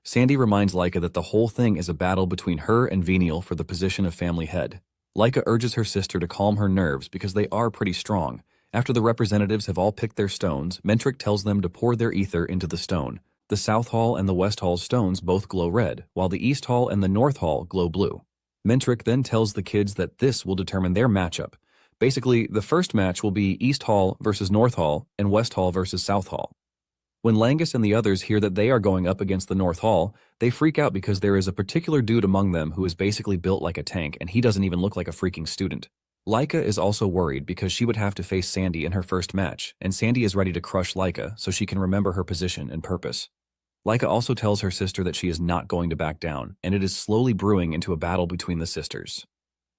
Sandy reminds Laika that the whole thing is a battle between her and Venial for the position of family head. Laika urges her sister to calm her nerves because they are pretty strong. After the representatives have all picked their stones, Mentric tells them to pour their ether into the stone. The South Hall and the West Hall stones both glow red, while the East Hall and the North Hall glow blue. Mentric then tells the kids that this will determine their matchup. Basically, the first match will be East Hall versus North Hall and West Hall versus South Hall. When Langus and the others hear that they are going up against the North Hall, they freak out because there is a particular dude among them who is basically built like a tank, and he doesn't even look like a freaking student. Laika is also worried because she would have to face Sandy in her first match, and Sandy is ready to crush Laika so she can remember her position and purpose. Laika also tells her sister that she is not going to back down, and it is slowly brewing into a battle between the sisters.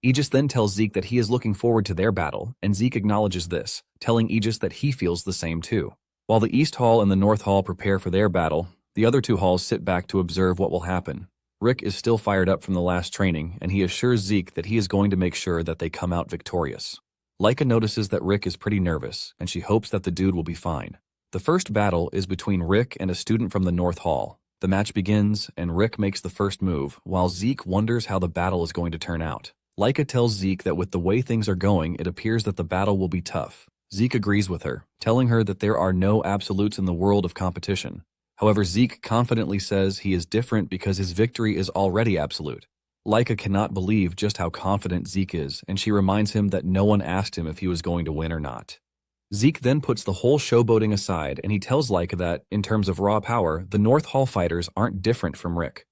Aegis then tells Zeke that he is looking forward to their battle, and Zeke acknowledges this, telling Aegis that he feels the same too. While the East Hall and the North Hall prepare for their battle, the other 2 halls sit back to observe what will happen. Rick is still fired up from the last training, and he assures Zeke that he is going to make sure that they come out victorious. Laika notices that Rick is pretty nervous, and she hopes that the dude will be fine. The first battle is between Rick and a student from the North Hall. The match begins, and Rick makes the first move, while Zeke wonders how the battle is going to turn out. Laika tells Zeke that with the way things are going, it appears that the battle will be tough. Zeke agrees with her, telling her that there are no absolutes in the world of competition. However, Zeke confidently says he is different because his victory is already absolute. Laika cannot believe just how confident Zeke is, and she reminds him that no one asked him if he was going to win or not. Zeke then puts the whole showboating aside, and he tells Laika that, in terms of raw power, the North Hall fighters aren't different from Rick.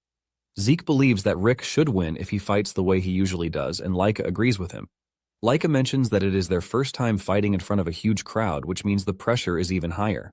Zeke believes that Rick should win if he fights the way he usually does, and Laika agrees with him. Laika mentions that it is their first time fighting in front of a huge crowd, which means the pressure is even higher.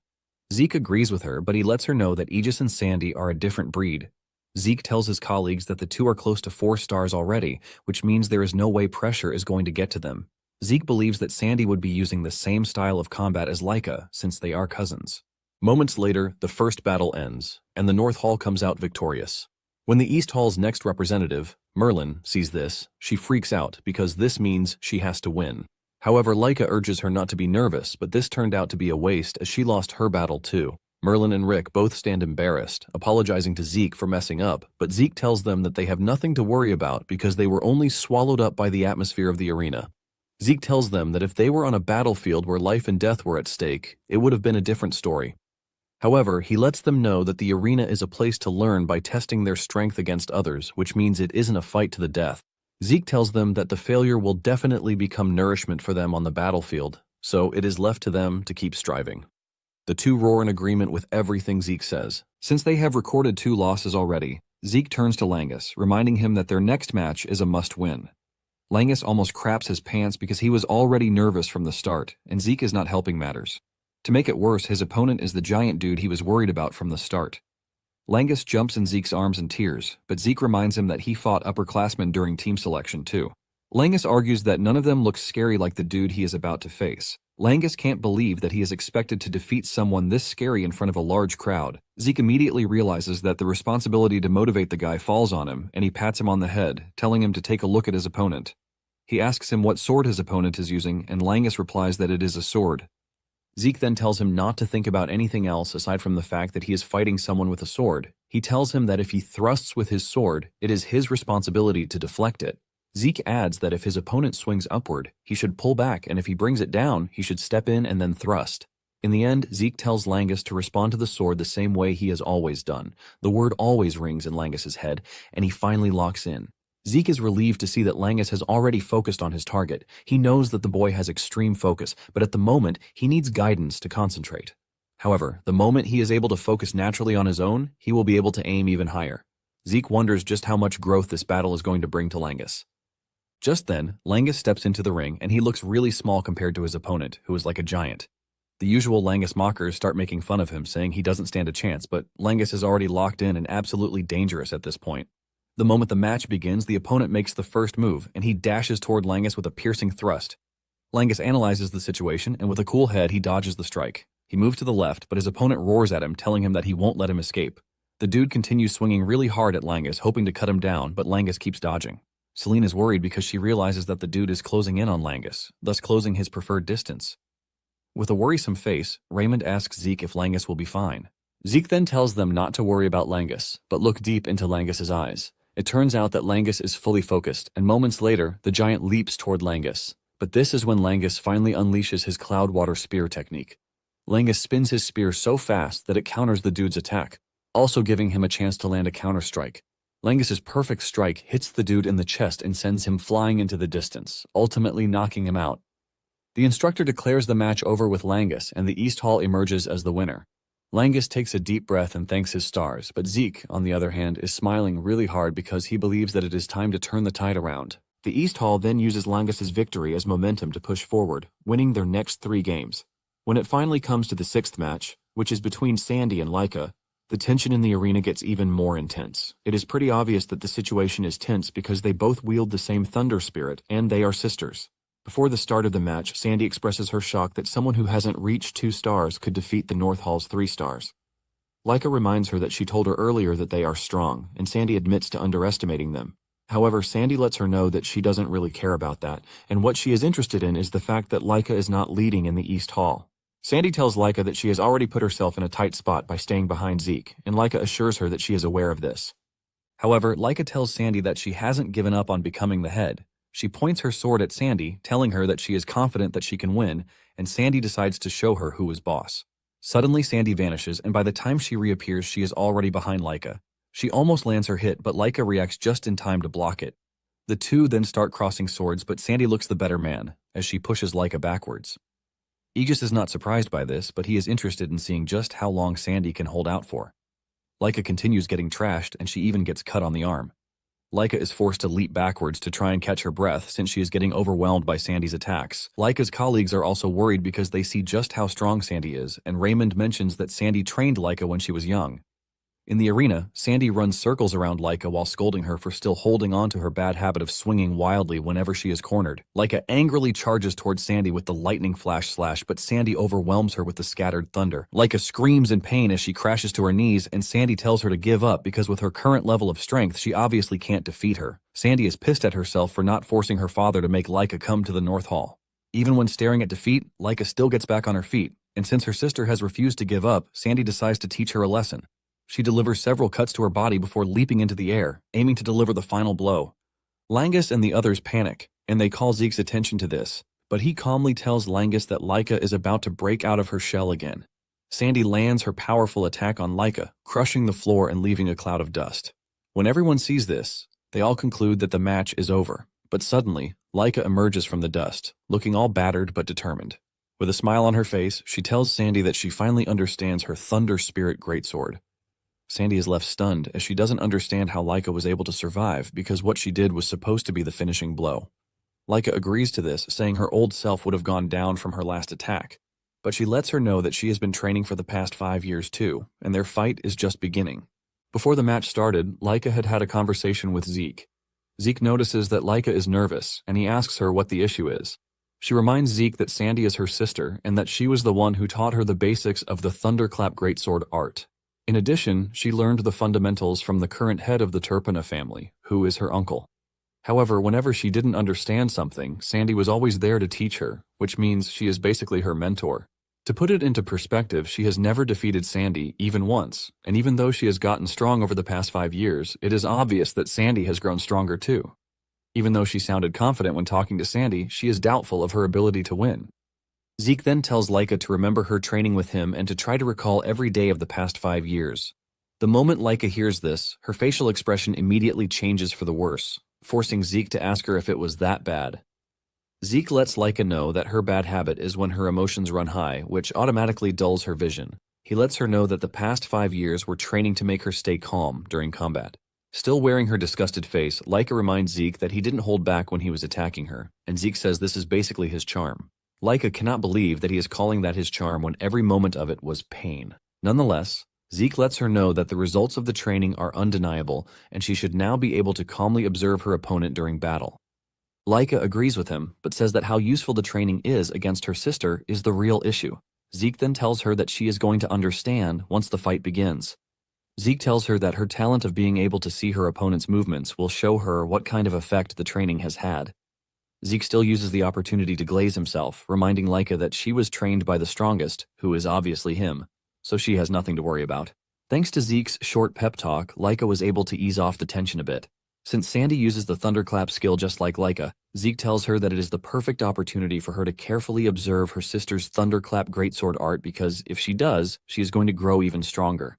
Zeke agrees with her, but he lets her know that Aegis and Sandy are a different breed. Zeke tells his colleagues that the 2 are close to 4 stars already, which means there is no way pressure is going to get to them. Zeke believes that Sandy would be using the same style of combat as Laika, since they are cousins. Moments later, the first battle ends, and the North Hall comes out victorious. When the East Hall's next representative, Merlin, sees this, she freaks out because this means she has to win. However, Laika urges her not to be nervous, but this turned out to be a waste as she lost her battle too. Merlin and Rick both stand embarrassed, apologizing to Zeke for messing up, but Zeke tells them that they have nothing to worry about because they were only swallowed up by the atmosphere of the arena. Zeke tells them that if they were on a battlefield where life and death were at stake, it would have been a different story. However, he lets them know that the arena is a place to learn by testing their strength against others, which means it isn't a fight to the death. Zeke tells them that the failure will definitely become nourishment for them on the battlefield, so it is left to them to keep striving. The 2 roar in agreement with everything Zeke says. Since they have recorded 2 losses already, Zeke turns to Langus, reminding him that their next match is a must-win. Langus almost craps his pants because he was already nervous from the start, and Zeke is not helping matters. To make it worse, his opponent is the giant dude he was worried about from the start. Langus jumps in Zeke's arms in tears, but Zeke reminds him that he fought upperclassmen during team selection too. Langus argues that none of them looks scary like the dude he is about to face. Langus can't believe that he is expected to defeat someone this scary in front of a large crowd. Zeke immediately realizes that the responsibility to motivate the guy falls on him, and he pats him on the head, telling him to take a look at his opponent. He asks him what sword his opponent is using, and Langus replies that it is a sword. Zeke then tells him not to think about anything else aside from the fact that he is fighting someone with a sword. He tells him that if he thrusts with his sword, it is his responsibility to deflect it. Zeke adds that if his opponent swings upward, he should pull back, and if he brings it down, he should step in and then thrust. In the end, Zeke tells Langus to respond to the sword the same way he has always done. The word always rings in Langus's head, and he finally locks in. Zeke is relieved to see that Langus has already focused on his target. He knows that the boy has extreme focus, but at the moment, he needs guidance to concentrate. However, the moment he is able to focus naturally on his own, he will be able to aim even higher. Zeke wonders just how much growth this battle is going to bring to Langus. Just then, Langus steps into the ring, and he looks really small compared to his opponent, who is like a giant. The usual Langus mockers start making fun of him, saying he doesn't stand a chance, but Langus is already locked in and absolutely dangerous at this point. The moment the match begins, the opponent makes the first move, and he dashes toward Langus with a piercing thrust. Langus analyzes the situation, and with a cool head, he dodges the strike. He moves to the left, but his opponent roars at him, telling him that he won't let him escape. The dude continues swinging really hard at Langus, hoping to cut him down, but Langus keeps dodging. Celine is worried because she realizes that the dude is closing in on Langus, thus closing his preferred distance. With a worrisome face, Raymond asks Zeke if Langus will be fine. Zeke then tells them not to worry about Langus, but look deep into Langus's eyes. It turns out that Langus is fully focused, and moments later, the giant leaps toward Langus. But this is when Langus finally unleashes his Cloudwater Spear technique. Langus spins his spear so fast that it counters the dude's attack, also giving him a chance to land a counter-strike. Langus's perfect strike hits the dude in the chest and sends him flying into the distance, ultimately knocking him out. The instructor declares the match over with Langus, and the East Hall emerges as the winner. Langus takes a deep breath and thanks his stars, but Zeke, on the other hand, is smiling really hard because he believes that it is time to turn the tide around. The East Hall then uses Langus's victory as momentum to push forward, winning their next 3 games. When it finally comes to the 6th match, which is between Sandy and Laika, the tension in the arena gets even more intense. It is pretty obvious that the situation is tense because they both wield the same thunder spirit, and they are sisters. Before the start of the match, Sandy expresses her shock that someone who hasn't reached 2 stars could defeat the North Hall's 3 stars. Laika reminds her that she told her earlier that they are strong, and Sandy admits to underestimating them. However, Sandy lets her know that she doesn't really care about that, and what she is interested in is the fact that Laika is not leading in the East Hall. Sandy tells Laika that she has already put herself in a tight spot by staying behind Zeke, and Laika assures her that she is aware of this. However, Laika tells Sandy that she hasn't given up on becoming the head. She points her sword at Sandy, telling her that she is confident that she can win, and Sandy decides to show her who is boss. Suddenly, Sandy vanishes, and by the time she reappears, she is already behind Laika. She almost lands her hit, but Laika reacts just in time to block it. The two then start crossing swords, but Sandy looks the better man, as she pushes Laika backwards. Aegis is not surprised by this, but he is interested in seeing just how long Sandy can hold out for. Laika continues getting trashed, and she even gets cut on the arm. Laika is forced to leap backwards to try and catch her breath since she is getting overwhelmed by Sandy's attacks. Laika's colleagues are also worried because they see just how strong Sandy is, and Raymond mentions that Sandy trained Laika when she was young. In the arena, Sandy runs circles around Laika while scolding her for still holding on to her bad habit of swinging wildly whenever she is cornered. Laika angrily charges towards Sandy with the lightning flash slash, but Sandy overwhelms her with the scattered thunder. Laika screams in pain as she crashes to her knees, and Sandy tells her to give up because with her current level of strength, she obviously can't defeat her. Sandy is pissed at herself for not forcing her father to make Laika come to the North Hall. Even when staring at defeat, Laika still gets back on her feet, and since her sister has refused to give up, Sandy decides to teach her a lesson. She delivers several cuts to her body before leaping into the air, aiming to deliver the final blow. Langus and the others panic, and they call Zeke's attention to this, but he calmly tells Langus that Laika is about to break out of her shell again. Sandy lands her powerful attack on Laika, crushing the floor and leaving a cloud of dust. When everyone sees this, they all conclude that the match is over, but suddenly, Laika emerges from the dust, looking all battered but determined. With a smile on her face, she tells Sandy that she finally understands her Thunder Spirit Greatsword. Sandy is left stunned as she doesn't understand how Laika was able to survive because what she did was supposed to be the finishing blow. Laika agrees to this, saying her old self would have gone down from her last attack, but she lets her know that she has been training for the past 5 years too, and their fight is just beginning. Before the match started, Laika had had a conversation with Zeke. Zeke notices that Laika is nervous, and he asks her what the issue is. She reminds Zeke that Sandy is her sister and that she was the one who taught her the basics of the Thunderclap Greatsword art. In addition, she learned the fundamentals from the current head of the Turpina family, who is her uncle. However, whenever she didn't understand something, Sandy was always there to teach her, which means she is basically her mentor. To put it into perspective, she has never defeated Sandy, even once, and even though she has gotten strong over the past 5 years, it is obvious that Sandy has grown stronger too. Even though she sounded confident when talking to Sandy, she is doubtful of her ability to win. Zeke then tells Laika to remember her training with him and to try to recall every day of the past 5 years. The moment Laika hears this, her facial expression immediately changes for the worse. forcing Zeke to ask her if it was that bad. Zeke lets Laika know that her bad habit is when her emotions run high, which automatically dulls her vision. He lets her know that the past 5 years were training to make her stay calm during combat. Still wearing her disgusted face, Laika reminds Zeke that he didn't hold back when he was attacking her, and Zeke says this is basically his charm. Laika cannot believe that he is calling that his charm when every moment of it was pain. Nonetheless, Zeke lets her know that the results of the training are undeniable, and she should now be able to calmly observe her opponent during battle. Laika agrees with him, but says that how useful the training is against her sister is the real issue. Zeke then tells her that she is going to understand once the fight begins. Zeke tells her that her talent of being able to see her opponent's movements will show her what kind of effect the training has had. Zeke still uses the opportunity to glaze himself, reminding Laika that she was trained by the strongest, who is obviously him, so she has nothing to worry about. Thanks to Zeke's short pep talk, Laika was able to ease off the tension a bit. Since Sandy uses the thunderclap skill just like Laika, Zeke tells her that it is the perfect opportunity for her to carefully observe her sister's thunderclap greatsword art because if she does, she is going to grow even stronger.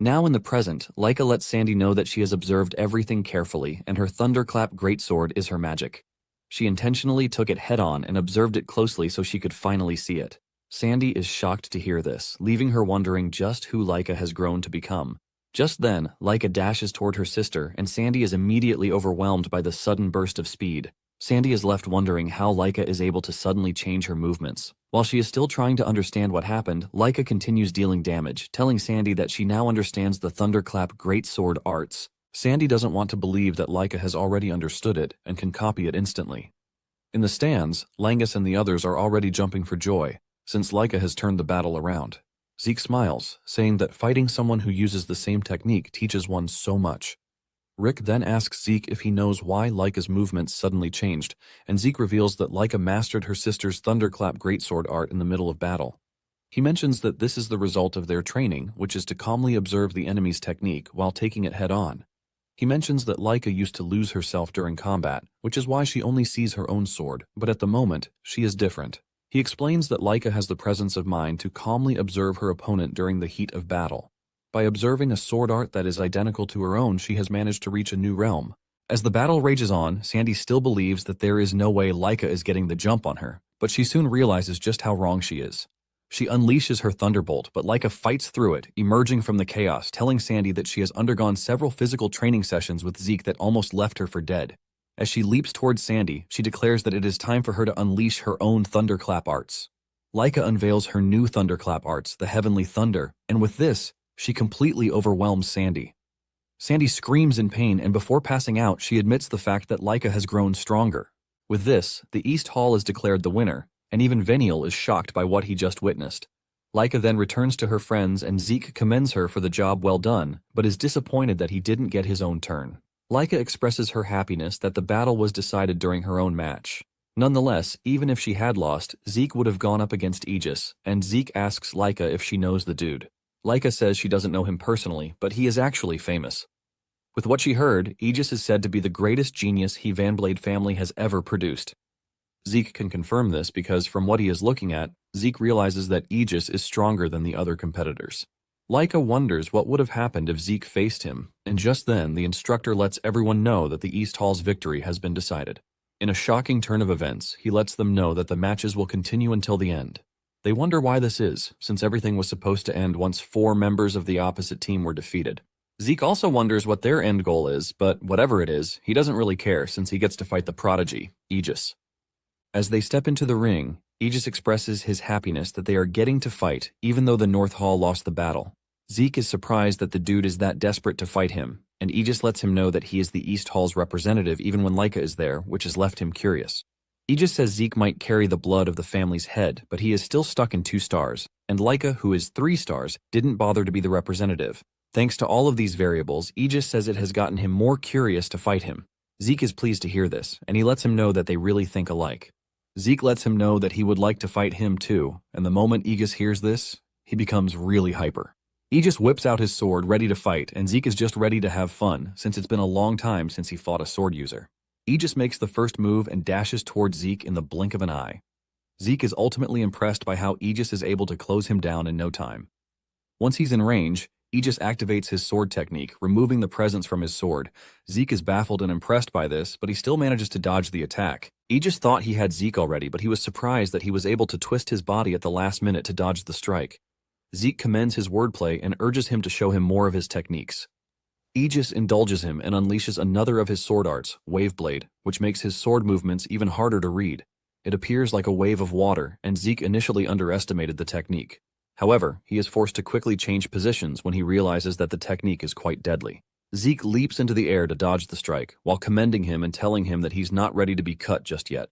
Now in the present, Laika lets Sandy know that she has observed everything carefully and her thunderclap greatsword is her magic. She intentionally took it head-on and observed it closely so she could finally see it. Sandy is shocked to hear this, leaving her wondering just who Laika has grown to become. Just then, Laika dashes toward her sister, and Sandy is immediately overwhelmed by the sudden burst of speed. Sandy is left wondering how Laika is able to suddenly change her movements. While she is still trying to understand what happened, Laika continues dealing damage, telling Sandy that she now understands the thunderclap greatsword arts. Sandy doesn't want to believe that Laika has already understood it and can copy it instantly. In the stands, Langus and the others are already jumping for joy, since Laika has turned the battle around. Zeke smiles, saying that fighting someone who uses the same technique teaches one so much. Rick then asks Zeke if he knows why Laika's movements suddenly changed, and Zeke reveals that Laika mastered her sister's thunderclap greatsword art in the middle of battle. He mentions that this is the result of their training, which is to calmly observe the enemy's technique while taking it head-on. He mentions that Laika used to lose herself during combat, which is why she only sees her own sword, but at the moment, she is different. He explains that Laika has the presence of mind to calmly observe her opponent during the heat of battle. By observing a sword art that is identical to her own, she has managed to reach a new realm. As the battle rages on, Sandy still believes that there is no way Laika is getting the jump on her, but she soon realizes just how wrong she is. She unleashes her thunderbolt, but Laika fights through it, emerging from the chaos, telling Sandy that she has undergone several physical training sessions with Zeke that almost left her for dead. As she leaps towards Sandy, she declares that it is time for her to unleash her own thunderclap arts. Laika unveils her new thunderclap arts, the Heavenly Thunder, and with this, she completely overwhelms Sandy. Sandy screams in pain, and before passing out, she admits the fact that Laika has grown stronger. With this, the East Hall is declared the winner, and even Veniel is shocked by what he just witnessed. Laika then returns to her friends, and Zeke commends her for the job well done, but is disappointed that he didn't get his own turn. Laika expresses her happiness that the battle was decided during her own match. Nonetheless, even if she had lost, Zeke would have gone up against Aegis, and Zeke asks Laika if she knows the dude. Laika says she doesn't know him personally, but he is actually famous. With what she heard, Aegis is said to be the greatest genius he Van Blade family has ever produced. Zeke can confirm this because from what he is looking at, Zeke realizes that Aegis is stronger than the other competitors. Laika wonders what would have happened if Zeke faced him, and just then the instructor lets everyone know that the East Hall's victory has been decided. In a shocking turn of events, he lets them know that the matches will continue until the end. They wonder why this is, since everything was supposed to end once 4 members of the opposite team were defeated. Zeke also wonders what their end goal is, but whatever it is, he doesn't really care since he gets to fight the prodigy, Aegis. As they step into the ring, Aegis expresses his happiness that they are getting to fight even though the North Hall lost the battle. Zeke is surprised that the dude is that desperate to fight him, and Aegis lets him know that he is the East Hall's representative even when Laika is there, which has left him curious. Aegis says Zeke might carry the blood of the family's head, but he is still stuck in 2 stars, and Laika, who is 3 stars, didn't bother to be the representative. Thanks to all of these variables, Aegis says it has gotten him more curious to fight him. Zeke is pleased to hear this, and he lets him know that they really think alike. Zeke lets him know that he would like to fight him too, and the moment Aegis hears this, he becomes really hyper. Aegis whips out his sword ready to fight, and Zeke is just ready to have fun, since it's been a long time since he fought a sword user. Aegis makes the first move and dashes towards Zeke in the blink of an eye. Zeke is ultimately impressed by how Aegis is able to close him down in no time. Once he's in range, Aegis activates his sword technique, removing the presence from his sword. Zeke is baffled and impressed by this, but he still manages to dodge the attack. Aegis thought he had Zeke already, but he was surprised that he was able to twist his body at the last minute to dodge the strike. Zeke commends his wordplay and urges him to show him more of his techniques. Aegis indulges him and unleashes another of his sword arts, Waveblade, which makes his sword movements even harder to read. It appears like a wave of water, and Zeke initially underestimated the technique. However, he is forced to quickly change positions when he realizes that the technique is quite deadly. Zeke leaps into the air to dodge the strike, while commending him and telling him that he's not ready to be cut just yet.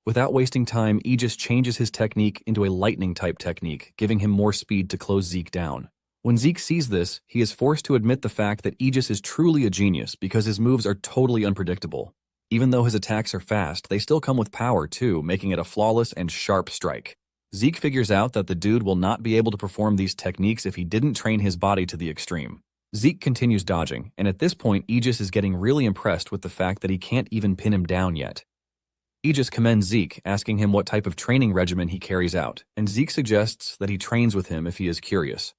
Without wasting time, Aegis changes his technique into a lightning-type technique, giving him more speed to close Zeke down. When Zeke sees this, he is forced to admit the fact that Aegis is truly a genius because his moves are totally unpredictable. Even though his attacks are fast, they still come with power too, making it a flawless and sharp strike. Zeke figures out that the dude will not be able to perform these techniques if he didn't train his body to the extreme. Zeke continues dodging, and at this point Aegis is getting really impressed with the fact that he can't even pin him down yet. Aegis commends Zeke, asking him what type of training regimen he carries out, and Zeke suggests that he trains with him if he is curious.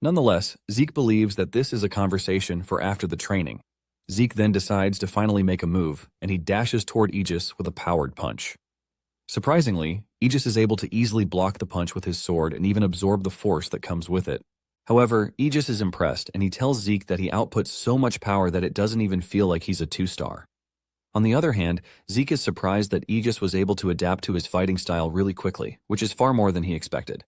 Nonetheless, Zeke believes that this is a conversation for after the training. Zeke then decides to finally make a move, and he dashes toward Aegis with a powered punch. Surprisingly, Aegis is able to easily block the punch with his sword and even absorb the force that comes with it. However, Aegis is impressed, and he tells Zeke that he outputs so much power that it doesn't even feel like he's a 2-star. On the other hand, Zeke is surprised that Aegis was able to adapt to his fighting style really quickly, which is far more than he expected.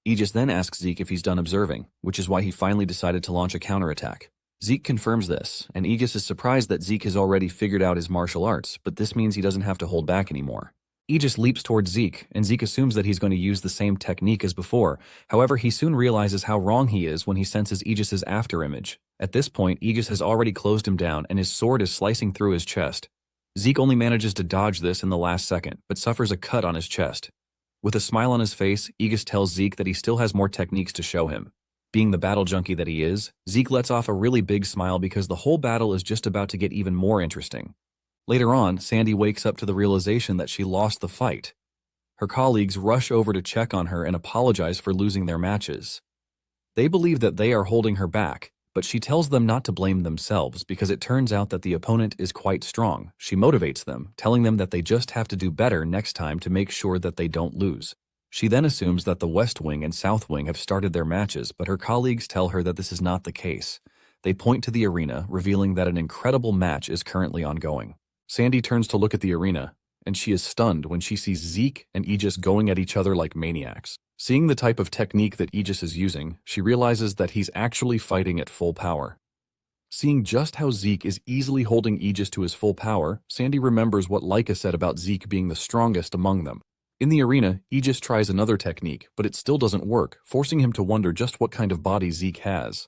Aegis then asks Zeke if he's done observing, which is why he finally decided to launch a counterattack. Zeke confirms this, and Aegis is surprised that Zeke has already figured out his martial arts, but this means he doesn't have to hold back anymore. Aegis leaps towards Zeke, and Zeke assumes that he's going to use the same technique as before. However, he soon realizes how wrong he is when he senses Aegis's afterimage. At this point, Aegis has already closed him down, and his sword is slicing through his chest. Zeke only manages to dodge this in the last second, but suffers a cut on his chest. With a smile on his face, Aegis tells Zeke that he still has more techniques to show him. Being the battle junkie that he is, Zeke lets off a really big smile because the whole battle is just about to get even more interesting. Later on, Sandy wakes up to the realization that she lost the fight. Her colleagues rush over to check on her and apologize for losing their matches. They believe that they are holding her back, but she tells them not to blame themselves because it turns out that the opponent is quite strong. She motivates them, telling them that they just have to do better next time to make sure that they don't lose. She then assumes that the West Wing and South Wing have started their matches, but her colleagues tell her that this is not the case. They point to the arena, revealing that an incredible match is currently ongoing. Sandy turns to look at the arena, and she is stunned when she sees Zeke and Aegis going at each other like maniacs. Seeing the type of technique that Aegis is using, she realizes that he's actually fighting at full power. Seeing just how Zeke is easily holding Aegis to his full power, Sandy remembers what Laika said about Zeke being the strongest among them. In the arena, Aegis tries another technique, but it still doesn't work, forcing him to wonder just what kind of body Zeke has.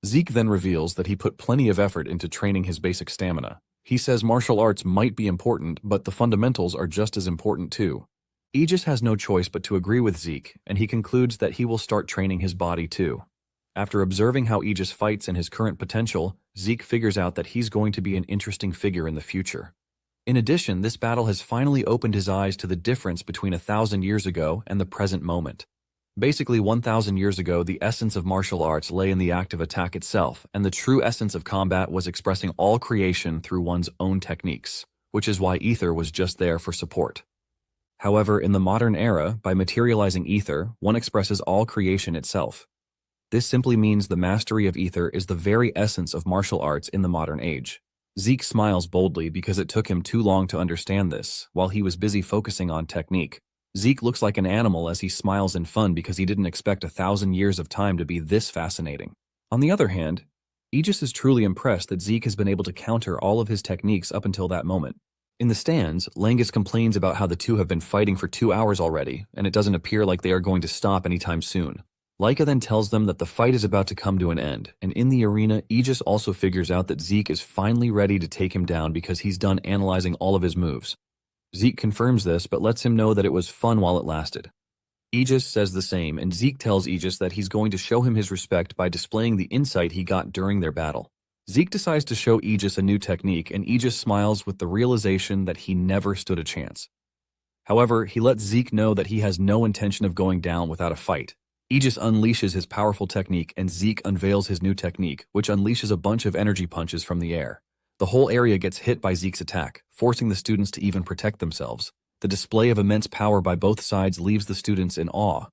Zeke then reveals that he put plenty of effort into training his basic stamina. He says martial arts might be important, but the fundamentals are just as important too. Aegis has no choice but to agree with Zeke, and he concludes that he will start training his body too. After observing how Aegis fights and his current potential, Zeke figures out that he's going to be an interesting figure in the future. In addition, this battle has finally opened his eyes to the difference between 1,000 years ago and the present moment. Basically, 1,000 years ago, the essence of martial arts lay in the act of attack itself, and the true essence of combat was expressing all creation through one's own techniques, which is why ether was just there for support. However, in the modern era, by materializing ether, one expresses all creation itself. This simply means the mastery of ether is the very essence of martial arts in the modern age. Zeke smiles boldly because it took him too long to understand this, while he was busy focusing on technique. Zeke looks like an animal as he smiles in fun because he didn't expect 1,000 years of time to be this fascinating. On the other hand, Aegis is truly impressed that Zeke has been able to counter all of his techniques up until that moment. In the stands, Langus complains about how the two have been fighting for 2 hours already, and it doesn't appear like they are going to stop anytime soon. Laika then tells them that the fight is about to come to an end, and in the arena, Aegis also figures out that Zeke is finally ready to take him down because he's done analyzing all of his moves. Zeke confirms this, but lets him know that it was fun while it lasted. Aegis says the same, and Zeke tells Aegis that he's going to show him his respect by displaying the insight he got during their battle. Zeke decides to show Aegis a new technique, and Aegis smiles with the realization that he never stood a chance. However, he lets Zeke know that he has no intention of going down without a fight. Aegis unleashes his powerful technique and Zeke unveils his new technique, which unleashes a bunch of energy punches from the air. The whole area gets hit by Zeke's attack, forcing the students to even protect themselves. The display of immense power by both sides leaves the students in awe.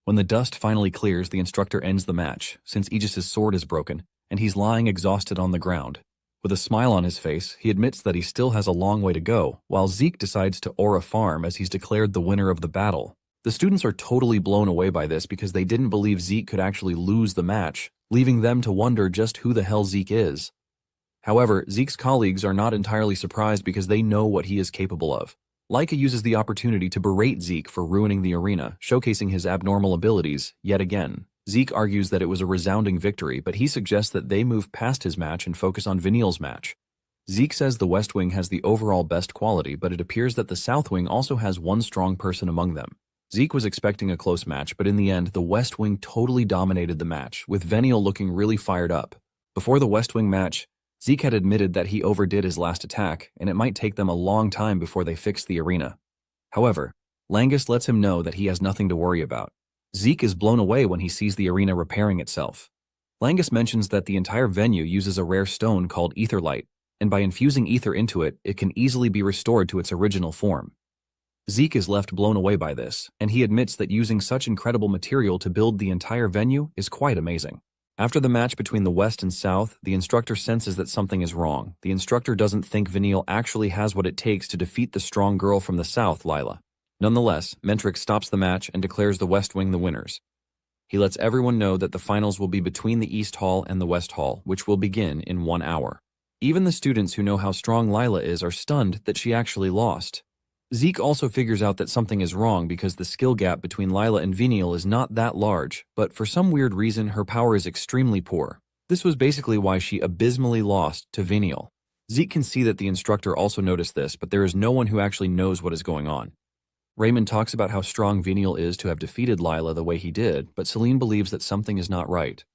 When the dust finally clears, the instructor ends the match, since Aegis's sword is broken, and he's lying exhausted on the ground. With a smile on his face, he admits that he still has a long way to go, while Zeke decides to aura farm as he's declared the winner of the battle. The students are totally blown away by this because they didn't believe Zeke could actually lose the match, leaving them to wonder just who the hell Zeke is. However, Zeke's colleagues are not entirely surprised because they know what he is capable of. Leica uses the opportunity to berate Zeke for ruining the arena, showcasing his abnormal abilities yet again. Zeke argues that it was a resounding victory, but he suggests that they move past his match and focus on Vineal's match. Zeke says the West Wing has the overall best quality, but it appears that the South Wing also has one strong person among them. Zeke was expecting a close match, but in the end, the West Wing totally dominated the match, with Vineal looking really fired up. Before the West Wing match, Zeke had admitted that he overdid his last attack, and it might take them a long time before they fix the arena. However, Langus lets him know that he has nothing to worry about. Zeke is blown away when he sees the arena repairing itself. Langus mentions that the entire venue uses a rare stone called etherlight, and by infusing ether into it, it can easily be restored to its original form. Zeke is left blown away by this, and he admits that using such incredible material to build the entire venue is quite amazing. After the match between the West and South, the instructor senses that something is wrong. The instructor doesn't think Vineal actually has what it takes to defeat the strong girl from the South, Lila. Nonetheless, Mentrix stops the match and declares the West Wing the winners. He lets everyone know that the finals will be between the East Hall and the West Hall, which will begin in 1 hour. Even the students who know how strong Lila is are stunned that she actually lost. Zeke also figures out that something is wrong because the skill gap between Lila and Vineal is not that large, but for some weird reason her power is extremely poor. This was basically why she abysmally lost to Vineal. Zeke can see that the instructor also noticed this, but there is no one who actually knows what is going on. Raymond talks about how strong Vineal is to have defeated Lila the way he did, but Celine believes that something is not right.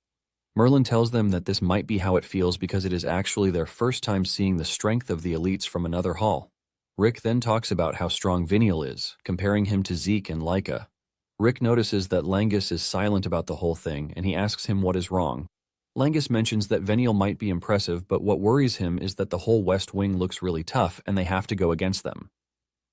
Merlin tells them that this might be how it feels because it is actually their first time seeing the strength of the elites from another hall. Rick then talks about how strong Vineal is, comparing him to Zeke and Leica. Rick notices that Langus is silent about the whole thing, and he asks him what is wrong. Langus mentions that Vineal might be impressive, but what worries him is that the whole West Wing looks really tough and they have to go against them.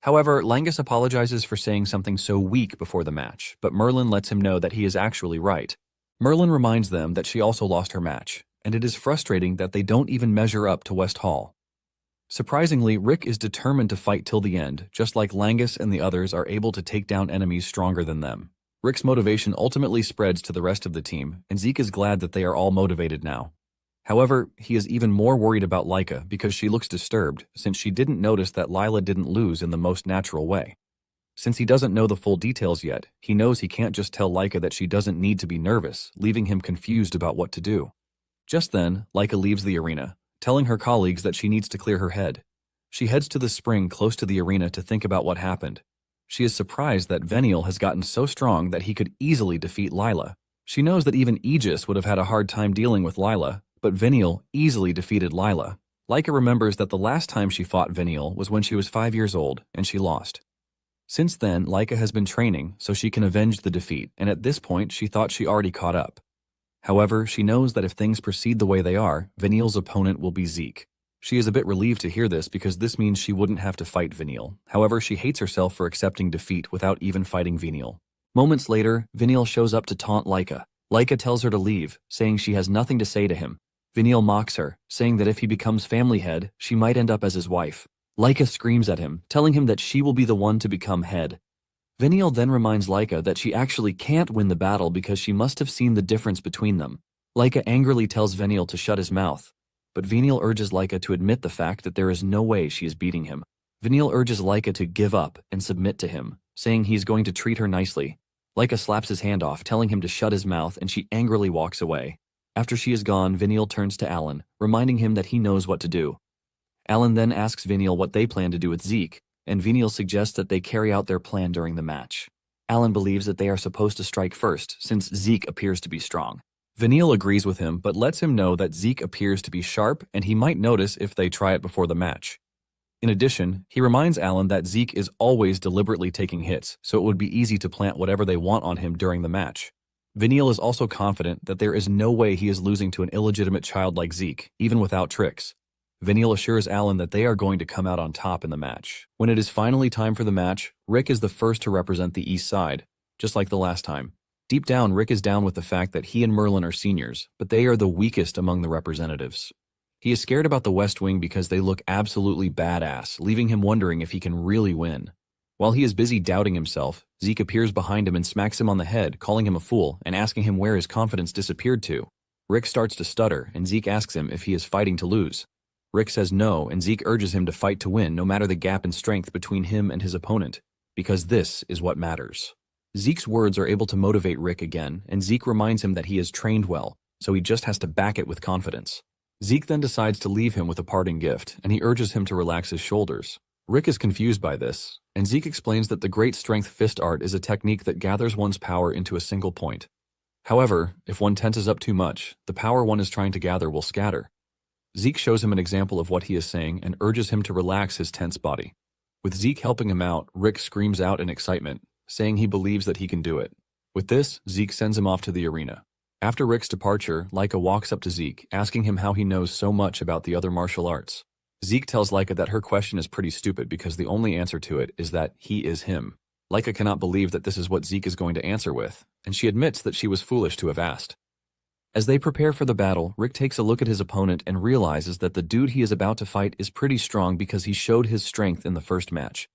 However, Langus apologizes for saying something so weak before the match, but Merlin lets him know that he is actually right. Merlin reminds them that she also lost her match, and it is frustrating that they don't even measure up to West Hall. Surprisingly, Rick is determined to fight till the end, just like Langus and the others are able to take down enemies stronger than them. Rick's motivation ultimately spreads to the rest of the team, and Zeke is glad that they are all motivated now. However, he is even more worried about Leica because she looks disturbed, since she didn't notice that Lila didn't lose in the most natural way. Since he doesn't know the full details yet, he knows he can't just tell Leica that she doesn't need to be nervous, leaving him confused about what to do. Just then, Leica leaves the arena, telling her colleagues that she needs to clear her head. She heads to the spring close to the arena to think about what happened. She is surprised that Vineal has gotten so strong that he could easily defeat Lila. She knows that even Aegis would have had a hard time dealing with Lila, but Vineal easily defeated Lila. Leica remembers that the last time she fought Vineal was when she was 5 years old, and she lost. Since then, Leica has been training so she can avenge the defeat, and at this point she thought she already caught up. However, she knows that if things proceed the way they are, Vineal's opponent will be Zeke. She is a bit relieved to hear this because this means she wouldn't have to fight Vineal. However, she hates herself for accepting defeat without even fighting Vineal. Moments later, Vineal shows up to taunt Leica. Leica tells her to leave, saying she has nothing to say to him. Vineal mocks her, saying that if he becomes family head, she might end up as his wife. Leica screams at him, telling him that she will be the one to become head. Vineal then reminds Leica that she actually can't win the battle because she must have seen the difference between them. Leica angrily tells Vineal to shut his mouth, but Vineal urges Leica to admit the fact that there is no way she is beating him. Vineal urges Leica to give up and submit to him, saying he's going to treat her nicely. Leica slaps his hand off, telling him to shut his mouth, and she angrily walks away. After she is gone, Vineal turns to Alan, reminding him that he knows what to do. Alan then asks Vineal what they plan to do with Zeke, and Vineal suggests that they carry out their plan during the match. Alan believes that they are supposed to strike first, since Zeke appears to be strong. Vineal agrees with him, but lets him know that Zeke appears to be sharp, and he might notice if they try it before the match. In addition, he reminds Alan that Zeke is always deliberately taking hits, so it would be easy to plant whatever they want on him during the match. Veniel is also confident that there is no way he is losing to an illegitimate child like Zeke, even without tricks. Veniel assures Alan that they are going to come out on top in the match. When it is finally time for the match, Rick is the first to represent the East Side, just like the last time. Deep down, Rick is down with the fact that he and Merlin are seniors, but they are the weakest among the representatives. He is scared about the West Wing because they look absolutely badass, leaving him wondering if he can really win. While he is busy doubting himself, Zeke appears behind him and smacks him on the head, calling him a fool and asking him where his confidence disappeared to. Rick starts to stutter, and Zeke asks him if he is fighting to lose. Rick says no, and Zeke urges him to fight to win no matter the gap in strength between him and his opponent, because this is what matters. Zeke's words are able to motivate Rick again, and Zeke reminds him that he is trained well, so he just has to back it with confidence. Zeke then decides to leave him with a parting gift, and he urges him to relax his shoulders. Rick is confused by this, and Zeke explains that the great strength fist art is a technique that gathers one's power into a single point. However, if one tenses up too much, the power one is trying to gather will scatter. Zeke shows him an example of what he is saying and urges him to relax his tense body. With Zeke helping him out, Rick screams out in excitement, saying he believes that he can do it. With this, Zeke sends him off to the arena. After Rick's departure, Laika walks up to Zeke, asking him how he knows so much about the other martial arts. Zeke tells Laika that her question is pretty stupid because the only answer to it is that he is him. Laika cannot believe that this is what Zeke is going to answer with, and she admits that she was foolish to have asked. As they prepare for the battle, Rick takes a look at his opponent and realizes that the dude he is about to fight is pretty strong because he showed his strength in the first match.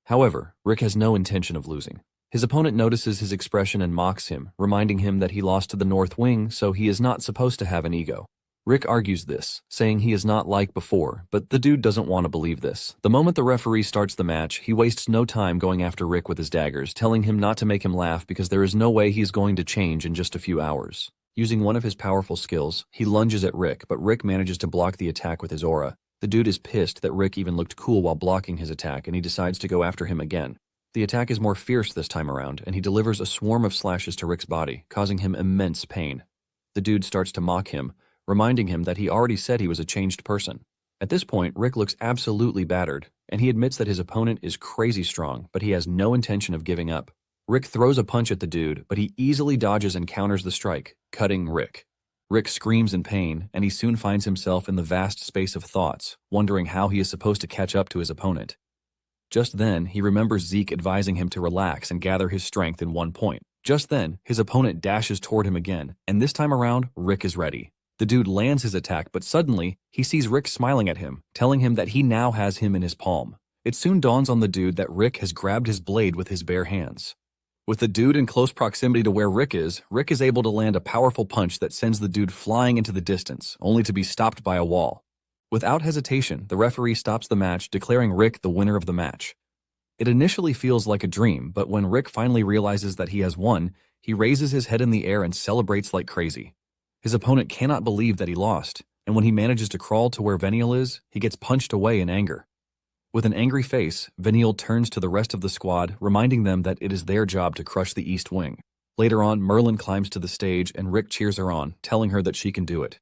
However, Rick has no intention of losing. His opponent notices his expression and mocks him, reminding him that he lost to the North Wing, so he is not supposed to have an ego. Rick argues this, saying he is not like before, but the dude doesn't want to believe this. The moment the referee starts the match, he wastes no time going after Rick with his daggers, telling him not to make him laugh because there is no way he is going to change in just a few hours. Using one of his powerful skills, he lunges at Rick, but Rick manages to block the attack with his aura. The dude is pissed that Rick even looked cool while blocking his attack, and he decides to go after him again. The attack is more fierce this time around, and he delivers a swarm of slashes to Rick's body, causing him immense pain. The dude starts to mock him, reminding him that he already said he was a changed person. At this point, Rick looks absolutely battered, and he admits that his opponent is crazy strong, but he has no intention of giving up. Rick throws a punch at the dude, but he easily dodges and counters the strike, cutting Rick. Rick screams in pain, and he soon finds himself in the vast space of thoughts, wondering how he is supposed to catch up to his opponent. Just then, he remembers Zeke advising him to relax and gather his strength in one point. Just then, his opponent dashes toward him again, and this time around, Rick is ready. The dude lands his attack, but suddenly, he sees Rick smiling at him, telling him that he now has him in his palm. It soon dawns on the dude that Rick has grabbed his blade with his bare hands. With the dude in close proximity to where Rick is able to land a powerful punch that sends the dude flying into the distance, only to be stopped by a wall. Without hesitation, the referee stops the match, declaring Rick the winner of the match. It initially feels like a dream, but when Rick finally realizes that he has won, he raises his head in the air and celebrates like crazy. His opponent cannot believe that he lost, and when he manages to crawl to where Veniel is, he gets punched away in anger. With an angry face, Veniel turns to the rest of the squad, reminding them that it is their job to crush the East Wing. Later on, Merlin climbs to the stage and Rick cheers her on, telling her that she can do it.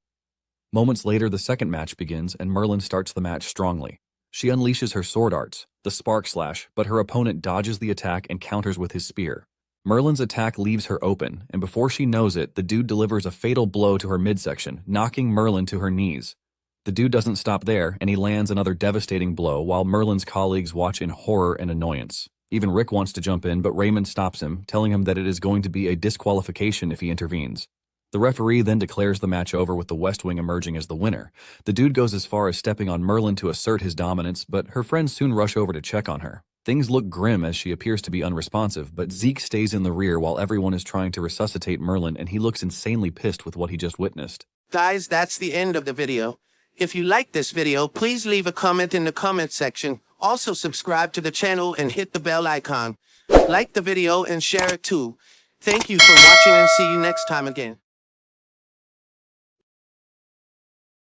Moments later, the second match begins and Merlin starts the match strongly. She unleashes her sword arts, the Spark Slash, but her opponent dodges the attack and counters with his spear. Merlin's attack leaves her open, and before she knows it, the dude delivers a fatal blow to her midsection, knocking Merlin to her knees. The dude doesn't stop there, and he lands another devastating blow while Merlin's colleagues watch in horror and annoyance. Even Rick wants to jump in, but Raymond stops him, telling him that it is going to be a disqualification if he intervenes. The referee then declares the match over with the West Wing emerging as the winner. The dude goes as far as stepping on Merlin to assert his dominance, but her friends soon rush over to check on her. Things look grim as she appears to be unresponsive, but Zeke stays in the rear while everyone is trying to resuscitate Merlin, and he looks insanely pissed with what he just witnessed. Guys, that's the end of the video. If you like this video, please leave a comment in the comment section. Also subscribe to the channel and hit the bell icon. Like the video and share it too. Thank you for watching and see you next time again.